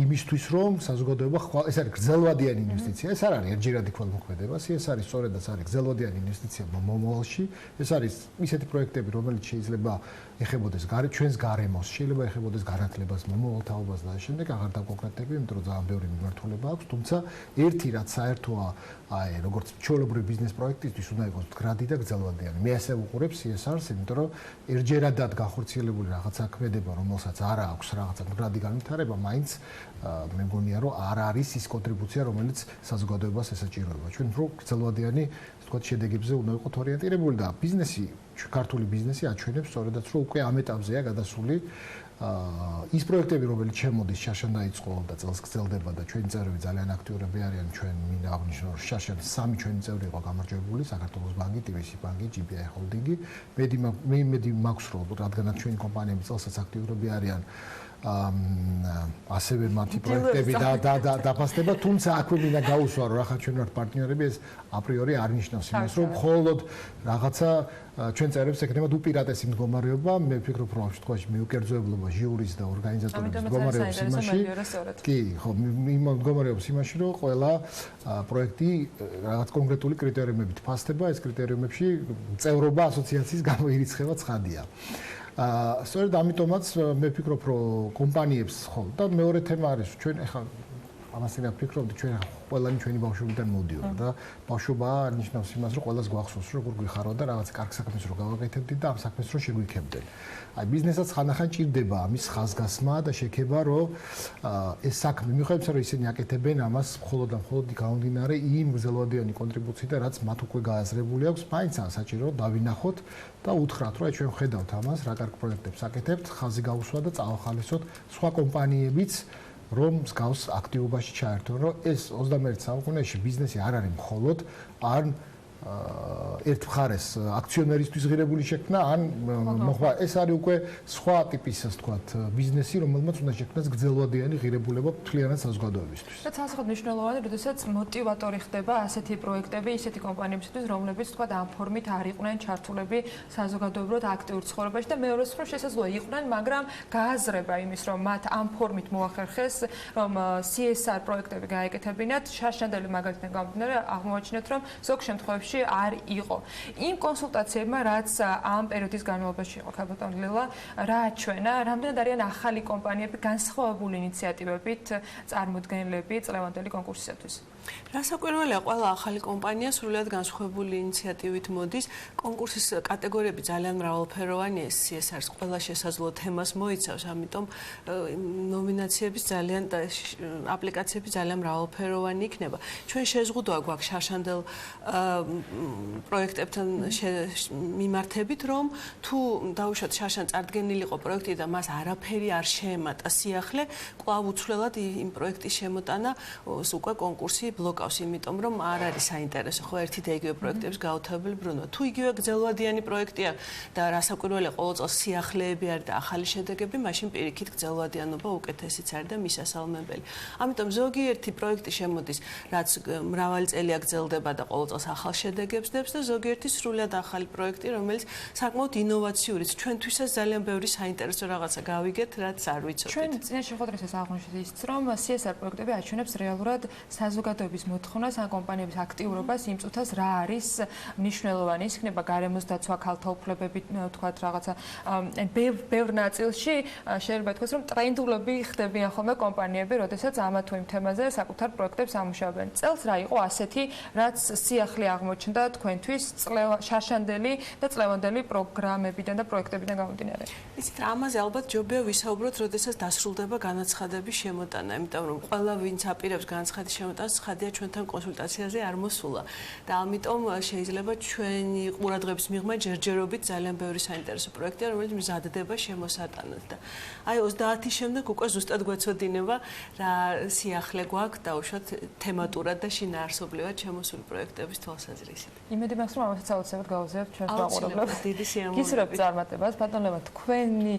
იმისთვის რომ საზოგადოება ეს არის გრძელვადიანი ინვესტიცია, ეს არ არის ერთჯერადი ქველმოქმედება, ეს არის სწორედაც არის გრძელვადიანი ინვესტიცია მომავალში, ეს არის ისეთი პროექტები, რომელიც შეიძლება ეხებოდეს ჩვენს გარემოს, შეიძლება ეხებოდეს განათლებას, მომავალთაობას და ამ შემდეგ აღარ დავკონკრეტები, იმიტომ რომ ძალიან ბევრი მიმართულება აქვს, თუმცა ერთი რაც საერთოა, როგორც ჩვეულებრივი ბიზნეს პროექტისთვის უნდა იყოს მდგრადი და გრძელვადიანი. მე ასე ვუყურებ CSR-ს, იმიტომ რომ ერთჯერადად განხორციელებული რაღაც საქმედება, რომელსაც არ აქვს რაღაცა მდგრადი განვითარება, მაინც მე მგონია, რომ არ არის ის კონტრიბუცია, რომელიც საზოგადოებას ესაჭიროება. ჩვენ უფრო გრძელვადიანი, თქვათ, შედეგებზე უნდა ვიყოთ ორიენტირებული და ბიზნესი, ქართული ბიზნესი აჩვენებს სწორედაც, რომ უკვე ამ ეტაპზეა გადასული ის პროექტები, რომელიც შემოდის, შარშან დაიწყო და წელს გრძელდება და ჩვენი წევრები ძალიან აქტიურები არიან, ჩვენ მინდა აღნიშნო, რომ შარშან 3 ჩვენი წევრი იყო გამარჯვებული, საქართველოს ბანკი, TVC ბანკი, GBI ჰოლდინგი. მე მაქვს რომ რადგანაც ჩვენი კომპანიები წელსაც აქტიურები არიან, ასევე მათი პროექტები დაფასდება, თუმცა აქვე მინდა გაუსვა, რომ ახლა ჩვენ ვართ პარტნიორები, ეს აპრიორი არ ნიშნავს იმას, რომ მხოლოდ რაღაცა ჩვენ წერებს ექნებათ უპირატესი მდგომარეობა, მე ვფიქრობ, რომ ამ შემთხვევაში მიუკერძოებლობა ჟიურის და ორგანიზატორების მდგომარეობის იმაში. კი, ხო, მდგომარეობის იმაში, რომ ყველა პროექტი რაღაც კონკრეტული კრიტერიუმებით ფასდება, ეს კრიტერიუმებში წევრობა ასოციაციის გამოირიცხება ცხადია. სწორედ ამიტომაც მე ვფიქრობ, რომ კომპანიებს ხო და მეორე თემა არის ჩვენ ახლა ამასთან ვფიქრობდი ჩვენ ყველანი ჩვენი ბავშვობიდან მოდიოდა და ბავშვობა ნიშნავს იმას, რომ ყველას გვახსოვს, რომ როგორ გვიხარო და რაღაც კარგ საქმეს რო გავაკეთებდით და ამ საქმეს რო შეგვიქებდნენ. აი ბიზნესაც ხანდახან ჭირდება ამის ხაზგასმა და შექება, რომ ეს საქმე მიუხედავად რომ ისინი აკეთებენ ამას მხოლოდ და მხოლოდ გამომდინარე იმ გრძელვადიანი კონტრიბუციიდან, რაც მათ უკვე გააზრებული აქვს, მაინც საჭირო რომ დავინახოთ და უთხრათ, რომ აი ჩვენ ვხედავთ ამას, რა კარგ პროექტებს აკეთებთ, ხაზი გაუსვა და წავახალისოთ სხვა კომპანიებიც რომ მსგავს აქტივობაში ჩაერთონ, რომ ეს 21 საუკუნეში ბიზნესი არ არის მხოლოდ ან ერთ მხარეს აქციონერისთვის ღირებული შექმნა, ან მოხდა ეს არის უკვე სხვა ტიპის, ასე ვთქვათ, ბიზნესი, რომელმაც უნდა შექმნას გრძელვადიანი ღირებულება მთლიანად საზოგადოებისთვის. და ცალსახად მნიშვნელოვანი, როდესაც მოტივატორი ხდება ასეთი პროექტები, ისეთი კომპანიებისთვის, რომლებიც თქვა ამ ფორმით არ იყვნენ ჩართულები საზოგადოებრივად აქტიურ ცხოვრებაში და მეორე მხრივ შესაძლოა იყვნენ, მაგრამ გააზრება იმის, რომ მათ ამ ფორმით მოახერხეს, რომ CSR პროექტები გაეკეთებინათ, შარშანდელი მაგალითიდან გამომდინარე, აღმოაჩინეთ, რომ ზოგ შემთხვევაში არ იყო. იმ კონსულტაციებმა, რაც ამ პერიოდის განმავლობაში იყო, ქალბატონი დილა, რა აჩვენა, რამდენად არიან ახალი კომპანიები განსხვავებული ინიციატივებით წარმოდგენილები წლევანდელი კონკურსისათვის? რასაკვირველია, ყველა ახალი კომპანია სრულიად განსხვავებული ინიციატივით მოდის. კონკურსის კატეგორიები ძალიან მრავალფეროვანია, CSR-ს ყველა შესაძლო თემას მოიცავს, ამიტომ ნომინაციების ძალიან და აპლიკაციები ძალიან მრავალფეროვანი იქნება. ჩვენ შეზღუდვა გვაქვს შარშანდელ პროექტებთან მიმართებით, რომ თუ დაუშვათ შარშან წარდგენილი იყო პროექტი და მას არაფერი არ შეემატა სიახლე, კვლავ უცვლელად იმ პროექტის შემოტანა უკვე კონკურსი ბლოკავს, იმიტომ რომ არ არის საინტერესო ხო ერთი და იგივე პროექტების გაუთავებელი ბრუნვა. თუ იგივე გრძელვადიანი პროექტია და რასაკვირველია ყოველ წელს სიახლეები არის და ახალი შედეგები, მაშინ პირიქით გრძელვადიანობა უკეთესიც არის და მისასალმებელი. ამიტომ ზოგიერთი პროექტი შემოდის, რაც მრავალი წელია გრძელდება და ყოველ წელს ახალ შედეგებს დებს და ზოგიერთი სრულად ახალი პროექტი, რომელიც საკმაოდ ინოვაციურიც, ჩვენთვისაც ძალიან ბევრი საინტერესო რაღაცა გავიგეთ, რაც არ ვიცოდით. ჩვენ წინა შეხვედრისას აღვნიშნეთ ის, რომ CSR პროექტები აჩვენებს რეალურად საზოგადოების მოთხოვნას ან კომპანიების აქტიურობას იმ წუთას რა არის მნიშვნელოვანი. ის იქნება გარემოს დაცვა, ქალთა უფლებები, თქვათ რაღაცა ბევრ ნაწილში შეიძლება ითქვას, რომ ტრენდულები ხდებიან ხოლმე კომპანიები, როდესაც ამა თუ იმ თემაზე საკუთარ პროექტებს ამუშავებენ. წელს რა იყო ასეთი, რაც სიახლე აღმოჩნდა თქვენთვის შარშანდელი და წლევანდელი პროგრამებიდან და პროექტებიდან გამომდინარე? იცით, ამაზე ალბათ ჯობია ვისაუბროთ, როდესაც დასრულდება განაცხადების შემოტანა, იმიტომ რომ ყველა ვინც აპირებს განაცხადის შემოტანას, ცხადია ჩვენთან კონსულტაციაზე არ მოსულა და ამიტომ შეიძლება ჩვენი ყურადღების მიღმა ჯერჯერობით ძალიან ბევრი საინტერესო პროექტია, რომელიც მზადდება შემოსატანად და აი 30-ის შემდეგ უკვე ზუსტად გვეცოდინება რა სიახლე გვაქვს დაუშვათ თემატურად და შინაარსობრივად შემოსული პროექტების თვალსაზრისით. იმედი მაქვს, რომ ამასაც აუცილებლად გავუზიარებთ ჩვენს მაყურებლებს. დიდი სიამოვნებით. გისურვებთ წარმატებას, ბატონებო, თქვენი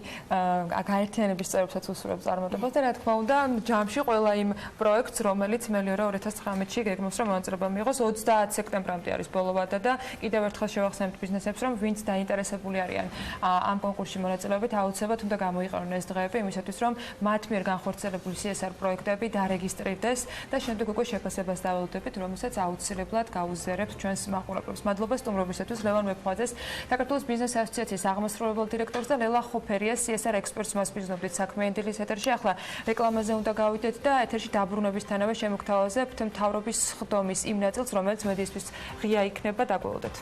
გაერთიანების წევრებსაც უსურვებთ წარმატებას და რა თქმა უნდა, ჯამში ყველა იმ პროექტს, რომელიც Meliora 2019-ში გეგმავს, რომ მონაწილეობა მიიღოს 30 სექტემბრამდე არის ბოლო ვადა და კიდევ ერთხელ შევახსენებთ ბიზნესებს, რომ ვინც დაინტერესებული არიან ამ კონკურსში მონაწილეობით, აუცილებლად უნდა გამოიყენონ ეს დღეები იმისათვის, რომ მათ მიერ განხორციელებული CSR პროექტები დარეგისტრირდეს და შემდეგ უკვე შეფასებას დაველოდებით, რომელსაც აუცილებლად გაუზიარებთ ჩვენს მაყურებლებს. მადლობა სტუმრობისათვის ლევან მეფხვაძეს, საქართველოს ბიზნეს ასოციაციის აღმასრულებელ დირექტორს და ლელა ხოფერიას, CSR ექსპერტს მას ბიზნობდით საქმიანი დილის ეთერში. ახლა რეკლამაზე უნდა გავიდეთ და ეთერში დაბრუნებისთანავე შემოგთავაზებთ მთავრობის სხდომის იმ ნაწილს, რომელიც მედიისთვის ღია იქნება, დაგველოდეთ.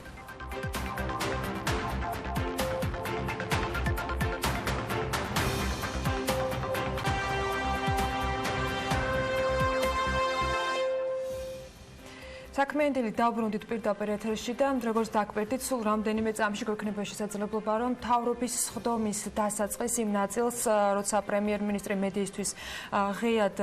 საქმიანი დაბრუნდით პირდაპირ ეთერში და როგორც დაგკვირდით, სულ რამდენიმე წამში გვექნება შესაძლებლობა, რომ მთავრობის სხდომის დასაწყის იმ ნაწილს, როცა პრემიერ-მინისტრი მედიისთვის ღიად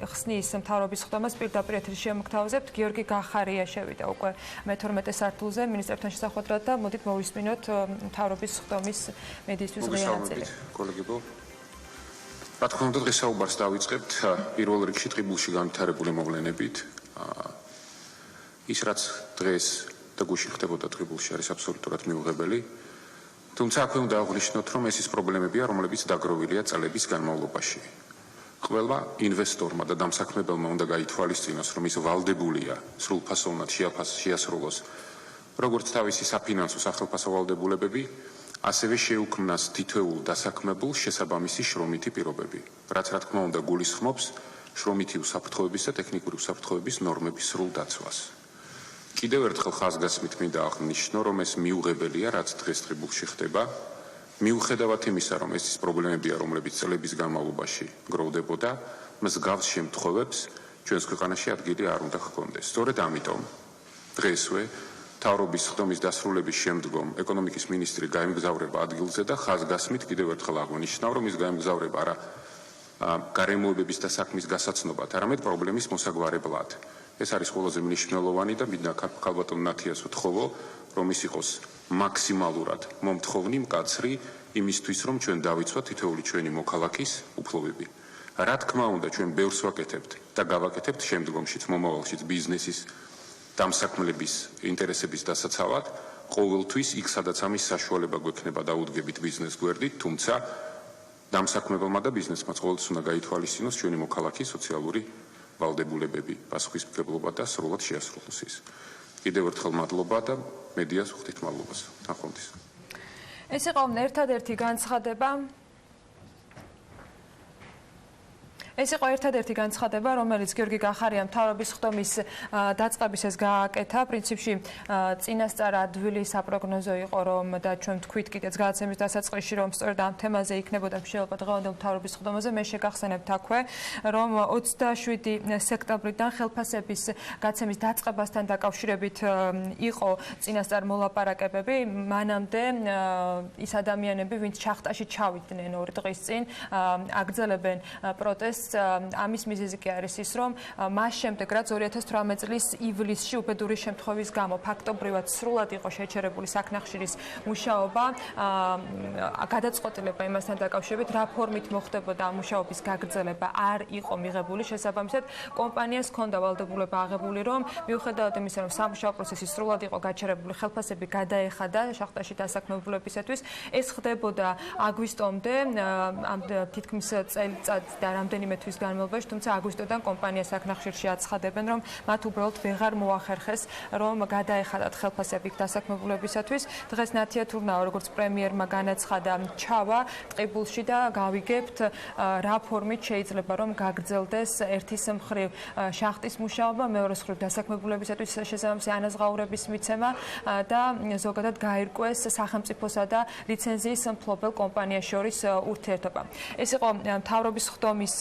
ხსნის მთავრობის სხდომას პირდაპირ ეთერში შემოგთავაზებთ. გიორგი გახარია შევიდა უკვე მე-12 სართულზე მინისტრებთან შესახვედრად და მოდით მოვისმინოთ მთავრობის სხდომის მედიისთვის ღია ნაწილი. კოლეგებო, რა თქმა უნდა, დღეს საუბარს დავიწყებთ პირველ რიგში ტყიბულში განვითარებული მოვლენებით. ის რაც დღეს და გუშინ ხდებოდა ტყიბულში არის აბსოლუტურად მიუღებელი. თუმცა აქვე უნდა აღვნიშნოთ, რომ ეს ის პრობლემებია, რომლებიც დაგროვილია წლების განმავლობაში. ყველა ინვესტორმა და დამსაქმებელმა უნდა გაითვალისწინოს, რომ ის ვალდებულია სრულფასოვნად შეასრულოს როგორც თავისი საფინანსო სახელფასო ვალდებულებები, ასევე შეუქმნას თითოეულ დასაქმებულს შესაბამისი შრომითი პირობები, რაც რა თქმა უნდა გულისხმობს შრომითი უსაფრთხოების და ტექნიკური უსაფრთხოების ნორმების სრულ დაცვას. კიდევ ერთხელ ხაზგასმით მინდა აღნიშნო, რომ ეს მიუღებელია, რაც დღესდღეობით ხდება. მიუხედავად იმისა, რომ ეს პრობლემებია, რომლებიც წლების განმავლობაში გროვდებოდა, მსგავს შემთხვევებს ჩვენს ქვეყანაში ადგილი არ უნდა ჰქონდეს. სწორედ ამიტომ დღესვე მთავრობის ხდომის დასრულების შემდგომ ეკონომიკის მინისტრი გაემგზავრება ადგილზე და ხაზგასმით კიდევ ერთხელ აღვნიშნავ, რომ ის გაემგზავრება არა გარემოებების და საქმის გასაცნობად, არამედ პრობლემის მოსაგვარებლად. ეს არის ყველაზე მნიშვნელოვანი და მინდა ქალბატონ ნათიას ვთხოვო, რომ ის იყოს მაქსიმალურად მომთხოვნი, მკაცრი იმისთვის, რომ ჩვენ დავიცვათ თითოეული ჩვენი მოქალაქის უფლებები. რა თქმა უნდა, ჩვენ ბევრს ვაკეთებთ და გავაკეთებთ შემდგომშიც, მომავალშიც ბიზნესის დამსაქმლების ინტერესების დასაცავად, ყოველთვის იქ, სადაც ამის საშუალება გვექნება დაუდგებით ბიზნეს გვერდით, თუმცა დამსაქმებელმა და ბიზნესმა ყოველთვის უნდა გაითვალისწინოს ჩვენი მოქალაქის სოციალური ვალდებულებები, პასუხისმგებლობა და სრულად შეასრულოს ის. კიდევ ერთხელ მადლობა და მედიას ვხდით მადლობას. ნახვამდის. ეს იყო ერთადერთი განცხადება. ეს იყო ერთადერთი განცხადება, რომელიც გიორგი გახარიამ მთავრობის ხდომის დაწყების ეს გააკეთა. პრინციპში წინასწარ ადვილი საპროგნოზო იყო, რომ და ჩვენ თქვით კიდეც გადაცემის დასაწყისში, რომ სწორედ ამ თემაზე იქნებოდა მშენებლობა დღევანდელ მთავრობის ხდომაზე. მე შეგახსენებთ აქვე, რომ 27 სექტემბრიდან ხელფასების გაცემის დაწყებასთან დაკავშირებით იყო წინასწარ მოლაპარაკებები. მანამდე ის ადამიანები, ვინც შახტაში ჩავიდნენ 2 დღის წინ, აგრძელებენ პროტესტს. ამის მიზეზი კი არის ის, რომ მას შემდეგ, რაც 2018 წლის ივლისში უბედური შემთხვევის გამო ფაქტობრივად სრულად იყო შეჩერებული საქნახშირის მუშაობა, გადაწყვეტილება იმასთან დაკავშირებით, რა ფორმით მოხდებოდა ამ მუშაობის გაგრძელება არ იყო მიღებული. შესაბამისად, კომპანიას ჰქონდა ვალდებულება აღებული, რომ მიუხედავად იმისა, რომ სამუშაო პროცესი სრულად იყო გაჩერებული, ხელფასები გადაეხადა შახტაში დასაქმებულებისათვის, ეს ხდებოდა აგვისტომდე, თითქმის წელიწად და რამდენიმე თვის განმავლობაში, თუმცა აგვისტოდან კომპანიას საქნახშირში აცხადებენ, რომ მათ უბრალოდ ვეღარ მოახერხეს, რომ გადაეხადათ ხელფასები დასაქმებულებისათვის. დღეს ნათია თურნავა, როგორც პრემიერმა განაცხადა, ჩავა ტყიბულში და გავიგებთ, რა ფორმით შეიძლება რომ გაგრძელდეს ერთის მხრივ შახტის მუშაობა, მეორე მხრივ დასაქმებულებისათვის შესაბამისი ანაზღაურების მიცემა და ზოგადად გაირკვეს სახელმწიფოსა და ლიცენზიის მფლობელ კომპანიას შორის ურთიერთობა. ეს იყო მთავრობის ხდომის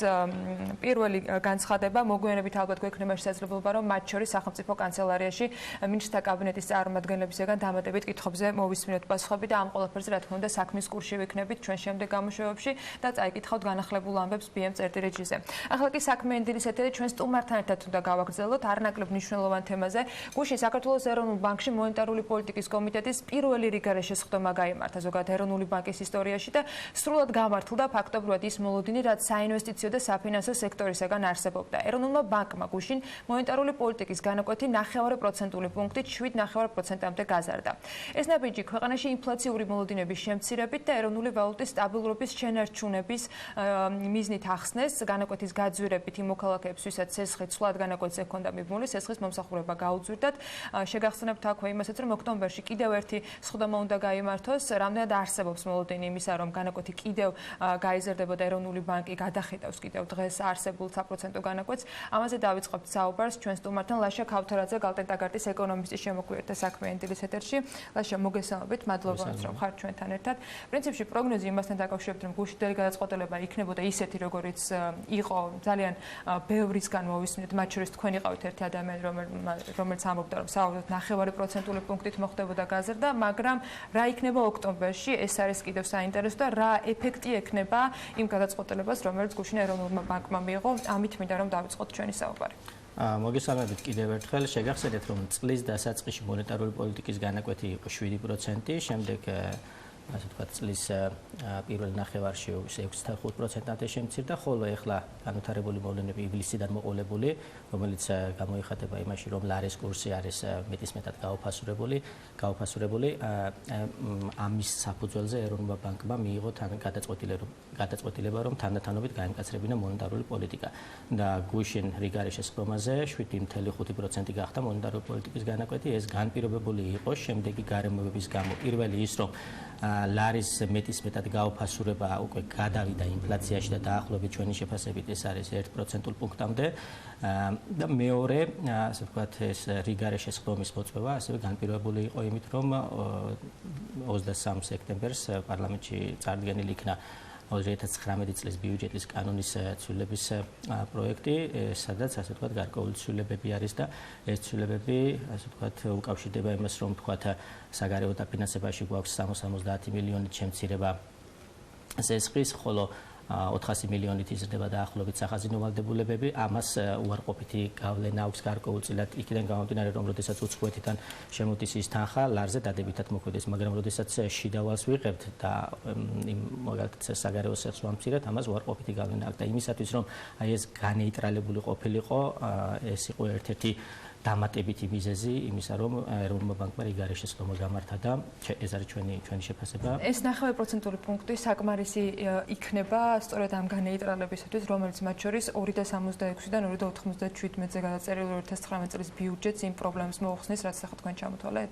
პირველი განცხადება. მოგვიანებით ალბათ გვექნება შესაძლებლობა, რომ მათ შორის სახელმწიფო კანცელარიაში მინისტრთა კაბინეტის წარმომადგენლებისგან დამატებით კითხვებზე მოვისმინოთ პასუხები და ამ ყველაფერზე რა თქმა უნდა საქმის კურსში ვიქნებით ჩვენ შემდეგ გამოშვებებში და წაიკითხავთ განახლებულ ამბებს BM-წერტილ-ჟ-ზე. ახლა კი საქმიანი დილის ეთერი ჩვენ სტუმართან ერთად უნდა გავაგრძელოთ არნაკლებ მნიშვნელოვან თემაზე. გუშინ საქართველოს ეროვნულ ბანკში მონეტარული პოლიტიკის კომიტეტის პირველი რიგარეშე სხდომა გაიმართა ზოგადად ეროვნული ბანკის ისტორიაში და სრულად გამართლდა ფაქტობრივად ის მოლოდინი, რაც საინვესტიციო და საფინანსო სექტორისაგან არსებობდა. ეროვნულმა ბანკმა გუშინ მონეტარული პოლიტიკის განაკვეთი 9% პუნქტით 7.9%-მდე გაზარდა. ეს ნაბიჯი ქვეყანაში ინფლაციური მოლოდინების შემცირებით და ეროვნული ვალუტის სტაბილურობის შენარჩუნების მიზნით ახსნეს. განაკვეთის გაძვირებით იმ მოქალაქეებს, ვისაც ცესხი ცვლად განაკვეთზე ჰქონდა მიბმული, ცესხის მომსახურება გაუძვირდათ. შეგახსენებთ აქვე იმასაც, რომ ოქტომბერში კიდევ ერთი სხდომა უნდა გაიმართოს. რამდენად არსებობს მოლოდინი იმისა, რომ განაკვეთი კიდევ გაიზარდებოდა ეროვნული ბანკი გადახედავს კიდევ დღეს არსებულ საპროცენტო განაკვეთს. ამაზე დავიწყებთ საუბარს ჩვენ სტუმართან ლაშა ქავთარაძე, გალტენტაგარტის ეკონომისტის შემოგვიერთდა საქმიანი დილის ეთერში. ლაშა, მოგესალმებით, მადლობა რომ ხართ ჩვენთან ერთად. პრინციპში პროგნოზი იმასთან დაკავშირებით, რომ გუშინდელი გადაწყვეტილება იქნებოდა ისეთი, როგორიც იყო, ძალიან ბევრისგან მოვისმინეთ, მათ შორის თქვენ იყავით ერთი ადამიანი, რომელიც ამბობდა, რომ საერთოდ 9% პუნქტით მოხდებოდა გაზრდა, მაგრამ რა იქნება ოქტომბერში, ეს არის კიდევ საინტერესო და რა ეფექტი ექნება იმ გადაწყვეტილებას, რომელიც გუშინ ეროვნულმა ბანკმა მიიღო. ამით მინდა რომ დავიწყოთ ჩვენი საუბარი. მოგესალმებით კიდევ ერთხელ. შეგახსენებთ, რომ წლის დასაწყისში მონეტარული პოლიტიკის განაკვეთი იყო 7%, შემდეგ ასე ვთქვათ, წლის პირველ ნახევარში 6.5%-ამდე შემცირდა, ხოლო ეხლა განვითარებული მოვლენები ივლისიდან მოყოლებული, რომელიც გამოიხატება იმაში, რომ ლარის კურსი არის მეტისმეტად გაუფასურებული. ამის საფუძველზე ეროვნულმა ბანკმა მიიღო გადაწყვეტილება, რომ თანდათანობით გაემკაცრებინა მონეტარული პოლიტიკა. და გუშინ რიგარეშე სხდომაზე 7.5% გახდა მონეტარული პოლიტიკის განაკვეთი. ეს განპირობებული იყო შემდეგი გარემოებების გამო. პირველი ის, რომ ლარის მეტისმეტად გაუფასურება უკვე გადავიდა ინფლაციაში და დაახლოებით ჩვენი შეფასებით ეს არის 1% პუნქტამდე და მეორე ასე ვთქვათ ეს რიგარეშე სხდომის მოწვევა ასევე განპირობებული იყო იმით რომ 23 სექტემბერს პარლამენტში წარდგენილი იქნა 2019 წლის ბიუჯეტის კანონის ცვლილების პროექტი, სადაც ასე ვთქვათ გარკვეული ცვლილებები არის და ეს ცვლილებები ასე ვთქვათ უკავშირდება იმას, რომ ვთქვათ საგარეო დაფინანსებაში გვაქვს 60 მილიონით შემცირება ზესხის, ხოლო 400 მილიონით იზრდება დაახლოებით სახაზინო ვალდებულებები, ამას უარყოფითი გავლენა აქვს გარკვეულწილად იქიდან გამომდინარე, რომ როდესაც უცხოეთიდან შემოდის ის თანხა, ლარზე დადებითად მოქმედეს, მაგრამ როდესაც შიდავალს ვიღებთ და იმ მაგალითად საგარეო სეხს ვამცირებთ, ამას უარყოფითი გავლენა აქვს და იმისათვის, რომ აი ეს განეიტრალებული ყოფილიყო, ეს იყო ერთ-ერთი დამატებითი მიზეზი იმისა, რომ ეროვნულმა ბანკმა რიგარეშე სხდომა გამართა და ეს არის ჩვენი შეფასება. ეს 9% პუნქტი საკმარისი იქნება სწორედ ამ განეიტრალებისათვის, რომელიც მათ შორის 2.66-დან 2.97-ზე გადაწერილი 2019 წლის ბიუჯეტს იმ პრობლემებს მოუხსნის, რაც ახლა თქვენ ჩამოთვალეთ?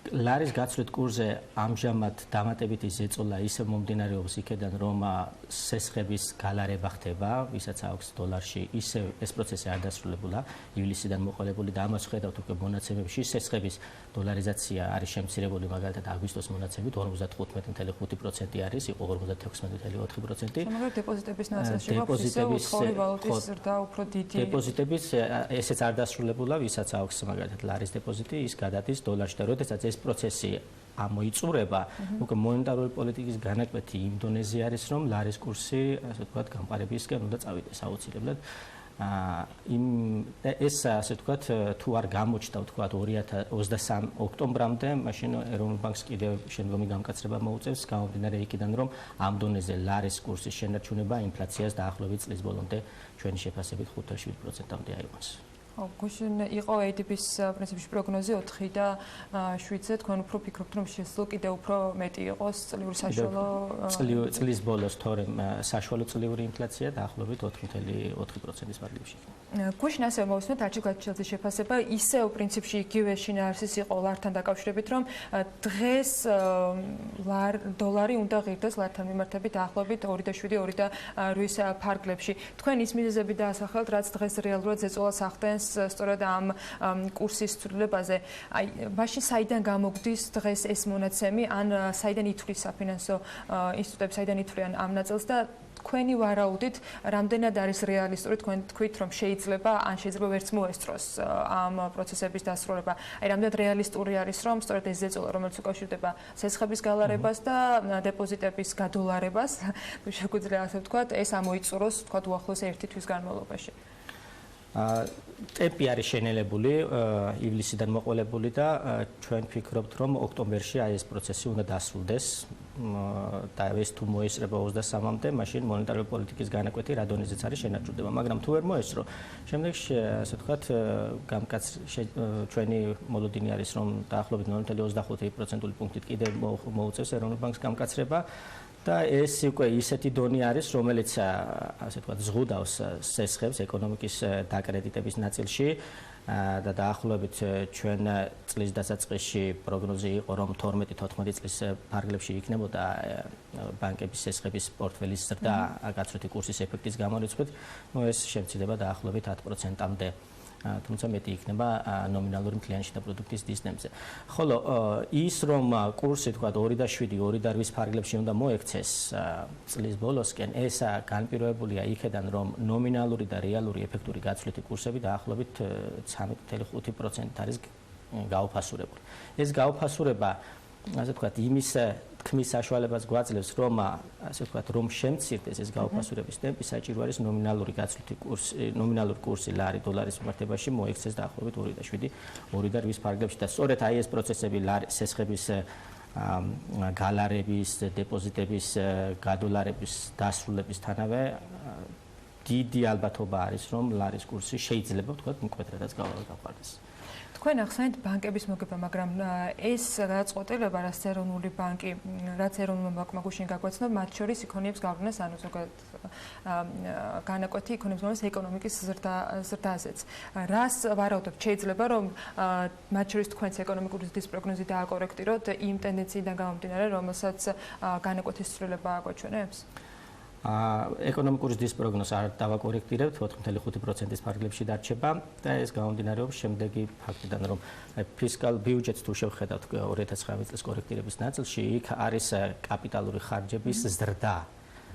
ლარის გაცვლით კურსზე ამჟამად დამატებითი ზეწოლა ისე მომდინარეობს იქიდან, რომ სესხების გალარება ხდება, ვისაც აქვს დოლარში, ისე ეს პროცესი არ დასრულებულა, ივლისიდან მოყოლებული და ამას ხედავთ უკვე მონაცემებში, სესხების დოლარიზაცია არის შემცირებული, მაგალითად აგვისტოს მონაცემით 55.5% არის, იყო 56.4%. მაგრამ დეპოზიტების ნაწილში გვაქვს ისე უცხოური ვალუტის ზრდა უფრო დიდი. დეპოზიტების ესეც არ დასრულებულა, ვისაც აქვს მაგალითად ლარის დეპოზიტი, ის გადადის დოლარში და როდესაც ეს პროცესი ამოიწურება, უკვე მონეტარული პოლიტიკის განაკვეთი იმ დონეზე არის, რომ ლარის კურსი, ასე ვთქვათ, გამყარებისკენ უნდა წავიდეს აუცილებლად. ეს ასე ვთქვათ, თუ არ გამოჩნდა, ვთქვათ, 2023 ოქტომბრამდე, მაშინ ეროვნულ ბანკს კიდევ შემდგომი გამკაცრება მოუწევს, გამომდინარე იქიდან, რომ ამ დონეზე ლარის კურსის შენარჩუნება ინფლაციას დაახლოებით წლის ბოლომდე ჩვენი შეფასებით 5-7%-მდე აიყვანს. გუშინ იყო ADB-ის პრინციპში პროგნოზი 4 და 7-ზე, თქვენ უფრო ფიქრობთ, რომ შესაძლოა კიდევ უფრო მეტი იყოს წლიური საშუალო წლის ბოლოს თორემ საშუალო წლიური ინფლაცია დაახლოებით 4.4%-ის მარგებში. გუშინ ასევე მოვისმენთ არჩევგადჩელზე შეფასება, ისევ პრინციპში იგივე შინაარსის იყო ლართან დაკავშირებით, რომ დღეს დოლარი უნდა ღირდეს ლართან მიმართებით დაახლოებით 2.7-2.8-ის ფარგლებში. თქვენ ის მიზეზები დაასახელეთ, რაც დღეს რეალურად ზეწოლას ახდენს სწორედ ამ კურსის ცვლილებაზე. აი, მაშინ საიდან გამოგდის დღეს ეს მონაცემი, ან საიდან ითვლის საფინანსო ინსტიტუტები, საიდან ითვლიან ამ ნაწილს და თქვენი ვარაუდით, რამდენად არის რეალისტური თქვენ თქვით, რომ შეიძლება ვერც მოესწროს ამ პროცესების დასრულება. აი, რამდენად რეალისტური არის, რომ სწორედ ეს ზეწოლა, რომელიც უკავშირდება სესხების გალარებას და დეპოზიტების გადოლარებას, თუ შეგვიძლია ასე ვთქვათ, ეს ამოიწუროს, ვთქვათ, უახლოეს 1 თვის განმავლობაში. ტემპი არის შენელებული, ივლისიდან მოყოლებული და ჩვენ ვფიქრობთ, რომ ოქტომბერში აი ეს პროცესი უნდა დასრულდეს და ეს თუ მოესწრება 23-მდე, მაშინ მონეტარული პოლიტიკის განაკვეთი რა დონეზეც არის შენარჩუნდება, მაგრამ თუ ვერ მოესწრო, შემდეგში ასე ვთქვათ, ჩვენი მოლოდინი არის, რომ დაახლოებით 0.25% პუნქტით კიდევ მოუწევს ეროვნულ ბანკს გამკაცრება. და ეს უკვე ისეთი დონე არის, რომელიც ასე ვთქვათ, ზღუდავს სესხებს ეკონომიკის დაკრედიტების ნაწილში და დაახლოებით ჩვენ წლის დასაწყისში პროგნოზი იყო, რომ 12-14 წლის ფარგლებში იქნებოდა ბანკების სესხების პორტფელის ზრდა გაცვლითი კურსის ეფექტის გამორიცხვით, ეს შემცირდება დაახლოებით 10%-მდე. თუმცა მეტი იქნება ნომინალური მთლიანი შიდა პროდუქტის დისნემზე. ხოლო ის რომ კურსი თქვა 2.7, 2.8 ფარგლებში უნდა მოექცეს წლის ბოლოსკენ, ეს განპირობებულია იქედან, რომ ნომინალური და რეალური ეფექტური გაცვლითი კურსები დაახლოებით 13.5% არის გაუფასურებული. ეს გაუფასურება, ასე ვთქვათ, იმის თქმის საშუალებას გვაძლევს, რომ ასე ვთქვათ, რომ შემცირდეს ეს გაუფასურების ტემპი, საჭირო არის ნომინალური გაცვლითი კურსი, ნომინალური კურსი ლარი დოლარის მიმართებაში მოექცეს დაახლოებით 2.7, 2.8 ფარგლებში და სწორედ აი ეს პროცესები სესხების გალარების, დეპოზიტების, გადოლარების დასრულებისთანავე დიდი ალბათობა არის, რომ ლარის კურსი შეიძლება ვთქვათ მკვეთრადაც გავყარდეს. თქვენ ახსენეთ ბანკების მოგება, მაგრამ ეს გადაწყვეტილება, რაც ეროვნული ბანკი, რაც ეროვნულმა ბანკმა გუშინ გაგვაცნო, მათ შორის იქონიებს გავლენას, ანუ ზოგადად განაკვეთი იქონიებს გავლენას ეკონომიკის ზრდაზეც. რას ვარაუდობთ, შეიძლება რომ მათ შორის თქვენს ეკონომიკური ზრდის პროგნოზი დააკორექტიროთ იმ ტენდენციიდან გამომდინარე, რომელსაც განაკვეთის ცვლილება აგვაჩვენებს? ეკონომიკური ზრდის პროგნოზს არ დავაკორექტირებთ, 4.5%-ის ფარგლებში დარჩება და ეს გამომდინარეობს შემდეგი ფაქტიდან, რომ ფისკალ ბიუჯეტს თუ შევხედავთ 2019 წლის კორექტირების ნაწილში, იქ არის კაპიტალური ხარჯების ზრდა.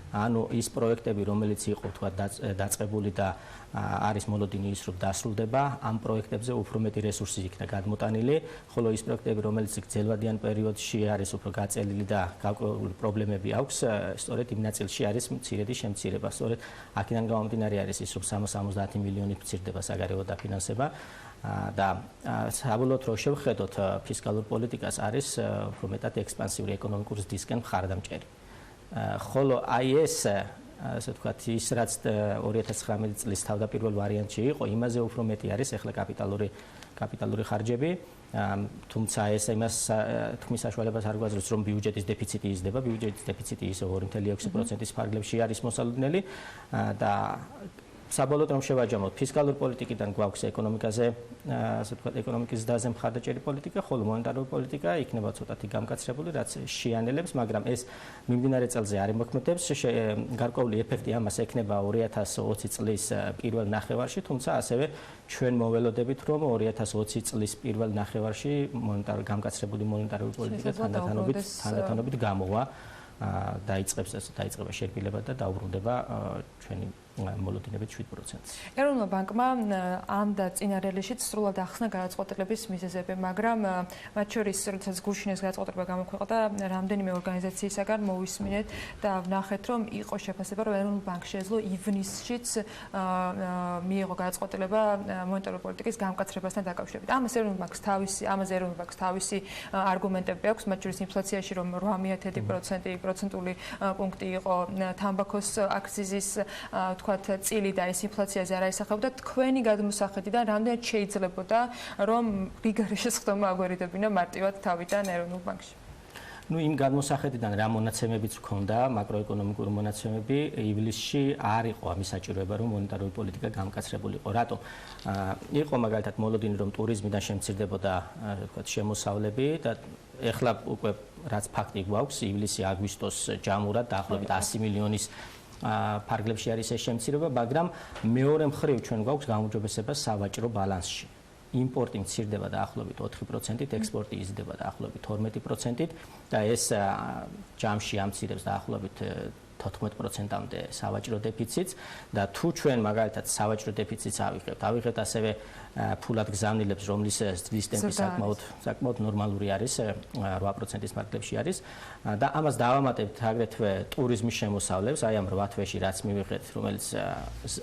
ანუ ის პროექტები, რომელიც იყო თქვა დაწყებული და არის მოლოდინი ის რომ დასრულდება, ამ პროექტებზე უფრო მეტი რესურსი იქნა გადმოტანილი, ხოლო ის პროექტები, რომელიც გრძელვადიან პერიოდში არის უფრო გაწელილი და გარკვეული პრობლემები აქვს, სწორედ იმ ნაწილში არის მცირედი შემცირება. სწორედ აქედან გამომდინარე არის ის, რომ 70 მილიონით მცირდება საგარეო დაფინანსება და საბოლოოდ რო შევხედოთ ფისკალურ პოლიტიკას არის უფრო მეტად ექსპანსიური ეკონომიკური ზრდისკენ მხარდამჭერი. ხოლო აი ეს ასე ვთქვათ ის რაც 2019 წლის თავდაპირველ ვარიანტში იყო, იმაზე უფრო მეტი არის ახლა კაპიტალური ხარჯები, თუმცა ეს იმას თქმის საშუალებას არ გვაძლევს, რომ ბიუჯეტის დეფიციტი იზრდება, ბიუჯეტის დეფიციტი ისევ 2.6%-ის ფარგლებში არის მოსალოდნელი და საბოლოოდ რომ შევაჯამოთ, ფისკალურ პოლიტიკიდან გვაქვს ეკონომიკაზე, ასე ვთქვათ, ეკონომიკის ზრდაზე მხარდაჭერი პოლიტიკა, ხოლო მონეტარული პოლიტიკა იქნება ცოტათი გამკაცრებული, რაც შეანელებს, მაგრამ ეს მიმდინარე წელზე არ იმოქმედებს, გარკვეული ეფექტი ამას ექნება 2020 წლის პირველ ნახევარში, თუმცა ასევე ჩვენ მოველოდებით, რომ 2020 წლის პირველ ნახევარში გამკაცრებული მონეტარული პოლიტიკა თანდათანობით გამოვა, დაიწყება შერბილება და დაუბრუნდება ჩვენი მოლოდინებით 7%-ს. ეროვნულმა ბანკმა ამ და წინა რელისშიც სრულად ახსნა გადაწყვეტილების მიზეზები, მაგრამ მათ შორის, როდესაც გუშინ ეს გადაწყვეტილება გამოქვეყნდა, რამდენიმე ორგანიზაციისაგან მოვისმინეთ და ვნახეთ, რომ იყო შეფასება, რომ ეროვნულ ბანკს შეეძლო ივნისშიც მიიღო გადაწყვეტილება მონეტარული პოლიტიკის გამკაცრებასთან დაკავშირებით. ამაზე ეროვნულ ბანკს თავისი არგუმენტები აქვს, მათ შორის ინფლაციაში, რომ 8% პროცენტული პუნქტი იყო თამბაქოს აქციზის თქვათ წილი და ეს ინფლაციაზე არ აისახებოდა, თქვენი გადმოსახედიდან რამდენად შეიძლებოდა რომ რიგარი შესხდომა აგვერიდებინა მარტივად თავიდან ეროვნულ ბანკში? ნუ იმ გადმოსახედიდან რა მონაცემებიც ჰქონდა, მაკროეკონომიკური მონაცემები, ივლისში არ იყო ამის საჭიროება, რომ მონეტარული პოლიტიკა გამკაცრებულიყო. რატომ? იყო მაგალითად მოლოდინი, რომ ტურიზმიდან შემცირდებოდა, თქვათ, შემოსავლები და ეხლა უკვე რაც ფაქტი გვაქვს, ივლისი-აგვისტოს ჯამურად დაახლოებით 100 მილიონის ფარგლებში არის ეს შემცირება, მაგრამ მეორე მხრივ ჩვენ გვაქვს გაუმჯობესება სავაჭრო ბალანსში. იმპორტი მცირდება დაახლოებით 4%-ით, ექსპორტი იზრდება დაახლოებით 12%-ით და ეს ჯამში ამცირებს დაახლოებით 14%-მდე სავაჭრო დეფიციტს და თუ ჩვენ მაგალითად სავაჭრო დეფიციტს ავიღებთ ასევე ფულად გზავნილებს, რომლის ზრდის ტემპი საკმაოდ ნორმალური არის, 8%-ის ფარგლებში არის და ამას დავამატებთ აგრეთვე ტურიზმის შემოსავლებს, აი ამ 8 თვეში რაც მივიღეთ,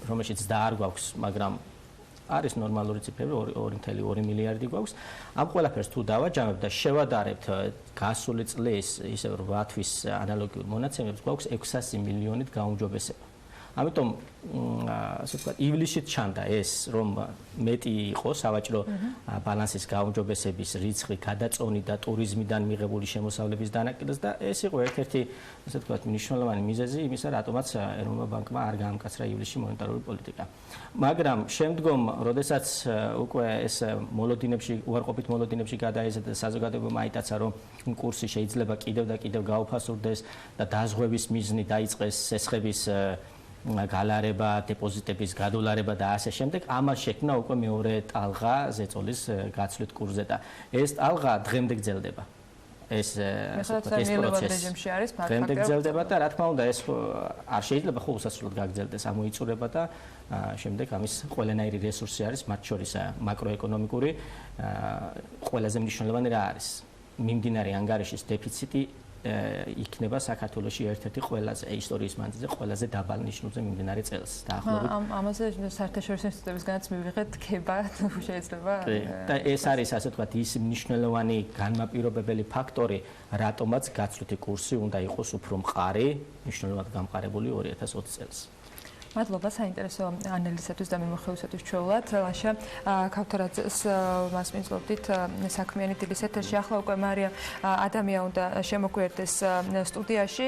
რომელშიც ზრდა არ გვაქვს, მაგრამ არის ნორმალური ციფრები, 2.2 მილიარდი გვაქვს. ამ ყველაფერს თუ დავაჯამებთ და შევადარებთ გასული წლის ისევ 8 თვის ანალოგიურ მონაცემებს, გვაქვს 600 მილიონით გაუმჯობესება. ამიტომ ასე ვთქვათ, ივლისშიც ჩანდა ეს, რომ მეტი იყო სავაჭრო ბალანსის გაუმჯობესების რიცხვი გადაწონი და ტურიზმიდან მიღებული შემოსავლების დანაკილს და ეს იყო ერთ-ერთი, ასე ვთქვათ, მნიშვნელოვანი მიზეზი იმისა, რატომაც ეროვნულმა ბანკმა არ გაამკაცრა ივლისში მონეტარული პოლიტიკა. მაგრამ შემდგომ, როდესაც უკვე ეს მოლოდინებში, უარყოფით მოლოდინებში გადაიზარდა და საზოგადოებამ აიტაცა, რომ კურსი შეიძლება კიდევ და კიდევ გაუფასურდეს და დაზღვევის მიზნი დაიწყეს სესხების გალარება, დეპოზიტების გადოლარება და ასე შემდეგ, ამას შექმნა უკვე მეორე ტალღა ზეწოლის გაცვლით კურსზე და ეს ტალღა დღემდე გრძელდება. ეს პროცესი დღემდე გრძელდება და რა თქმა უნდა ეს არ შეიძლება ხო უსასრულოდ გაგრძელდეს, ამოიწურება და შემდეგ ამის ყველანაირი რესურსი არის, მათ შორის მაკროეკონომიკური ყველაზე მნიშვნელოვანი რა არის? მიმდინარე ანგარიშის დეფიციტი იქნება საქართველოში ერთ-ერთი ყველაზე ისტორიის მანძილზე ყველაზე დაბალ ნიშნულზე მიმდინარე წელს დაახლოებით. ამაზე საერთაშორისო ინსტიტუტებისგანაც მივიღეთ ქება შეიძლება. და ეს არის ასე ვთქვათ ის მნიშვნელოვანი განმაპირობებელი ფაქტორი, რატომაც გაცვლითი კურსი უნდა იყოს უფრო მყარი, მნიშვნელოვნად გამყარებული 2020 წელს. მადლობა საინტერესო ანალიზისათვის და მიმოხილვისათვის ჩვეულად. ლაშა ქავთარაძეს მასპინძლობდით საქმიანი დილის ეთერში. ახლა უკვე მარია ადამია უნდა შემოგვიერთდეს სტუდიაში.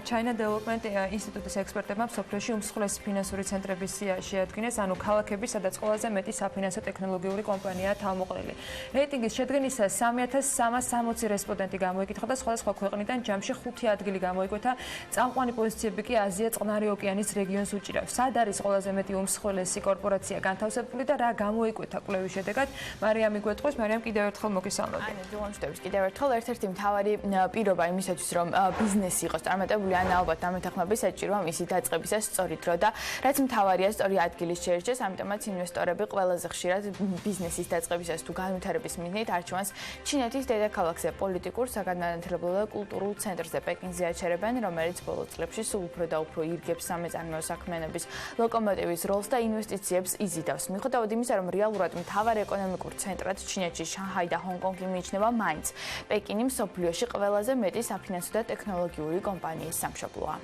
China Development ინსტიტუტის ექსპერტებმა მსოფლიოში უმსხვილესი ფინანსური ცენტრების სია შეადგინეს, ანუ ქალაქები, სადაც ყველაზე მეტი საფინანსო ტექნოლოგიური კომპანიაა თავმოყრილი. რეიტინგის შედგენისა 3360 რესპონდენტი გამოიკითხა და სხვადასხვა ქვეყნიდან ჯამში 5 ადგილი გამოიკვეთა. წამყვანი პოზიციები კი აზია წყნარი ოკეანის რეგიონს უჭირავს. სად არის ყველაზე მეტი უმსხვილესი კორპორაცია განთავსებული და რა გამოიკვეთა კვლევის შედეგად? მარიამ მიგვეტყვის, მარიამ კიდევ ერთხელ მოგესალმები. დილამშვიდობის კიდევ ერთხელ ერთ-ერთი მთავარი პირობა იმისათვის რომ ბიზნესი იყოს წარმატებული, ან ალბათ დამეთანხმების საჭიროა მისი დაწყებისას სწორი დრო და რაც მთავარია სწორი ადგილის შეერჩეს, ამიტომაც ინვესტორები ყველაზე ხშირად ბიზნესის დაწყებისას თუ განვითარების მიზნით არჩევანს ჩინეთის დედაქალაქზე პოლიტიკურ, საგანმანათლებლო და კულტურულ ცენტრზე პეკინზე აჩერებენ, რომელიც ბოლო წლებში სულ უფრო და უფრო ირგებს სამეწარმეო საქმიანობის ლოკომოტივის როლს და ინვესტიციებს იზიდავს. მიუხედავად იმისა, რომ რეალურად მთავარ ეკონომიკურ ცენტრად ჩინეთში შანჰაი და ჰონკონგი მიიჩნევა, მაინც პეკინი მსოფლიოში ყველაზე მეტი საფინანსო და ტექნოლოგიური კომპანიის სამშობლოა.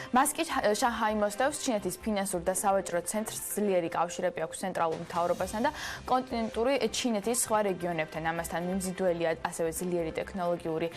მას კი შანჰაი მოსდევს ჩინეთის ფინანსურ და სავაჭრო ცენტრს ძლიერი კავშირები აქვს ცენტრალურ მთავრობასთან და კონტინენტური ჩინეთის სხვა რეგიონებთან. ამასთან მიმზიდველია ასევე ძლიერი ტექნოლოგიური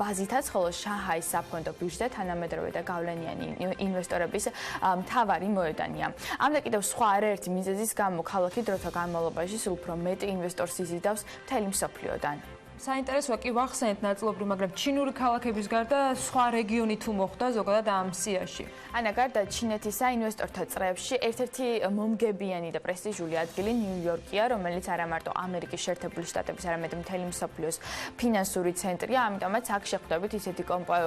ბაზითაც, ხოლო შანჰაის საფონდო ბირჟა თანამედროვე და გავლენიანი ინვესტორების მთავარი მოედანია. ამ და კიდევ სხვა არაერთი მიზეზის გამო ქალაქი დროთა განმავლობაში სულ უფრო მეტი ინვესტორს იზიდავს მთელი მსოფლიოდან. საინტერესოა კი ვახსენეთ ნაწილობრივ, მაგრამ ჩინური ქალაქების გარდა სხვა რეგიონი თუ მოხვდა ზოგადად ამ სიაში. ანა გარდა ჩინეთისა ინვესტორთა წრეებში ერთ-ერთი მომგებიანი და პრესტიჟული ადგილი ნიუ-იორკია, რომელიც არა მარტო ამერიკის შეერთებული შტატების, არამედ მთელი მსოფლიოს ფინანსური ცენტრია, ამიტომაც აქ შეხვდებით ისეთი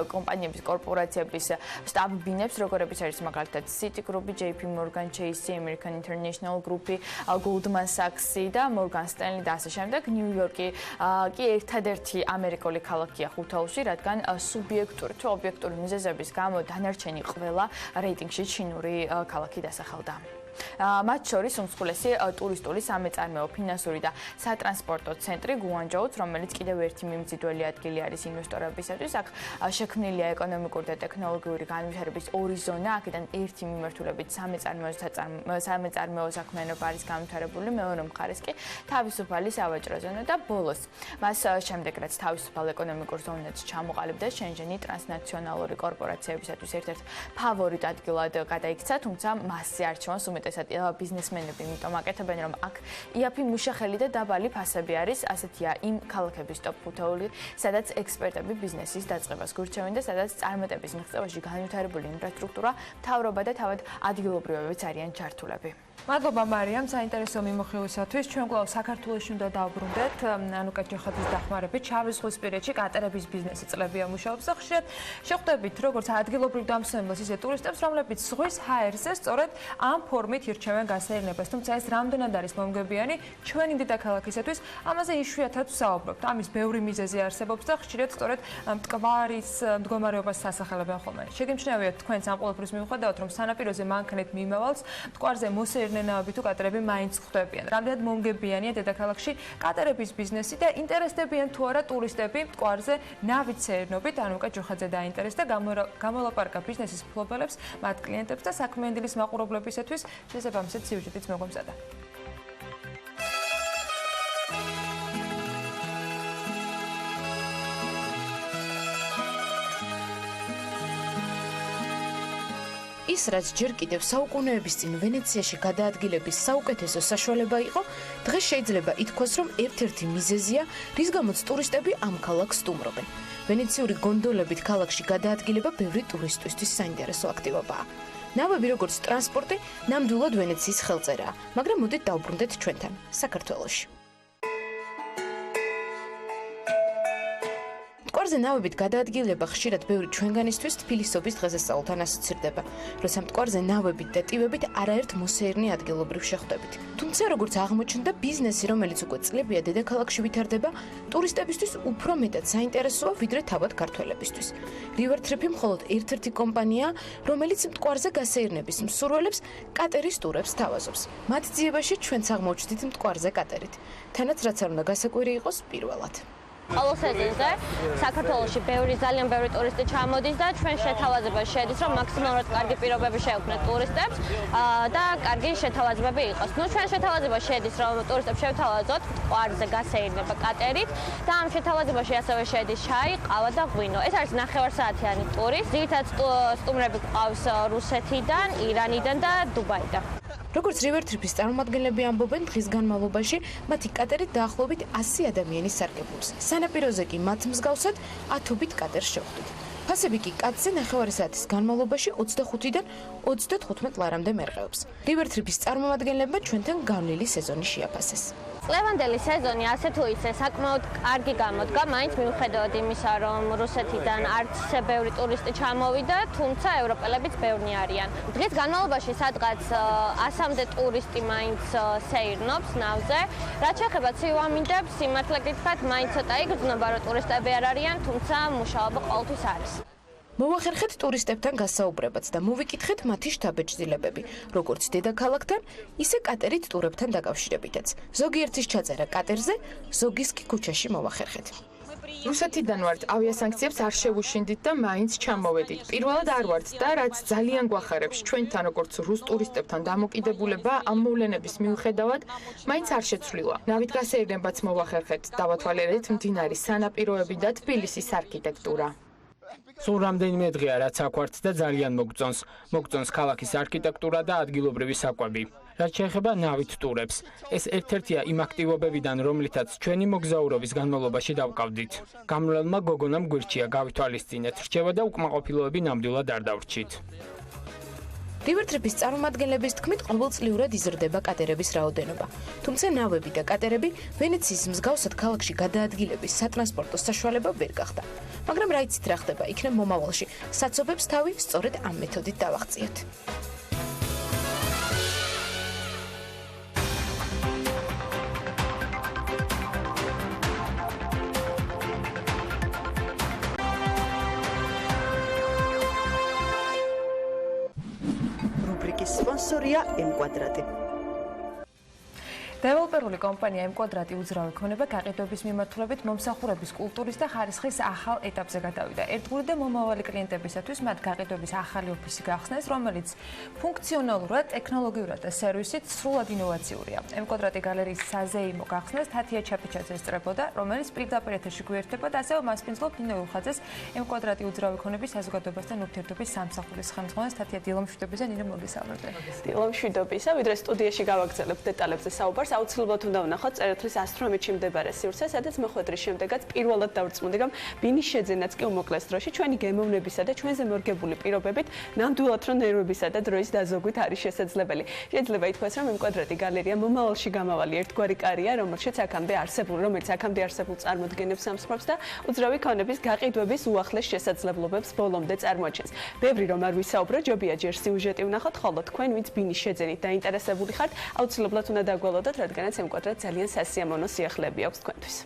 კომპანიების, კორპორაციების შტაბ-ბინებს, როგორებიც არის მაგალითად Citi Group, JP Morgan Chase, American International Group, Goldman Sachs და Morgan Stanley და ასე შემდეგ. ნიუ-იორკი კი ერთადერთი ამერიკული ქალაქია ხუთაულში, რადგან სუბიექტური თუ ობიექტური მიზეზების გამო დანარჩენი ყველა რეიტინგში ჩინური ქალაქი დასახელდა. მათ შორის უმსხვილესი ტურისტული სამეწარმეო, ფინანსური და სატრანსპორტო ცენტრი გუანჯოუც, რომელიც კიდევ ერთი მიმზიდველი ადგილი არის ინვესტორებისათვის. აქ შექმნილია ეკონომიკური და ტექნოლოგიური განვითარების ორი ზონა, აქედან ერთი მიმართულებით სამეწარმეო საქმიანობა არის განვითარებული, მეორე მხარეს კი თავისუფალი სავაჭრო ზონა და ბოლოს მას შემდეგ რაც თავისუფალ ეკონომიკურ ზონად ჩამოყალიბდა, შენჟენი ტრანსნაციონალური კორპორაციებისათვის ერთ-ერთ ფავორიტ ადგილად გადაიქცა, თუმცა მასზე არჩევანს უმეტესად ბიზნესმენები იმიტომ აკეთებენ, რომ აქ იაფი მუშახელი და დაბალი ფასები არის, ასეთია იმ ქალაქების ტოპ 5-ული, სადაც ექსპერტები ბიზნესის დაწყებას გურჩევენ და სადაც წარმატების მიღწევაში განვითარებული ინფრასტრუქტურა, მთავრობა და თავად ადგილობრივებიც არიან ჩართულები. მადლობა მარიამ, საინტერესო მიმოხილვისათვის. ჩვენ კვლავ საქართველოში უნდა დავბრუნდეთ, ანუკა ჯოხაძის დახმარებით. შავი ზღვისპირეთში კატერების ბიზნესი წლებია მუშაობს და ხშირად შეხვდებით როგორც ადგილობრივ დამსვენებელს, ისე ტურისტებს, რომლებიც ზღვის ჰაერზე სწორედ ამ ფორმით ირჩევენ გასაირნებას. თუმცა ეს რამდენად არის მომგებიანი ჩვენი დედაქალაქისათვის, ამაზე იშვიათად ვსაუბრობთ. ამის ბევრი მიზეზი არსებობს და ხშირად სწორედ მტკვარის მდგომარეობას სასახელებენ ხოლმე. შეგიმჩნევიათ თქვენს ამ ყველაფრის მიუხედავად, რომ სანაპიროზე მანქანით მიმავალს მტკვარზე მოსეირნენავები თუ კატერები მაინც ხვდებიან. რამდენად მომგებიანია დედაქალაქში კატერების ბიზნესი და ინტერესდებიან თუ არა ტურისტები მტკვარზე ნავით სეირნობით. ანუკა ჯოხაძე დაინტერესდა, გამოლაპარაკა ბიზნესის მფლობელებს, მათ კლიენტებს და საქმიანი დილის მაყურებლებისათვის შესაბამისად სიუჟეტიც მოგომზადა. ის რაც ჯერ კიდევ საუკუნეების წინ ვენეციაში გადაადგილების საუკეთესო საშუალება იყო, დღეს შეიძლება ითქვას, რომ ერთ-ერთი მიზეზია, რის გამოც ტურისტები ამ ქალაქს სტუმრობენ. ვენეციური გონდოლებით ქალაქში გადაადგილება ბევრი ტურისტისთვის საინტერესო აქტივობაა. ნავები როგორც ტრანსპორტი, ნამდვილად ვენეციის ხელწერაა, მაგრამ მოდით დავბრუნდეთ ჩვენთან, საქართველოში. მტკვარზე ნავებით გადაადგილება ხშირად ბევრი ჩვენგანისთვის თბილისობის დღესასწაულთან ასოცირდება, როცა მტკვარზე ნავებით და ტივებით არაერთ მოსეირნე ადგილობრივ შეხვდებით. თუმცა როგორც აღმოჩნდა, ბიზნესი, რომელიც უკვე წლებია დედაქალაქში ვითარდება, ტურისტებისთვის უფრო მეტად საინტერესოა, ვიდრე თავად ქართველებისთვის. River Trip-ი მხოლოდ ერთ-ერთი კომპანიაა, რომელიც მტკვარზე გასეირნების მსურველებს კატერის ტურებს თავაზობს. მათ ძიებაში ჩვენც აღმოჩნდით მტკვარზე კატერით. თანაც რაც არ უნდა გასაკვირი იყოს პირველად. ყოველ სეზონზე საქართველოში ძალიან ბევრი ტურისტი ჩამოდის და ჩვენ შეთავაზებაში შედის, რომ მაქსიმალურად კარგი პირობები შეექმნათ ტურისტებს და კარგი შეთავაზებები იყოს. ნუ ჩვენ შეთავაზებაში შედის, რომ ტურისტებს შევთავაზოთ მტკვარზე გასეირნება კატერით და ამ შეთავაზებაში ასევე შედის შაი, ყავა და ღვინო. ეს არის 9 საათიანი ტური. ძირითადად სტუმრები გვყავს რუსეთიდან, ირანიდან და დუბაიდან. როგორც River Trip-ის წარმომადგენლები ამბობენ, დღის განმავლობაში მათი კატერით დაახლოებით 100 ადამიანი სარგებლობს. სანაპიროზე კი მათ მსგავსად 10-ობით კატერს შევხვდით. ფასები კი კაცზე 9 საათის განმავლობაში 25-დან 35 ლარამდე მერყეობს. River Trip-ის წარმომადგენლებმა ჩვენთან გავლილი სეზონი შეაფასეს. წლევანდელი სეზონი ასე თუ ისე საკმაოდ კარგი გამოდგა, მაინც მიუხედავად იმისა, რომ რუსეთიდან არც ისე ბევრი ტურისტი ჩამოვიდა, თუმცა ევროპელებიც ბევრნი არიან. დღის განმავლობაში სადღაც 100-მდე ტურისტი მაინც სეირნობს ნავზე. რაც შეეხება ციუამინდებს, სიმართლე გითხრათ, მაინც ცოტა იგრძნობა, რომ ტურისტები არ არიან, თუმცა მუშაობა ყოველთვის არის. მოვახერხეთ ტურისტებთან გასაუბრებაც და მოვიკითხეთ მათი შთაბეჭდილებები, როგორც დედაქალაქთან, ისე კატერით ტურებთან დაკავშირებითაც. ზოგიერთის ჩაწერა კატერზე, ზოგის კი ქუჩაში მოვახერხეთ. რუსეთიდან ვართ, ავიასანქციებს არ შევუშინდით და მაინც ჩამოვედით. პირველად არ ვართ და რაც ძალიან გვახარებს ჩვენთან როგორც რუს ტურისტებთან დამოკიდებულება ამ მოვლენების მიუხედავად, მაინც არ შეცვლილა. ნავით გასეირნებაც მოვახერხეთ, დავათვალიერეთ მდინარის სანაპიროები და თბილისის არქიტექტურა. სულ რამდენიმე დღეა რაც აქ ვართ და ძალიან მოგწონს. მოგწონს ქალაქის არქიტექტურა და ადგილობრივი საკვები. რაც შეეხება ნავით ტურებს, ეს ერთ-ერთია იმ აქტივობებიდან, რომლითაც ჩვენი მოგზაურობის განმავლობაში დავკავდით. გამრავლმა გოგონამ გვირჩია გავითვალისწინეთ რჩევა და უკმაყოფილოები ნამდვილად არ დავრჩით. River Trip-ის წარმომადგენლების თქმით, ყოველწლიურად იზრდება კატერების რაოდენობა. თუმცა ნავები და კატერები ვენეციის მსგავსად ქალაქში გადაადგილების სატრანსპორტო საშუალება ვერ გახდა. მაგრამ რა იცით რა ხდება იქნებ მომავალში, საცობებს თავი სწორედ ამ მეთოდით დავაღწიოთ. სპონსორია M-კვადრატი. დეველოპერული კომპანია M-კვადრატი უძრავი ქონება გაყიდვების მიმართულებით მომსახურების კულტურის და ხარისხის ახალ ეტაპზე გადავიდა. ერთგული და მომავალი კლიენტებისათვის მათ გაყიდვების ახალი ოფისი გახსნეს, რომელიც ფუნქციონალურად, ტექნოლოგიურად და სერვისით სრულად ინოვაციურია. M-კვადრატი გალერეის საზეიმო გახსნეს თათია ჩაფიჩაძე ესწრებოდა, რომელიც პირდაპირ ეთერში გვერდება და ასევე მასპინძლობ ნინო ულხაძეს M-კვადრატი უძრავი ქონების საზოგადოებასთან ურთიერთობის სამსახურის ხელმძღვანელს თათია დილა მშვიდობისა ნინო მოგესალმებით. დილა მშვიდობისა, ვიდრე სტუდიაში გავაგრძელებთ დეტალებზე საუბარს. აუცილებლად უნდა ვნახოთ წერეთლის 118-ში მდებარე სივრცე, სადაც მოხვედრის შემდეგაც პირველად დავრწმუნდი, რომ ბინის შეძენაც კი უმოკლეს დროში ჩვენი გემოვნებისა და ჩვენზე მორგებული პირობებით ნამდვილად რომ ნერვებისა და დროის დაზოგვით არის შესაძლებელი. შეიძლება ითქვას, რომ M-კვადრატი გალერეა მომავალში გამავალი ერთგვარი კარია, რომელიც აქამდე არსებულ წარმოდგენებს ამსხვრევს და უძრავი ქონების გაყიდვების უახლეს შესაძლებლობებს ბოლომდე წარმოაჩენს. ბევრი რომ არ ვისაუბრო, ჯობია ჯერ სიუჟეტი ვნახოთ, ხოლო თქვენ ვინც ბინის შეძენით დაინტერესებული ხართ, აუცილებლად უნდა დაგველოდოთ, რადგანაც M-კვადრატს ძალიან სასიამოვნო სიახლეები აქვს თქვენთვის.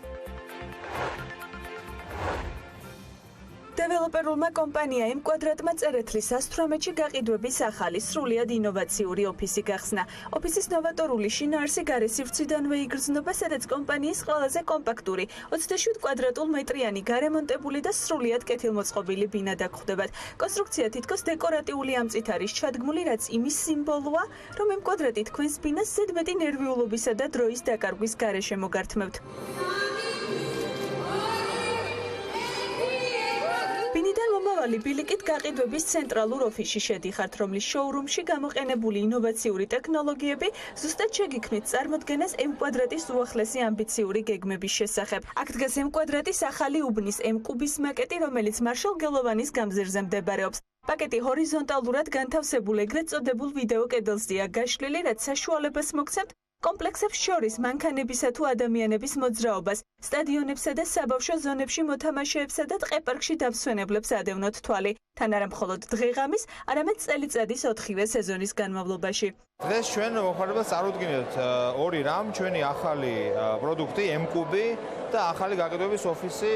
დეველოპერულმა კომპანია M-კვადრატმა წერეთლის 118-ში გაყიდვების ახალი სრულიად ინოვაციური ოფისი გახსნა. ოფისის ნოვატორული შინაარსი გარე სივრციდანვე იგრძნობა, სადაც კომპანიის ყველაზე კომპაქტური 27 კვადრატულ მეტრიანი გარემონტებული და სრულიად კეთილმოწყობილი ბინა დაგხვდებათ. კონსტრუქცია თითქოს დეკორატიული ამწით არის ჩადგმული, რაც იმის სიმბოლოა, რომ M-კვადრატი თქვენს ბინას ზედმეტი ნერვიულობისა და დროის დაკარგვის გარეშე მოგართმევთ. ბინიდან მომავალი ბილიკით გაყიდვების ცენტრალურ ოფისში შედიხართ, რომლის შოურუმში გამოყენებული ინოვაციური ტექნოლოგიები ზუსტად შეგიქმნით წარმოდგენას M-კვადრატის უახლესი ამბიციური გეგმების შესახებ. აქ დგას M-კვადრატის ახალი უბნის M-კუბის მაკეტი, რომელიც მარშალ გელოვანის გამზირზე მდებარეობს. პაკეტი ჰორიზონტალურად განთავსებულ ეგრეთ წოდებულ ვიდეო კედელზეა გაშლილი, რაც საშუალებას მოგცემთ კომპლექსებს შორის მანქანებისა თუ ადამიანების მოძრაობას, სტადიონებსა და საბავშვო ზონებში მოთამაშეებსა და ტყეპარკში დავსვენებლებს ადევნოთ თვალი. თან არა მხოლოდ დღე-ღამის, არამედ წელიწადის 4-ვე სეზონის განმავლობაში. დღეს ჩვენ მოხარებას წარუდგინეთ ორი რამ, ჩვენი ახალი პროდუქტი M-კუბი და ახალი გაყიდვების ოფისი,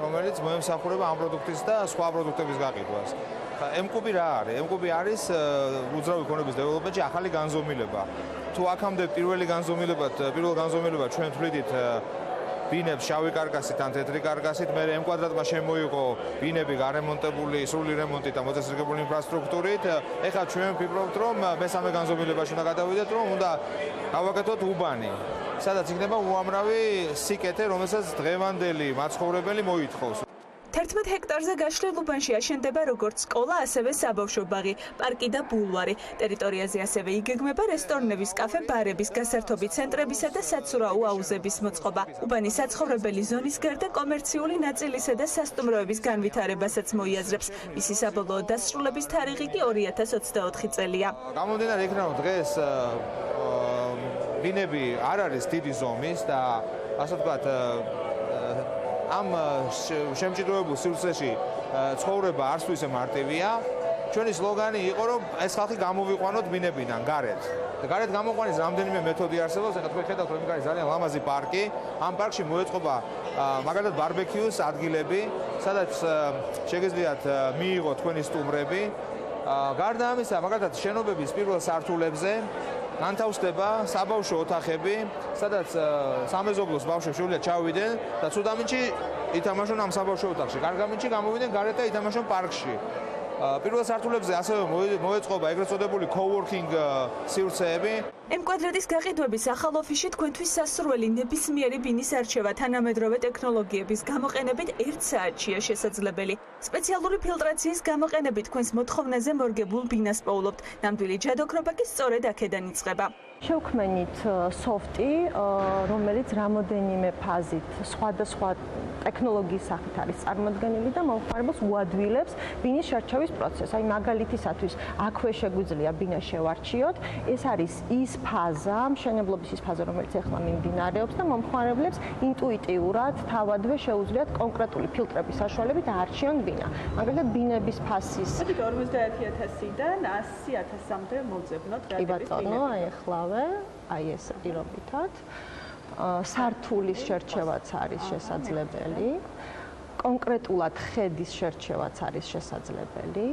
რომელიც მოემსახურება ამ პროდუქტის და სხვა პროდუქტების გაყიდვას. M-კუბი რა არის? M-კუბი არის უძრავი ქონების დეველოპმენტში ახალი განზომილება. თუ აქამდე პირველ განზომილებად ჩვენ თვლიდით ბინებს შავი კარკასით ან თეთრი კარკასით, მე M კვადრატმა შემოიღო ბინები გარემონტებული, სრული რემონტით და მოწესრიგებული ინფრასტრუქტურით. ეხლა ჩვენ ვფიქრობთ, რომ მესამე განზომილებაში უნდა გადავიდეთ, რომ უნდა გავაკეთოთ უბანი, სადაც იქნება უამრავი სიკეთე, რომელსაც დღევანდელი მაცხოვრებელი მოითხოვს. 11 ჰექტარზე გაშლილ უბანში აშენდება როგორც სკოლა, ასევე საბავშვო ბაღი, პარკი და ბულვარი. ტერიტორიაზე ასევე იგეგმება რესტორნების, კაფე-ბარების, გასართობი ცენტრებისა და საცურაო აუზების მოწყობა. უბანი საცხოვრებელი ზონის გარდა კომერციული ნაწილისა და სასტუმროების განვითარებასაც მოიაზრებს. მისი საბოლოო დასრულების თარიღი კი 2024 წელია. გამომდინარე იქიდან, რომ დღეს ბინები არ არის დიდი ზომის და ასე ვთქვათ, ამ შემჭიდროებულ სივრცეში ცხოვრება არც თუ ისე მარტივია. ჩვენი სლოგანი იყო, რომ ეს ხალხი გამოვიყვანოთ ბინებიდან გარეთ. და გარეთ გამოყვანის რამდენიმე მეთოდი არსებობს. ეხლა თქვენ ხედავთ, რომ იქ არის ძალიან ლამაზი პარკი. ამ პარკში მოეწყობა მაგალითად ბარბეკიუს ადგილები, სადაც შეგიძლიათ მიიღოთ თქვენი სტუმრები. გარდა ამისა, მაგალითად შენობების პირველ სართულებზე განთავსდება საბავშვო ოთახები, სადაც სამეზობლოს ბავშვები შეუძლიათ ჩავიდნენ და ცუდამინჩი ითამაშონ ამ საბავშვო ოთახში. კარგამინჩი გამოვიდნენ გარეთ და ითამაშონ პარკში. პირველ სართულებზე ასევე მოეწყობა ეგრეთ წოდებული coworking სივრცეები. M კვადრატის გაყიდვების ახალ ოფისში თქვენთვის სასურველი ნებისმიერი ბინის არჩევა თანამედროვე ტექნოლოგიების გამოყენებით 1 საათშია შესაძლებელი. სპეციალური ფილტრაციის გამოყენებით თქვენს მოთხოვნაზე მორგებულ ბინას პოულობთ. ნამდვილი ჯადოქრობა კი სწორედ აქედან იწყება. შევქმნით სოფტი, რომელიც რამოდენიმე ფაზით სხვადასხვა ტექნოლოგიის სახით არის წარმოდგენილი და მომხმარებელს უადვილებს ბინის შერჩევის პროცესს. აი მაგალითისათვის, აქვე შეგვიძლია ბინა შევარჩიოთ. ეს არის ის ფაზა, მშენებლობის ის ფაზა, რომელიც ახლა მიმდინარეობს და მომხმარებლებს ინტუიტიურად თავადვე შეუძლიათ კონკრეტული ფილტრების საშუალებით აარჩიონ ბინა. მაგალითად, ბინების ფასის 50000-დან 100000-მდე მოძებნოთ გაყიდვების ბინები. აი ახლავე, აი ეს პირობითად. სართულის შერჩევაც არის შესაძლებელი. კონკრეტულად ხედის შერჩევაც არის შესაძლებელი.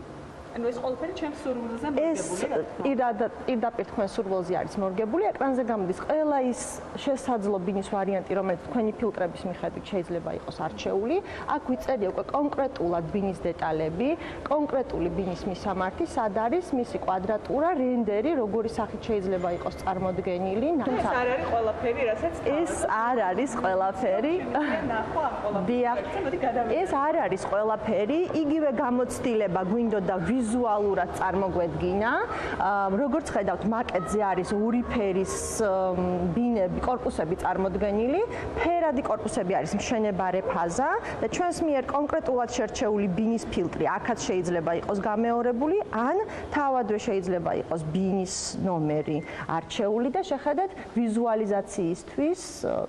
ანუ ეს ყველაფერი ჩემს სურვილზე მორგებული რა? პირდაპირ თქვენ სურვილზე არის მორგებული. ეკრანზე გამოდის ყველა ის შესაძლო ბინის ვარიანტი, რომელიც თქვენი ფილტრების მიხედვით შეიძლება იყოს არჩეული. აქ ვიწერია უკვე კონკრეტულად ბინის დეტალები, კონკრეტული ბინის მისამართი, სად არის მისი კვადრატურა, რენდერი, როგორი სახით შეიძლება იყოს წარმოდგენილი. ეს არ არის ყველაფერი, რასაც ეს არ არის ყველაფერი. ნახო ამ ყველაფერს. მოდი გადავიდეთ. ეს არ არის ყველაფერი. იგივე გამოცდილება გვინდოდა ვიზუალურად წარმოგვედგინა. როგორც ხედავთ, მაკეტზე არის ორი ფერის ბინები, корпуსები წარმოდგენილი. ფერადი корпуსები არის მშენებარე ფაზა და ჩვენს მიერ კონკრეტულად შერჩეული ბინის ფილტრი აქაც შეიძლება იყოს გამეორებული, ან თავადვე შეიძლება იყოს ბინის ნომერი არჩეული და შეხედეთ ვიზუალიზაციისთვის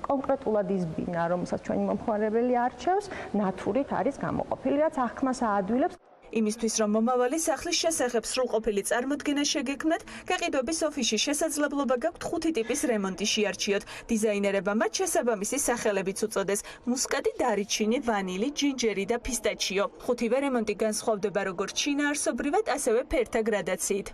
კონკრეტულად ის ბინა, რომელსაც ჩვენი მომხმარებელი არჩევს, ნათურით არის გამოყოფილი, რაც აღქმას აადვილებს. იმისთვის, რომ მომავალი სახლის შესახებ სრულყოფილი წარმოდგენა შეგექმნათ, გაყიდვების ოფისში შესაძლებლობა გაქვთ 5 ტიპის რემონტი შეარჩიოთ. დიზაინერებმა მათ შესაბამისი სახელებიც უწოდეს: მუსკატი, დარიჩინი, ვანილი, ჯინჯერი და პისტაჩიო. 5-ვე რემონტი განსხვავდება როგორც შინაარსობრივად, ასევე ფერთა გრადაციით.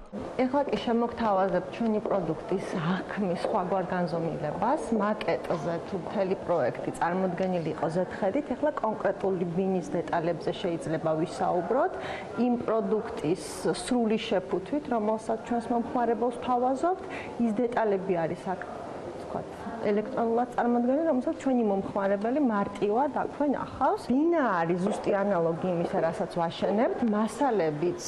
ეხლა კი შემოგთავაზებთ ჩვენი პროდუქტის აღქმის სხვაგვარ განზომილებას. მაკეტზე თუ მთელი პროექტი წარმოდგენილი იყო Z-ხედით, ეხლა კონკრეტული ბინის დეტალებზე შეიძლება ვისაუბროთ. იმ პროდუქტის სრული შეფუთვით, რომელსაც ჩვენს მომხმარებელს თავაზობთ, ის დეტალები არის აქ, თქვათ, ელექტრონულად წარმოდგენილი, რომელსაც ჩვენი მომხმარებელი მარტივად აქვე ნახავს. ბინა არის ზუსტი ანალოგი იმისა, რასაც ვაშენებთ, მასალებიც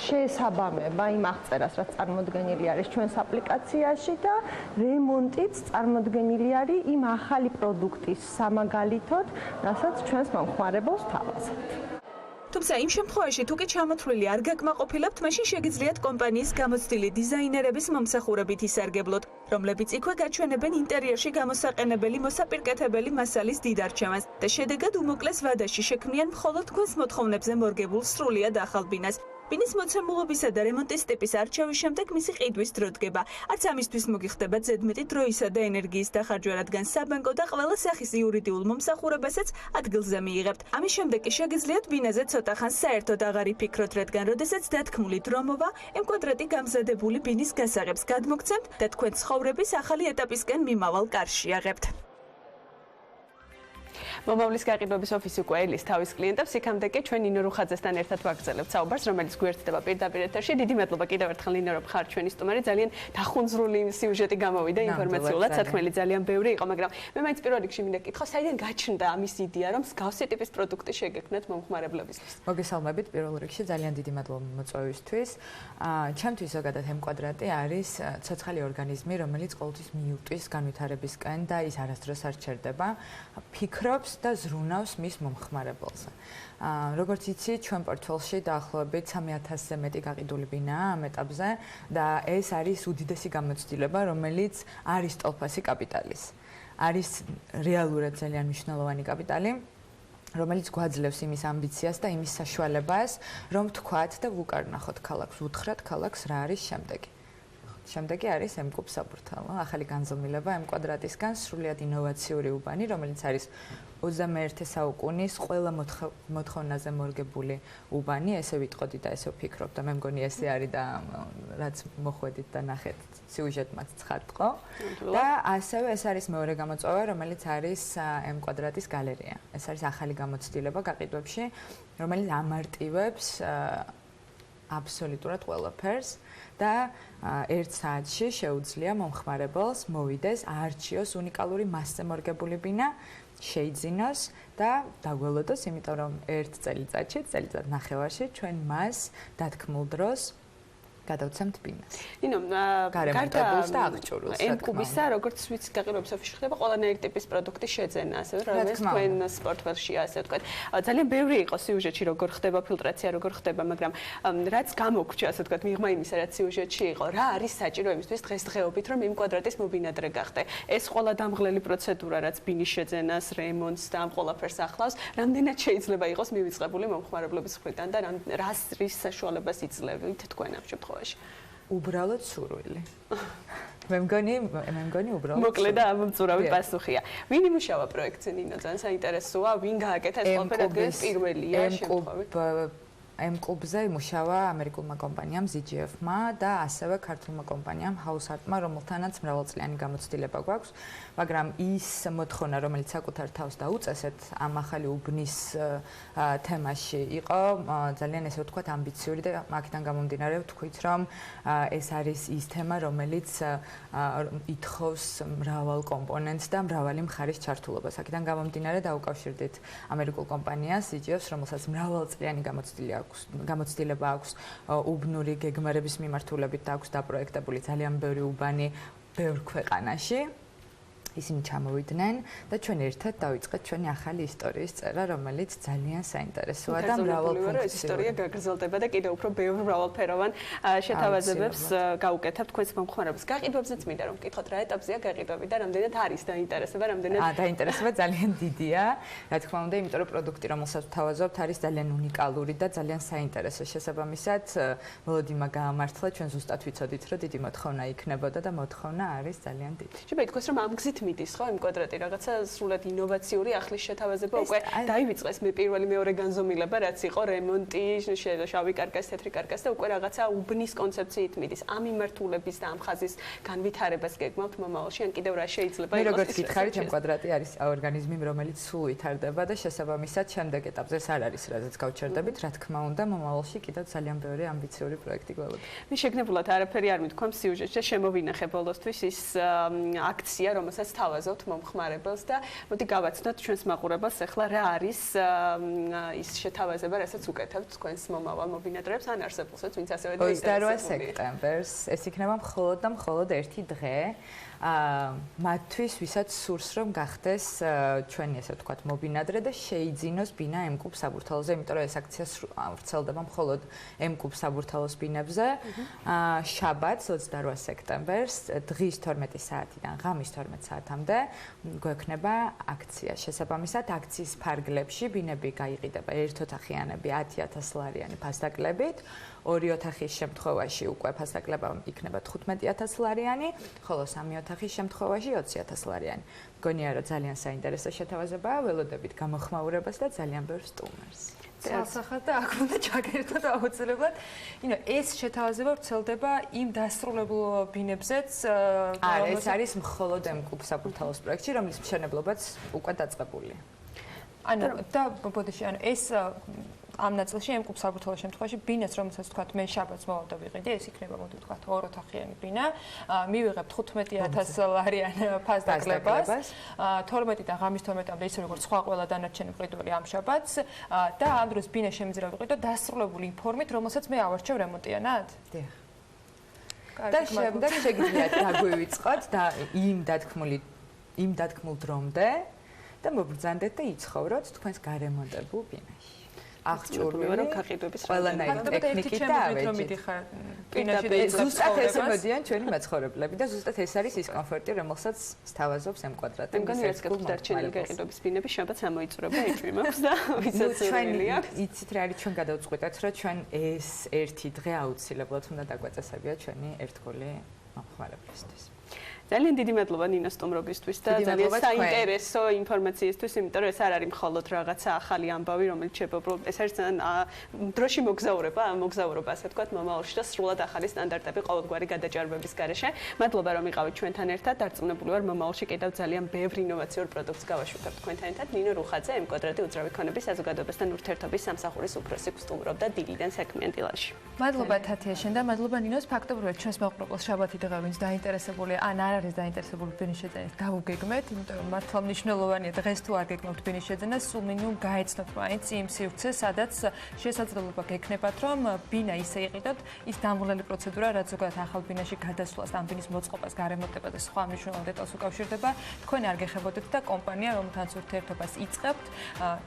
შეესაბამება იმ აღწერას, რაც წარმოდგენილი არის ჩვენს აპლიკაციაში და რემონტიც წარმოდგენილი არის იმ ახალი პროდუქტის სამაგალითოდ, რასაც ჩვენს მომხმარებელს თავაზობთ. თუმცა იმ შემთხვევაში, თუ კი ჩამოთვლილი არ გაკმაყოფილებთ, მაშინ შეგიძლიათ კომპანიის გამოცდილი დიზაინერების მომსახურებით ისარგებლოთ, რომლებიც იქვე გაჩვენებენ ინტერიერში გამოსაყენებელი მოსაპირკეთებელი მასალის დიდ არჩევანს და შედეგად უმოკლეს ვადაში შექმნიან მხოლოდ თქვენს მოთხოვნებზე მორგებულ სრულიად ახალ ბინას. ბინის მოცემულობისა და რემონტის ტიპის არჩევის შემდეგ მისი ყიდვის დრო დგება. არც ამისთვის მოგიხდება ზედმეტი დროისა და ენერგიის დახარჯვა, რადგან საბანკო და ყველა სახის იურიდიულ მომსახურებასაც ადგილზე მიიღებთ. ამის შემდეგ კი შეგიძლიათ ბინაზე ცოტა ხანს საერთოდ აღარ იფიქროთ, რადგან როდესაც დათქმული დრო მოვა, M კვადრატი გამზადებული ბინის გასაღებს გადმოგცემთ და თქვენ ცხოვრების ახალი ეტაპისკენ მიმავალ კარში აღებთ. მომავლის გაყიდვების ოფისი უკვე ელის თავის კლიენტებს, იქამდე კი ჩვენ ნინო რუხაძესთან ერთად ვაგრძელებთ საუბარს, რომელიც გვერდდება პირდაპირ ეთერში. დიდი მადლობა კიდევ ერთხელ ნინო, რომ ხარ ჩვენი სტუმარი. ძალიან დახუნძრული სიუჟეტი გამოვიდა ინფორმაციულად, საქმელი ძალიან ბევრი იყო, მაგრამ მე მაინც პირველ რიგში მინდა გითხო, საიდან გაჩნდა ამის იდეა, რომ მსგავსი ტიპის პროდუქტი შეგექმნათ მომხმარებლებისთვის? მოგესალმებით პირველ რიგში, ძალიან დიდი მადლობა მოწვევისთვის. ჩემთვის ზოგადად M კვადრატი არის ცოცხალი ორგანიზმი, რომელიც ყოველთვის მიუტვის განვითარებისკენ და ის არასდროს არ ჩერდება, ფიქრობს და ზრუნავს მის მომხმარებელზე. როგორც იცით, ჩვენ პორტფელში დაახლოებით 3000-ზე მეტი გაყიდული ბინაა ამ ეტაპზე და ეს არის უდიდესი გამოცდილება, რომელიც არის ტოლფასი კაპიტალის. არის რეალურად ძალიან მნიშვნელოვანი კაპიტალი, რომელიც გვაძლევს იმის ამბიციას და იმის საშუალებას, რომ თქვათ და ვუკარნახოთ ქალაქს, უთხრათ ქალაქს რა არის შემდეგი. შემდეგი არის M კუბ საბურთალო, ახალი განზომილება M კვადრატისგან, სრულიად ინოვაციური უბანი, რომელიც არის 21 საუკუნის ყველა მოთხოვნაზე მორგებული უბანი, ესე ვიტყოდი და ესე ვფიქრობ და მე მგონი ესე არის და რაც მოხვედით და ნახეთ სიუჟეტმაც ცხადყო. და ასევე ეს არის მეორე გამოწვევა, რომელიც არის M კვადრატის გალერეა. ეს არის ახალი გამოცდილება გაყიდვებში, რომელიც ამარტივებს აბსოლუტურად ყველაფერს და 1 საათში შეუძლია მომხმარებელს მოვიდეს, აარჩიოს უნიკალური მასზე მორგებული ბინა, შეიძინოს და დაგველოდოს, იმიტომ რომ 1 წელიწადში, წელიწად ნახევარში ჩვენ მას დათქმულ დროს გადავცემთ ბინას. ნინო, გარემონტებულს და აღჭურვილს. M კუბისა, როგორც ვიცი, გაყიდვების ოფისში ხდება ყველანაირი ტიპის პროდუქტის შეძენა, ასევე რომელიც თქვენ სპორტველშია, ასე ვთქვათ. ძალიან ბევრი იყო სიუჟეტში, როგორ ხდება ფილტრაცია, როგორ ხდება, მაგრამ რაც გამოგვრჩა, ასე ვთქვათ, მიღმა იმისა, რაც სიუჟეტში იყო, რა არის საჭირო იმისთვის დღესდღეობით, რომ M კვადრატის მობინადრე გახდე. ეს ყველა დამღლელი პროცედურა, რაც ბინის შეძენას, რემონტს და ამ ყველაფერს ახლავს, რამდენად შეიძლება იყოს მივიწყებული მომხმარებლების მხრიდან და რას რის საშუალებას იძლევთ თქვენ ამ შემთხვევაში? უბრალოდ სურვილი. მე მგონი უბრალოდ. მოკლე და ამომწურავი პასუხია. ვინ იმუშავა პროექტზე, ნინო, ძალიან საინტერესოა, ვინ გააკეთა ეს ყველაფერი პირველია შემთხვევით? M კუბზე იმუშავა ამერიკულმა კომპანიამ ZGF-მა და ასევე ქართულმა კომპანიამ House-მა, რომელთანაც მრავალწლიანი გამოცდილება გვაქვს, მაგრამ ის მოთხოვნა, რომელიც საკუთარ თავს დაუწესეთ ამ ახალი უბნის თემაში იყო ძალიან ესე ვთქვათ ამბიციური და აქედან გამომდინარე ვთქვით, რომ ეს არის ის თემა, რომელიც ითხოვს მრავალ კომპონენტს და მრავალი მხარის ჩართულობას. აქედან გამომდინარე დაუკავშირდით ამერიკულ კომპანიას ZGF-ს, რომელსაც მრავალწლიანი გამოცდილება აქვს უბნური გეგმარების მიმართულებით და აქვს დაპროექტებული ძალიან ბევრი უბანი ბევრ ქვეყანაში. ისინი ჩამოვიდნენ და ჩვენ ერთად დავიწყეთ ჩვენი ახალი ისტორიის წერა, რომელიც ძალიან საინტერესოა და მრავალფუნქციური. ისტორია გაგრძელდება და კიდევ უფრო ბევრ მრავალფეროვან შეთავაზებებს გაუკეთებთ თქვენს მომხმარებელს. გაყიდვებზეც მინდა რომ ვკითხოთ, რა ეტაპზეა გაყიდვები და რამდენად არის დაინტერესება, რამდენად დაინტერესება ძალიან დიდია. რა თქმა უნდა, იმიტომ რომ პროდუქტი, რომელსაც ვთავაზობთ, არის ძალიან უნიკალური და ძალიან საინტერესო. შესაბამისად, მოლოდინმა გაამართლა, ჩვენ ზუსტად ვიცოდით, რომ დიდი მოთხოვნა იქნებოდა და მოთხოვნა არის ძალიან დიდი. შეიძლება ითქვას, რომ ამ გზით მიდის ხო M კვადრატი, რაღაცა სრულად ინოვაციური ახლის შეთავაზება უკვე დაივიწყეს პირველი მეორე განზომილება, რაც იყო რემონტი, შავი კარკას, თეთრი კარკას და უკვე რაღაცა უბნის კონცეფციით მიდის. ამ მიმართულების და ამ ხაზის განვითარებას გეგმავთ მომავალში, ან კიდევ რა შეიძლება იყოს? მე როგორც გითხარით, M კვადრატი არის ორგანიზმი, რომელიც სულ ვითარდება და შესაბამისად შემდეგ ეტაპზე ეს არ არის, რაზეც გავჩერდებით, რა თქმა უნდა, მომავალში კიდევ ძალიან ბევრი ამბიციური პროექტი გველოდება. მე შეგნებულად არაფერი არ მithქვამ სიუჟეტში, შემოვინახე ბოლოსთვის ის აქცია, რომელსაც თავაზობთ მომხმარებელს და მოდი გავაცნოთ ჩვენს მაყურებელს ახლა რა არის ის შეთავაზება, რასაც უკეთებთ თქვენს მომავალ მობინადრეებს ან არსებულსაც, ვინც ასევე 28 სექტემბერს ეს იქნება მხოლოდ და მხოლოდ ერთი დღე. მათთვის, ვისაც სურს რომ გახდეს ჩვენი ესე ვთქვათ მობინადრე და შეიძინოს ბინა M კუბ საბურთალოზე, იმიტომ რომ ეს აქცია ვრცელდება მხოლოდ M კუბ საბურთალოს ბინებზე. შაბათს 28 სექტემბერს დღის 12 საათიდან ღამის 12 საათამდე გვექნება აქცია. შესაბამისად, აქციის ფარგლებში ბინები გაიყიდება ერთოთახიანები 10,000 ლარიანი ფასდაკლებით. ორი ოთახის შემთხვევაში უკვე ფასდაკლება იქნება 15,000 ლარიანი, ხოლო სამი ოთახის შემთხვევაში 20,000 ლარიანი. მგონია, რომ ძალიან საინტერესო შეთავაზებაა, ველოდებით გამოხმაურებას და ძალიან ბევრ სტუმარს. ცალსახად და აქ უნდა ჩაგერთოთ აუცილებლად. ეს შეთავაზება ვრცელდება იმ დასრულებულ ბინებზეც, ეს არის მხოლოდ M კუბ საბურთალოს პროექტში, რომლის მშენებლობაც უკვე დაწყებულია. ანუ და ბოდიში ანუ ეს ამ ნაწილში ემკუბ საბუთალო შემთხვევაში ბინას რომელსაც თქვა მე შაბათს მოვალ და ვიყიდი ეს იქნება მოდი თქვა 2 ოთახიანი ბინა მივიღებ 15000 ლარიან ფასდაკლებას 12-დან ღამის 12-მდე ისე როგორც სხვა ყველა დანარჩენი მყიდველი ამ შაბათს და ამ დროს ბინა შემიძლია ვიყიდო დასრულებული ფორმით რომელსაც მე ავარჩევ რემონტიანად დიახ და შემდეგ შეგიძლიათ დაგვივიწყოთ და იმ დათქმულ დრომდე და მობრძანდეთ და იცხოვროთ თქვენს გარემონტებულ ბინაში აღჭურვილი რომ გაყიდვების ყველანაირი ტექნიკით და ზუსტად ეს მოდიან ჩვენი მაცხოვრებლები და ზუსტად ეს არის ის კომფორტი რომელსაც სთავაზობს ამ კვადრატი მგონი ეს გადარჩენილი გაყიდვების ბინები შაბათს ამოიწურება ეჭვი მაქვს და ვისაც ურელი აქვს იცით რა არის ჩვენ გადავწყვიტეთ რომ ჩვენ ეს ერთი დღე აუცილებლად უნდა დაგვაწესებია ჩვენი ერთგული მომხმარებლისთვის ძალიან დიდი მადლობა ნინო სტუმრობისთვის და ძალიან საინტერესო ინფორმაციისთვის, იმიტომ რომ ეს არ არის მხოლოდ რაღაცა ახალი ამბავი, რომელიც შეპობრობ, ეს არის ძალიან დროში მოგზაურობა, ასე ვთქვათ, მომავალში და სრულად ახალი სტანდარტები ყოველგვარი გადაჭარბების გარეშე. მადლობა რომ იყავით ჩვენთან ერთად. დარწმუნებული ვარ, მომავალში კიდევ ძალიან ბევრი ინოვაციურ პროდუქტს გავაშვებთ თქვენთან ერთად. ნინო რუხაძე, ემკვადრატი უძრავი ქონების საზოგადოებასთან ურთიერთობის სამსახურის უფროსი სტუმრობდა დილიდან საქმიან დილაში. მადლობა თათიაშენ და მადლობა ნინოს ფაქტობრივად ჩვენს მოყრობილს შაბათი დღე ვინც დაინტერესებული ან არ არის დაინტერესებული ბინის შეძენით გავუგეგმეთ, იმიტომ რომ მართლა მნიშვნელოვანია დღეს თუ არ გეგმავთ ბინის შეძენას, სულ მინიმუმ გაეცნოთ მაინც იმ სივრცეს, სადაც შესაძლებლობა გექნებათ, რომ ბინა ისე იყიდოთ, ის დამღლელი პროცედურა, რაც ზოგადად ახალ ბინაში გადასვლას, ამ ბინის მოწყობას, გარემონტებას და სხვა მნიშვნელოვან დეტალს უკავშირდება, თქვენ არ გეხებოდეთ და კომპანია, რომელთანაც ურთიერთობას იწყებთ,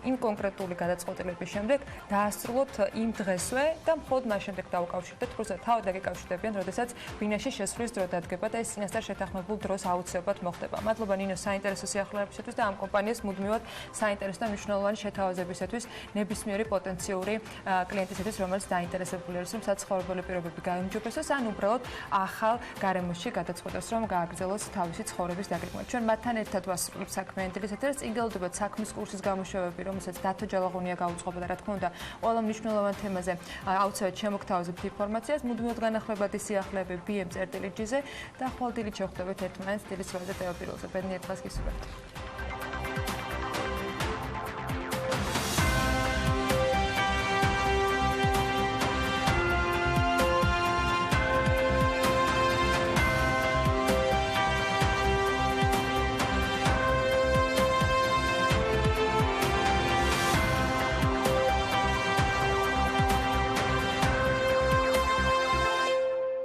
იმ კონკრეტული გადაწყვეტილების შემდეგ დაასრულოთ იმ დღესვე და მხოლოდ მას შემდეგ დაუკავშირდეთ, როცა თავად დაგეკავშირდებიან, როდესაც ბინაში შესვლის დრო დადგება და ეს წინასწარ შეთანხმებულ დროს აუცილებლად მოხდება. მადლობა ნინო საინტერესო სიახლეებისათვის და ამ კომპანიას მუდმივად საინტერესო და მნიშვნელოვანი შეთავაზებისათვის ნებისმიერი პოტენციური კლიენტისათვის, რომელიც დაინტერესებული არის, რომ საცხოვრებელი პირობები გაიმჯობესოს, ან უბრალოდ ახალ გარემოში გადაწყვეტოს, რომ გააგრძელოს თავისი ცხოვრების დაგეგმვა. ჩვენ მათთან ერთად ვასრულებთ საქმიანი დილის ეთერს, წინგელოდებათ საქმის კურსის გამოშვებები, რომელსაც დათო ჯალაღონია გაუძღვება და რა თქმა უნდა, ყველა მნიშვნელოვან თემაზე აუცილებლად შემოგთავაზებთ ინფორმაციას, მუდმივად განახლებადი სიახლეები BM-ზე და ხვალ დილით შევხვდებით ერთმანეთს დილის როზე და პირველზე. ბედნიერ დღეს გისურვებთ.